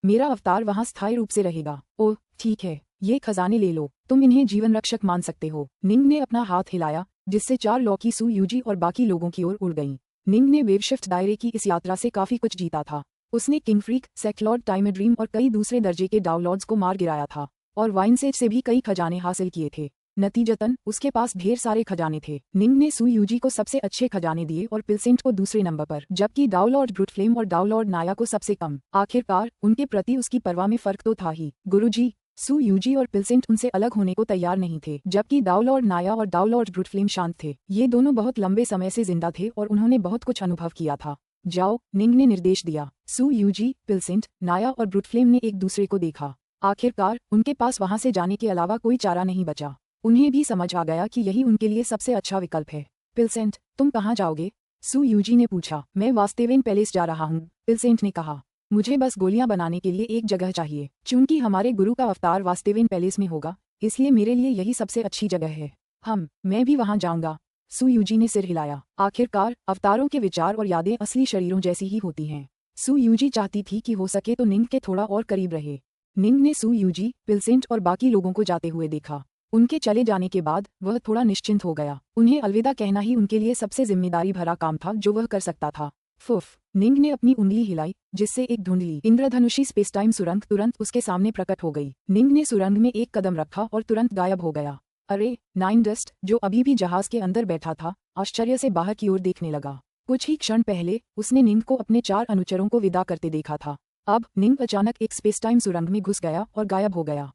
A: मेरा अवतार वहां स्थायी रूप से रहेगा। ओह, ठीक है, ये खजाने ले लो, तुम इन्हें जीवन रक्षक मान सकते हो। निंग ने अपना हाथ हिलाया, जिससे 4 लौकी सू यूजी और बाकी लोगों की ओर उड़ गईं। निंग ने वेवशिफ्ट दायरे की इस यात्रा से काफी कुछ जीता था। उसने किंगफ्रीक, सेक्लॉर्ड टाइमड्रीम और कई दूसरे दर्जे के डाउलॉर्ड्स को मार गिराया था और वाइनसेज से भी कई खजाने हासिल किए थे। नतीजतन उसके पास ढेर सारे खजाने थे। निंग ने सू यूजी को सबसे अच्छे खजाने दिए और पिलसेंट को दूसरे नंबर पर, जबकि डाउलॉर्ड ब्रूटफ्लेम और डाउलॉर्ड नाया को सबसे कम। आखिरकार उनके प्रति उसकी परवाह में फर्क तो था ही। गुरुजी। सू यूजी और पिलसेंट उनसे अलग होने को तैयार नहीं थे, जबकि डाउलॉर्ड नाया और डाउलॉर्ड ब्रूटफ्लेम शांत थे। ये दोनों बहुत लंबे समय से जिंदा थे और उन्होंने बहुत कुछ अनुभव किया था। जाओ, निंग ने निर्देश दिया। सू यूजी, पिलसेंट, नाया और ब्रूटफ्लेम ने एक दूसरे को देखा। आखिरकार उनके पास वहां से जाने के अलावा कोई चारा नहीं बचा। उन्हें भी समझ आ गया कि यही उनके लिए सबसे अच्छा विकल्प है। पिलसेंट, तुम कहाँ जाओगे? सू यूजी ने पूछा। मैं वास्तेवेन पैलेस जा रहा हूँ, पिलसेंट ने कहा। मुझे बस गोलियां बनाने के लिए एक जगह चाहिए। चूंकि हमारे गुरु का अवतार वास्तेवेन पैलेस में होगा, इसलिए मेरे लिए यही सबसे अच्छी जगह है। मैं भी वहां जाऊंगा। सू यूजी ने सिर हिलाया। आखिरकार अवतारों के विचार और यादें असली शरीरों जैसी ही होती हैं। सू यूजी चाहती थी कि हो सके तो निंग के थोड़ा और करीब रहे। निंग ने सू यूजी, पिलसेंट और बाकी लोगों को जाते हुए देखा। उनके चले जाने के बाद वह थोड़ा निश्चिंत हो गया। उन्हें अलविदा कहना ही उनके लिए सबसे जिम्मेदारी भरा काम था जो वह कर सकता था। फुफ। निंग ने अपनी उंगली हिलाई, जिससे एक धुंधली इंद्रधनुषी स्पेसटाइम सुरंग तुरंत उसके सामने प्रकट हो गई। निंग ने सुरंग में एक कदम रखा और तुरंत गायब हो गया। अरे, नाइनडस्ट, जो अभी भी जहाज के अंदर बैठा था, आश्चर्य से बाहर की ओर देखने लगा। कुछ ही क्षण पहले उसने निंग को अपने 4 अनुचरों को विदा करते देखा था। अब निंग अचानक एक स्पेसटाइम सुरंग में घुस गया और गायब हो गया।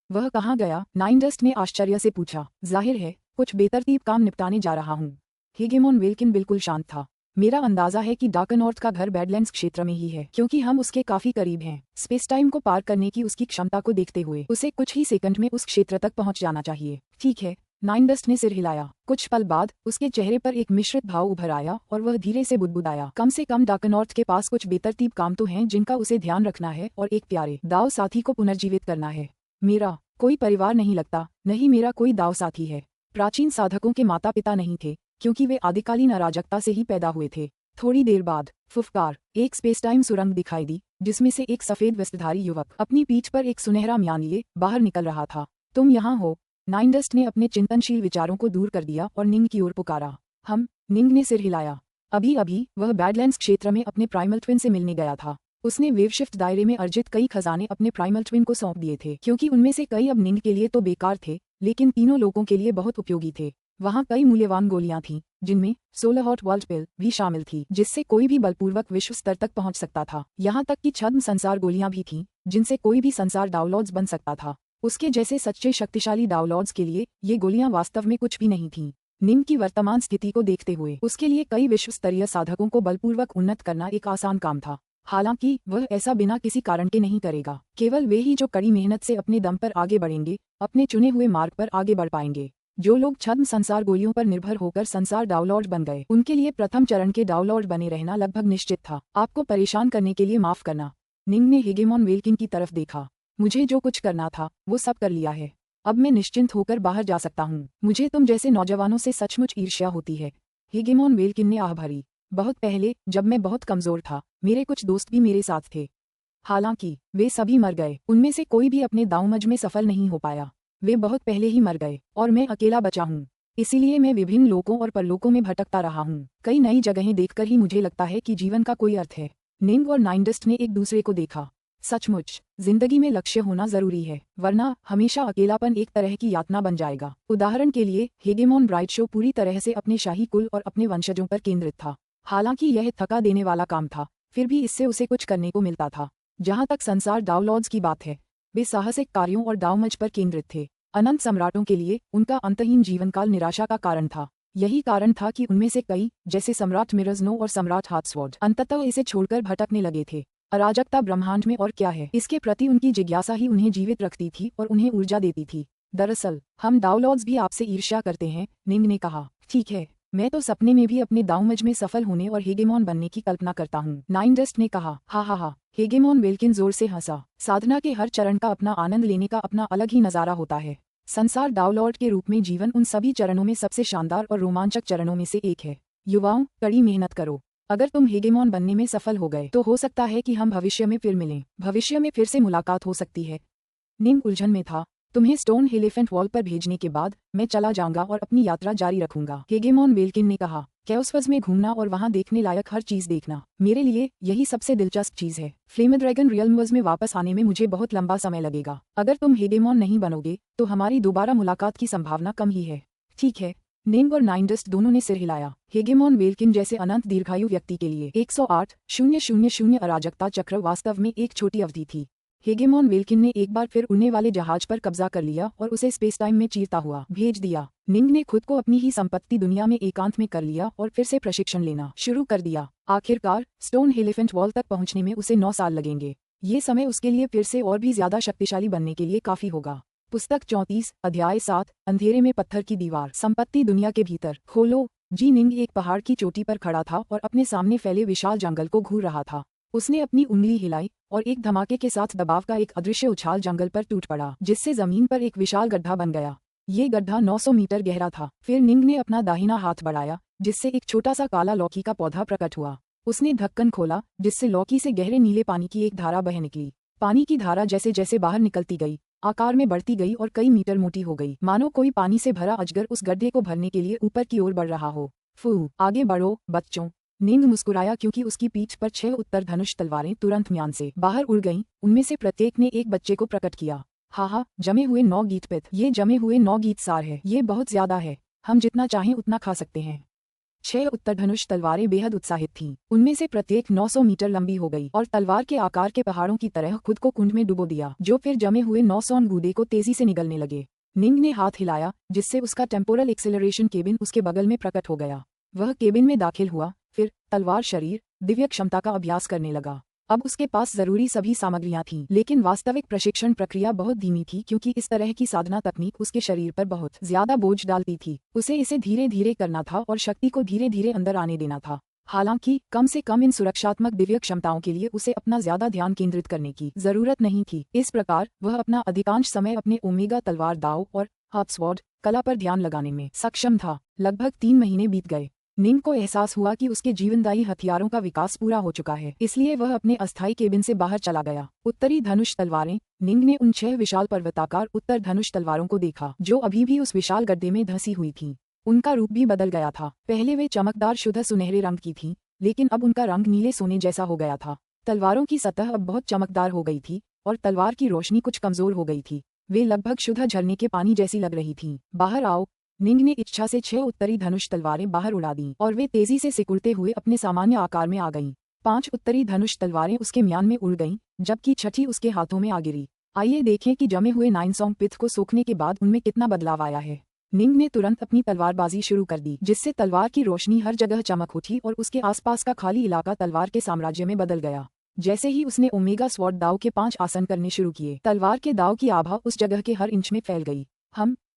A: वह कहाँ गया? नाइनडस्ट ने आश्चर्य से पूछा। जाहिर है, कुछ बेतरतीब काम निपटाने जा रहा हूँ। हेगेमॉन वेल्किन बिल्कुल शांत था। मेरा अंदाजा है कि डार्कनॉर्थ का घर बैडलैंड्स क्षेत्र में ही है, क्योंकि हम उसके काफी करीब हैं। स्पेस टाइम को पार करने की उसकी क्षमता को देखते हुए उसे कुछ ही सेकंड में उस क्षेत्र तक पहुंच जाना चाहिए। ठीक है, नाइनडस्ट ने सिर हिलाया। कुछ पल बाद उसके चेहरे पर एक मिश्रित भाव उभर आया और वह धीरे से बुदबुदाया, कम से कम डार्कनॉर्थ के पास कुछ बेतरतीब काम तो हैं जिनका उसे ध्यान रखना है और एक प्यारे दाव साथी को पुनर्जीवित करना है। मेरा कोई परिवार नहीं लगता, नहीं मेरा कोई दाव साथी है। प्राचीन साधकों के माता पिता नहीं थे, क्योंकि वे आदिकालीन अराजकता से ही पैदा हुए थे। थोड़ी देर बाद फुफकार एक स्पेसटाइम सुरंग दिखाई दी, जिसमें से एक सफेद वस्त्रधारी युवक अपनी पीठ पर एक सुनहरा म्यान लिए बाहर निकल रहा था। तुम यहाँ हो? नाइनडस्ट ने अपने चिंतनशील विचारों को दूर कर दिया और निंग की ओर पुकारा। हम? निंग ने सिर हिलाया। अभी अभी वह बैडलैंड्स क्षेत्र में अपने प्राइमल ट्विन से मिलने गया था। उसने वेवशिफ्ट दायरे में अर्जित कई खजाने अपने प्राइमल ट्विन को सौंप दिए थे, क्योंकि उनमें से कई अब निंग के लिए तो बेकार थे, लेकिन तीनों लोगों के लिए बहुत उपयोगी थे। वहाँ कई मूल्यवान गोलियां थीं, जिनमें 16 हॉट वर्ल्ड पिल भी शामिल थी, जिससे कोई भी बलपूर्वक विश्व स्तर तक पहुंच सकता था। यहाँ तक कि छद्म संसार गोलियां भी थीं, जिनसे कोई भी संसार डाउनलॉड्स बन सकता था। उसके जैसे सच्चे शक्तिशाली डाउनलॉड्स के लिए ये गोलियां वास्तव में कुछ भी नहीं थीं। निंग की वर्तमान स्थिति को देखते हुए उसके लिए कई विश्व स्तरीय साधकों को बलपूर्वक उन्नत करना एक आसान काम था। हालांकि वह ऐसा बिना किसी कारण के नहीं करेगा। केवल वे ही जो कड़ी मेहनत से अपने दम पर आगे बढ़ेंगे, अपने चुने हुए मार्ग पर आगे बढ़ पाएंगे। जो लोग छद्म संसार गोलियों पर निर्भर होकर संसार डाउनलॉर्ड बन गए, उनके लिए प्रथम चरण के डाउनलॉर्ड बने रहना लगभग निश्चित था। आपको परेशान करने के लिए माफ करना। निंग ने हेगेमॉन वेल्किन की तरफ देखा। मुझे जो कुछ करना था वो सब कर लिया है। अब मैं निश्चिंत होकर बाहर जा सकता हूँ। मुझे तुम जैसे नौजवानों से सचमुच ईर्ष्या होती है। हेगेमॉन वेल्किन ने आह भरी। बहुत पहले, जब मैं बहुत कमजोर था, मेरे कुछ दोस्त भी मेरे साथ थे। हालांकि वे सभी मर गए। उनमें से कोई भी अपने दांवमज में सफल नहीं हो पाया। वे बहुत पहले ही मर गए और मैं अकेला बचा हूँ। इसीलिए मैं विभिन्न लोकों और परलोकों में भटकता रहा हूँ। कई नई जगहें देखकर ही मुझे लगता है कि जीवन का कोई अर्थ है। निंग और नाइनडस्ट ने एक दूसरे को देखा। सचमुच जिंदगी में लक्ष्य होना जरूरी है, वरना हमेशा अकेलापन एक तरह की यातना बन जाएगा। उदाहरण के लिए हेगेमॉन ब्राइट शो पूरी तरह से अपने शाही कुल और अपने वंशजों पर केंद्रित था। हालांकि यह थका देने वाला काम था, फिर भी इससे उसे कुछ करने को मिलता था। जहाँ तक संसार डाउनलॉर्ड्स की बात है, वे साहसिक कार्यों और डाउमज पर केंद्रित थे। अनंत सम्राटों के लिए उनका अंतहीन जीवनकाल निराशा का कारण था। यही कारण था कि उनमें से कई, जैसे सम्राट मिरजनो और सम्राट हाथस्वॉर्ड, अंततः इसे छोड़कर भटकने लगे थे। अराजकता ब्रह्मांड में और क्या है, इसके प्रति उनकी जिज्ञासा ही उन्हें जीवित रखती थी और उन्हें ऊर्जा देती थी। दरअसल हम डाउनलॉर्ड्स भी आपसे ईर्ष्या करते हैं, निंग ने कहा। ठीक है, मैं तो सपने में भी अपने दाउमज में सफल होने और हेगेमॉन बनने की कल्पना करता हूँ, नाइनडस्ट ने कहा। हा हा हा, हेगेमॉन वेल्किन जोर से हंसा। साधना के हर चरण का अपना आनंद लेने का अपना अलग ही नजारा होता है। संसार डाउनलॉर्ड के रूप में जीवन उन सभी चरणों में सबसे शानदार और रोमांचक चरणों में से एक है। युवाओं, कड़ी मेहनत करो। अगर तुम हेगेमॉन बनने में सफल हो गए तो हो सकता है कि हम भविष्य में फिर मिलें। भविष्य में फिर से मुलाकात हो सकती है। निंग उलझन में था। तुम्हें स्टोन एलिफेंट वॉल पर भेजने के बाद मैं चला जाऊंगा और अपनी यात्रा जारी रखूंगा, हेगेमॉन वेल्किन ने कहा। कैओस्फज में घूमना और वहां देखने लायक हर चीज देखना, मेरे लिए यही सबसे दिलचस्प चीज है। फ्लेमड्रैगन रियल्म्स में वापस आने में मुझे बहुत लंबा समय लगेगा। अगर तुम हेगेमॉन नहीं बनोगे तो हमारी दोबारा मुलाकात की संभावना कम ही है। ठीक है, निंग और नाइनडस्ट दोनों ने सिर हिलाया। हेगेमॉन वेल्किन जैसे अनंत दीर्घायु व्यक्ति के लिए 108,000 अराजकता चक्र वास्तव में एक छोटी अवधि थी। हेगेमॉन वेल्किन ने एक बार फिर उड़ने वाले जहाज पर कब्जा कर लिया और उसे स्पेस टाइम में चीरता हुआ भेज दिया। निंग ने खुद को अपनी ही संपत्ति दुनिया में एकांत में कर लिया और फिर से प्रशिक्षण लेना शुरू कर दिया। आखिरकार स्टोन एलिफेंट वॉल तक पहुंचने में उसे 9 साल लगेंगे। ये समय उसके लिए फिर से और भी ज्यादा शक्तिशाली बनने के लिए काफी होगा। पुस्तक 34, अध्याय 7, अंधेरे में पत्थर की दीवार। संपत्ति दुनिया के भीतर। खोलो। जी निंग एक पहाड़ की चोटी पर खड़ा था और अपने सामने फैले विशाल जंगल को घूर रहा था। उसने अपनी उंगली हिलाई और एक धमाके के साथ दबाव का एक अदृश्य उछाल जंगल पर टूट पड़ा, जिससे जमीन पर एक विशाल गड्ढा बन गया। ये गड्ढा 900 मीटर गहरा था। फिर निंग ने अपना दाहिना हाथ बढ़ाया, जिससे एक छोटा सा काला लौकी का पौधा प्रकट हुआ। उसने ढक्कन खोला, जिससे लौकी से गहरे नीले पानी की एक धारा बह निकली। पानी की धारा जैसे जैसे बाहर निकलती गई, आकार में बढ़ती गई और कई मीटर मोटी हो गई, मानो कोई पानी से भरा अजगर उस गड्ढे को भरने के लिए ऊपर की ओर बढ़ रहा हो। फू, आगे बढ़ो बच्चों। निंग मुस्कुराया क्योंकि उसकी पीठ पर 6 उत्तर धनुष तलवारें तुरंत म्यान से बाहर उड़ गईं। उनमें से प्रत्येक ने एक बच्चे को प्रकट किया। हा, जमे हुए 9 गीत पित। ये जमे हुए 9 गीत सार है। ये बहुत ज्यादा है। हम जितना चाहें उतना खा सकते हैं। 6 उत्तर धनुष तलवारें बेहद उत्साहित थीं। उनमें से प्रत्येक 900 मीटर लंबी हो गई और तलवार के आकार के पहाड़ों की तरह खुद को कुंड में डुबो दिया, जो फिर जमे हुए 900 गूदे को तेजी से निगलने लगे। निंग ने हाथ हिलाया, जिससे उसका टेम्पोरल एक्सेलरेशन केबिन उसके बगल में प्रकट हो गया। वह केबिन में दाखिल हुआ, फिर तलवार शरीर दिव्य क्षमता का अभ्यास करने लगा। अब उसके पास जरूरी सभी सामग्रियां थीं, लेकिन वास्तविक प्रशिक्षण प्रक्रिया बहुत धीमी थी क्योंकि इस तरह की साधना तकनीक उसके शरीर पर बहुत ज्यादा बोझ डालती थी। उसे इसे धीरे धीरे करना था और शक्ति को धीरे धीरे अंदर आने देना था। हालांकि कम से कम इन सुरक्षात्मक दिव्य क्षमताओं के लिए उसे अपना ज्यादा ध्यान केंद्रित करने की जरूरत नहीं थी। इस प्रकार वह अपना अधिकांश समय अपने ओमेगा तलवार दाव और हार्पस्वॉर्ड कला पर ध्यान लगाने में सक्षम था। लगभग 3 महीने बीत गए। निंग को एहसास हुआ कि उसके जीवनदायी हथियारों का विकास पूरा हो चुका है, इसलिए वह अपने अस्थायी केबिन से बाहर चला गया। उत्तरी धनुष तलवारें। निंग ने उन 6 विशाल पर्वताकार उत्तर धनुष तलवारों को देखा जो अभी भी उस विशाल गड्ढे में धंसी हुई थीं। उनका रूप भी बदल गया था। पहले वे चमकदार शुद्ध सुनहरे रंग की थीं, लेकिन अब उनका रंग नीले सोने जैसा हो गया था। तलवारों की सतह अब बहुत चमकदार हो गई थी और तलवार की रोशनी कुछ कमजोर हो गई थी। वे लगभग शुद्ध झरने के पानी जैसी लग रही थीं। बाहर आओ। निंग ने इच्छा से 6 उत्तरी धनुष तलवारें बाहर उड़ा दीं और वे तेजी से सिकुड़ते हुए अपने सामान्य आकार में आ गईं। 5 उत्तरी धनुष तलवारें उसके म्यान में उड़ गईं, जबकि छठी उसके हाथों में आ गिरी। आइए देखें कि जमे हुए नाइनसोंग पिथ को सोखने के बाद उनमें कितना बदलाव आया है। निंग ने तुरंत अपनी तलवारबाजी शुरू कर दी, जिससे तलवार की रोशनी हर जगह चमक उठी और उसके आसपास का खाली इलाका तलवार के साम्राज्य में बदल गया। जैसे ही उसने ओमेगा स्वॉर्ड दाव के 5 आसन करने शुरू किए, तलवार के दाव की आभा उस जगह के हर इंच में फैल गई।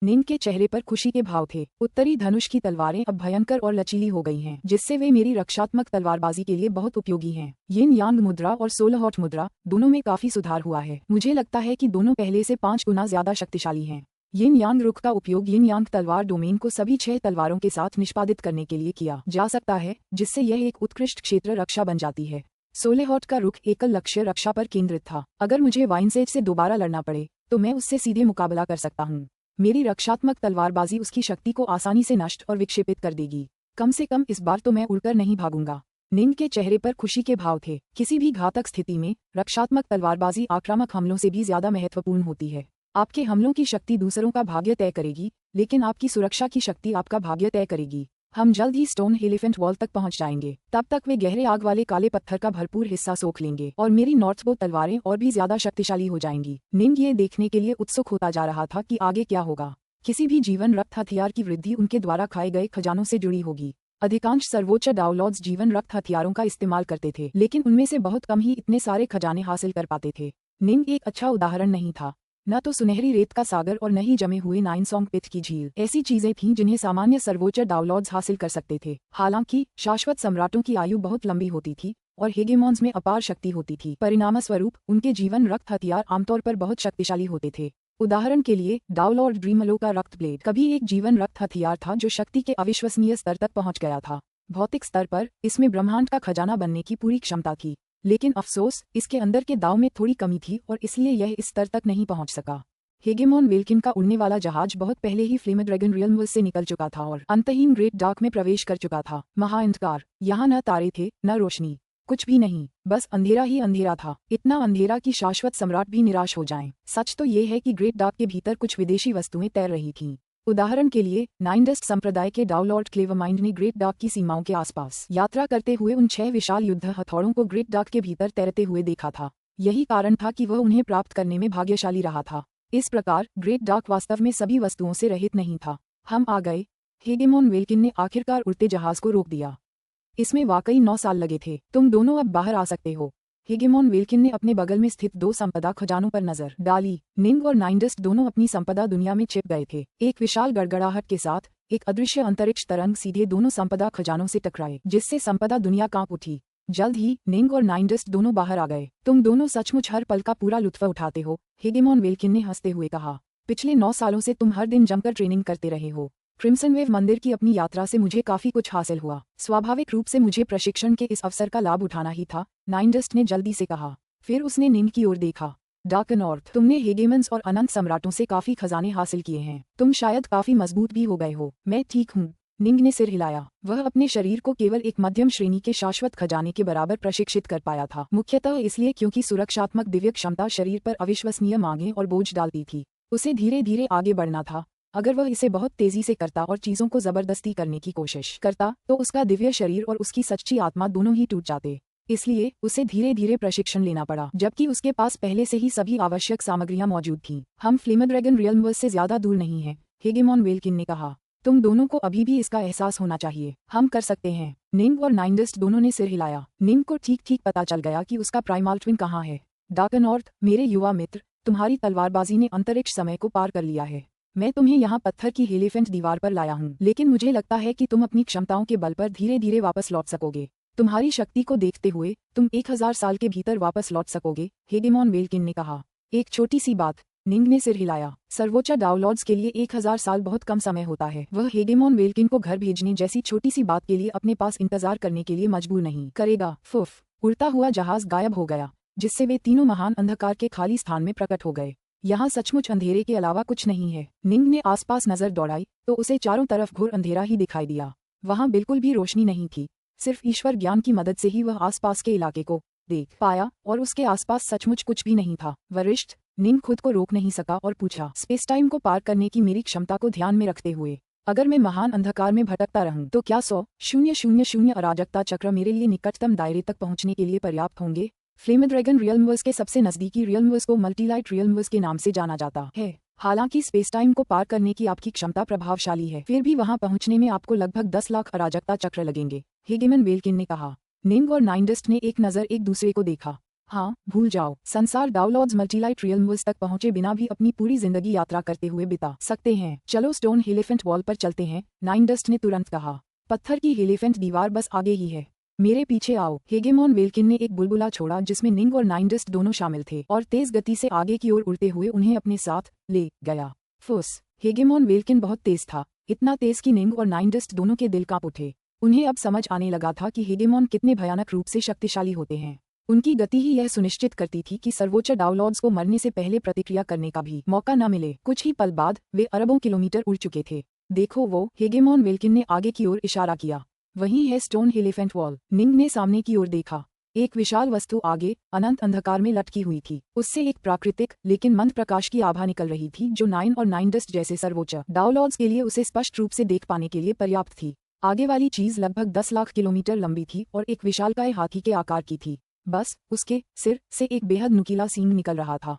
A: निंग के चेहरे पर खुशी के भाव थे। उत्तरी धनुष की तलवारें अब भयंकर और लचीली हो गई हैं, जिससे वे मेरी रक्षात्मक तलवारबाजी के लिए बहुत उपयोगी हैं। यिन यांग मुद्रा और 16 हॉट मुद्रा दोनों में काफी सुधार हुआ है। मुझे लगता है कि दोनों पहले से 5 गुना ज्यादा शक्तिशाली हैं। यिन यांग रुख का उपयोग यिन यांग तलवार डोमेन को सभी 6 तलवारों के साथ निष्पादित करने के लिए किया जा सकता है, जिससे यह एक उत्कृष्ट क्षेत्र रक्षा बन जाती है। 16 हॉट का रुख एकल लक्ष्य रक्षा पर केंद्रित था। अगर मुझे वाइनसेज से दोबारा लड़ना पड़े तो मैं उससे सीधे मुकाबला कर सकता हूँ। मेरी रक्षात्मक तलवारबाजी उसकी शक्ति को आसानी से नष्ट और विक्षेपित कर देगी। कम से कम इस बार तो मैं उड़कर नहीं भागूंगा। निंग के चेहरे पर खुशी के भाव थे। किसी भी घातक स्थिति में रक्षात्मक तलवारबाजी आक्रामक हमलों से भी ज्यादा महत्वपूर्ण होती है। आपके हमलों की शक्ति दूसरों का भाग्य तय करेगी, लेकिन आपकी सुरक्षा की शक्ति आपका भाग्य तय करेगी। हम जल्द ही स्टोन एलिफेंट वॉल तक पहुंच जाएंगे। तब तक वे गहरे आग वाले काले पत्थर का भरपूर हिस्सा सोख लेंगे और मेरी नॉर्थबो तलवारें और भी ज्यादा शक्तिशाली हो जाएंगी। निंग ये देखने के लिए उत्सुक होता जा रहा था कि आगे क्या होगा। किसी भी जीवन रक्त हथियार की वृद्धि उनके द्वारा खाए गए खजानों से जुड़ी होगी। अधिकांश सर्वोच्च डाउनलॉर्ड्स जीवन रक्त हथियारों का इस्तेमाल करते थे, लेकिन उनमें से बहुत कम ही इतने सारे खजाने हासिल कर पाते थे। निंग एक अच्छा उदाहरण नहीं था। न तो सुनहरी रेत का सागर और न ही जमे हुए नाइनसोंग पिथ की झील ऐसी चीजें थीं जिन्हें सामान्य सर्वोच्च डाउनलॉर्ड्स हासिल कर सकते थे। हालांकि शाश्वत सम्राटों की आयु बहुत लंबी होती थी और हेगेमॉन्स में अपार शक्ति होती थी। परिणामस्वरूप उनके जीवन रक्त हथियार आमतौर पर बहुत शक्तिशाली होते थे। उदाहरण के लिए डाउलॉर्ड ड्रीमलो का रक्त ब्लेड कभी एक जीवन रक्त हथियार था जो शक्ति के अविश्वसनीय स्तर तक पहुंच गया था। भौतिक स्तर पर इसमें ब्रह्मांड का खजाना बनने की पूरी क्षमता थी, लेकिन अफसोस इसके अंदर के दाव में थोड़ी कमी थी और इसलिए यह इस स्तर तक नहीं पहुंच सका। हेगेमॉन वेल्किन का उड़ने वाला जहाज बहुत पहले ही फ्लेम ड्रैगन रियल्म से निकल चुका था और अंतहीन ग्रेट डार्क में प्रवेश कर चुका था। महाअंधकार। यहाँ न तारे थे न रोशनी, कुछ भी नहीं, बस अंधेरा ही अंधेरा था। इतना अंधेरा कि शाश्वत सम्राट भी निराश हो जाएं। सच तो ये है कि ग्रेट डार्क के भीतर कुछ विदेशी वस्तुएं तैर रही थीं। उदाहरण के लिए नाइनडस्ट संप्रदाय के डाउलॉर्ड क्लेवरमाइंड ने ग्रेट डार्क की सीमाओं के आसपास यात्रा करते हुए उन 6 विशाल युद्ध हथौड़ों को ग्रेट डार्क के भीतर तैरते हुए देखा था। यही कारण था कि वह उन्हें प्राप्त करने में भाग्यशाली रहा था। इस प्रकार ग्रेट डार्क वास्तव में सभी वस्तुओं से रहित नहीं था। हम आ गए। हेगेमॉन वेल्किन ने आखिरकार उड़ते जहाज को रोक दिया। इसमें वाकई 9 साल लगे थे। तुम दोनों अब बाहर आ सकते हो। हेगेमॉन वेल्किन ने अपने बगल में स्थित 2 संपदा खजानों पर नजर डाली। निंग और नाइनडस्ट दोनों अपनी संपदा दुनिया में छिप गए थे। एक विशाल गड़गड़ाहट के साथ एक अदृश्य अंतरिक्ष तरंग सीधे दोनों संपदा खजानों से टकराए, जिससे संपदा दुनिया कांप उठी। जल्द ही निंग और नाइनडस्ट दोनों बाहर आ गए। तुम दोनों सचमुच हर पल का पूरा लुत्फ उठाते हो, हेगेमॉन वेल्किन ने हंसते हुए कहा। पिछले 9 सालों से तुम हर दिन जमकर ट्रेनिंग करते रहे हो। क्रिम्सन वेव मंदिर की अपनी यात्रा से मुझे काफी कुछ हासिल हुआ। स्वाभाविक रूप से मुझे प्रशिक्षण के इस अवसर का लाभ उठाना ही था, नाइनडस्ट ने जल्दी से कहा। फिर उसने निंग की ओर देखा। डार्क नॉर्थ, तुमने हेगेमन्स और अनंत सम्राटों से काफी खजाने हासिल किए हैं। तुम शायद काफी मजबूत भी हो गए हो। मैं ठीक हूँ। निंग ने सिर हिलाया। वह अपने शरीर को केवल एक मध्यम श्रेणी के शाश्वत खजाने के बराबर प्रशिक्षित कर पाया था, मुख्यतः इसलिए क्योंकि सुरक्षात्मक दिव्य क्षमता शरीर पर अविश्वसनीय मांगें और बोझ डालती थी। उसे धीरे धीरे आगे बढ़ना था। अगर वह इसे बहुत तेजी से करता और चीजों को जबरदस्ती करने की कोशिश करता तो उसका दिव्य शरीर और उसकी सच्ची आत्मा दोनों ही टूट जाते। इसलिए उसे धीरे धीरे प्रशिक्षण लेना पड़ा, जबकि उसके पास पहले से ही सभी आवश्यक सामग्रियां मौजूद थीं। हम फ्लेम ड्रैगन रियल्म से ज्यादा दूर नहीं हैं, हेगेमॉन वेल्किन ने कहा। तुम दोनों को अभी भी इसका एहसास होना चाहिए। हम कर सकते हैं। निंग और नाइनडस्ट दोनों ने सिर हिलाया। निंग को ठीक ठीक पता चल गया कि उसका प्राइमल ट्विन कहाँ है। डार्कनॉर्थ, मेरे युवा मित्र, तुम्हारी तलवारबाजी ने अंतरिक्ष समय को पार कर लिया है। मैं तुम्हें यहाँ पत्थर की एलिफेंट दीवार पर लाया हूँ, लेकिन मुझे लगता है कि तुम अपनी क्षमताओं के बल पर धीरे धीरे वापस लौट सकोगे। तुम्हारी शक्ति को देखते हुए तुम 1000 साल के भीतर वापस लौट सकोगे, हेगेमॉन वेलकिन ने कहा। एक छोटी सी बात, निंग ने सिर हिलाया। सर्वोच्च डाउनलॉर्ड्स के लिए 1000 साल बहुत कम समय होता है। वह हेगेमॉन वेलकिन को घर भेजने जैसी छोटी सी बात के लिए अपने पास इंतजार करने के लिए मजबूर नहीं करेगा। फुफ, उड़ता हुआ जहाज गायब हो गया, जिससे वे तीनों महान अंधकार के खाली स्थान में प्रकट हो गए। यहाँ सचमुच अंधेरे के अलावा कुछ नहीं है। निंग ने आसपास नजर दौड़ाई तो उसे चारों तरफ घोर अंधेरा ही दिखाई दिया। वहाँ बिल्कुल भी रोशनी नहीं थी। सिर्फ ईश्वर ज्ञान की मदद से ही वह आसपास के इलाके को देख पाया और उसके आसपास सचमुच कुछ भी नहीं था। वरिष्ठ, निंग खुद को रोक नहीं सका और पूछा, स्पेस टाइम को पार करने की मेरी क्षमता को ध्यान में रखते हुए अगर मैं महान अंधकार में भटकता रहूं तो क्या 100,000 अराजकता चक्र मेरे लिए निकटतम दायरे तक पहुंचने के लिए पर्याप्त होंगे? फ्लेम ड्रैगन रियलम्वर्स के सबसे नजदीकी रियलम्वर्स को मल्टीलाइट रियलम्वर्स के नाम से जाना जाता है। हालांकि स्पेस टाइम को पार करने की आपकी क्षमता प्रभावशाली है, फिर भी वहां पहुंचने में आपको लगभग 10 लाख अराजकता चक्र लगेंगे, हेगेमॉन वेलकिन ने कहा। निंग और नाइनडस्ट ने एक नजर एक दूसरे को देखा। हाँ, भूल जाओ, संसार डाउनलॉर्ड्स मल्टीलाइट रियलम्वर्स तक पहुंचे बिना भी अपनी पूरी जिंदगी यात्रा करते हुए बिता सकते हैं। चलो स्टोन एलिफेंट वॉल पर चलते हैं, नाइनडस्ट ने तुरंत कहा। पत्थर की एलिफेंट दीवार बस आगे ही है, मेरे पीछे आओ। हेगेमॉन वेलकिन ने एक बुलबुला छोड़ा जिसमें निंग और नाइनडस्ट दोनों शामिल थे और तेज गति से आगे की ओर उड़ते हुए उन्हें अपने साथ ले गया। फुस, हेगेमॉन वेलकिन बहुत तेज था, इतना तेज कि निंग और नाइनडस्ट दोनों के दिल कांप उठे। उन्हें अब समझ आने लगा था कि हेगेमॉन कितने भयानक रूप से शक्तिशाली होते हैं। उनकी गति ही यह सुनिश्चित करती थी कि सर्वोच्च डाउनलॉर्ड्स को मरने से पहले प्रतिक्रिया करने का भी मौका न मिले। कुछ ही पल बाद वे अरबों किलोमीटर उड़ चुके थे। देखो वो, हेगेमॉन वेलकिन ने आगे की ओर इशारा किया। वहीं है स्टोन एलिफेंट वॉल। निंग ने सामने की ओर देखा। एक विशाल वस्तु आगे अनंत अंधकार में लटकी हुई थी। उससे एक प्राकृतिक लेकिन मंद प्रकाश की आभा निकल रही थी जो नाइन और नाइनडस्ट जैसे सर्वोच्च डाउनलॉर्ड्स के लिए उसे स्पष्ट रूप से देख पाने के लिए पर्याप्त थी। आगे वाली चीज लगभग 10 लाख किलोमीटर लंबी थी और एक विशालकाय हाथी के आकार की थी। बस उसके सिर से एक बेहद नुकीला सींग निकल रहा था।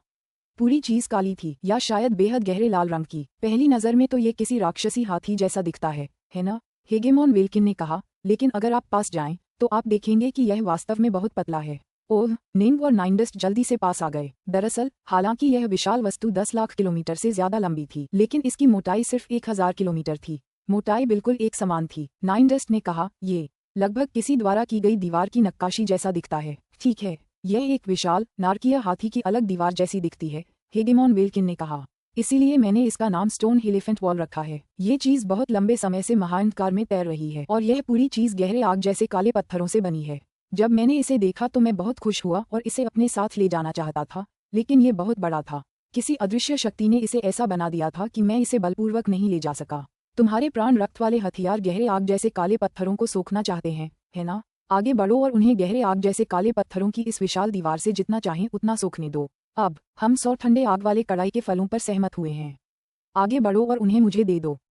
A: पूरी चीज काली थी या शायद बेहद गहरे लाल रंग की। पहली नजर में तो ये किसी राक्षसी हाथी जैसा दिखता है ना? हेगेमॉन वेलकिन ने कहा, लेकिन अगर आप पास जाएं तो आप देखेंगे कि यह वास्तव में बहुत पतला है। ओह, निंग और नाइनडस्ट जल्दी से पास आ गए। दरअसल हालांकि यह विशाल वस्तु 10 लाख किलोमीटर से ज्यादा लंबी थी, लेकिन इसकी मोटाई सिर्फ 1000 किलोमीटर थी। मोटाई बिल्कुल एक समान थी। नाइनडस्ट ने कहा, ये लगभग किसी द्वारा की गई दीवार की नक्काशी जैसा दिखता है। ठीक है, यह एक विशाल नारकीय हाथी की अलग दीवार जैसी दिखती है, हेगेमॉन वेलकिन ने कहा। इसीलिए मैंने इसका नाम स्टोन एलिफेंट वॉल रखा है। ये चीज बहुत लंबे समय से महाअंधकार में तैर रही है और यह पूरी चीज गहरे आग जैसे काले पत्थरों से बनी है। जब मैंने इसे देखा तो मैं बहुत खुश हुआ और इसे अपने साथ ले जाना चाहता था, लेकिन ये बहुत बड़ा था। किसी अदृश्य शक्ति ने इसे ऐसा बना दिया था कि मैं इसे बलपूर्वक नहीं ले जा सका। तुम्हारे प्राण रक्त वाले हथियार गहरे आग जैसे काले पत्थरों को सोखना चाहते हैं, है ना? आगे बढ़ो और उन्हें गहरे आग जैसे काले पत्थरों की इस विशाल दीवार से जितना चाहें उतना सोखने दो। अब हम 100 ठंडे आग वाले कड़ाई के फलों पर सहमत हुए हैं। आगे बढ़ो और उन्हें मुझे दे दो।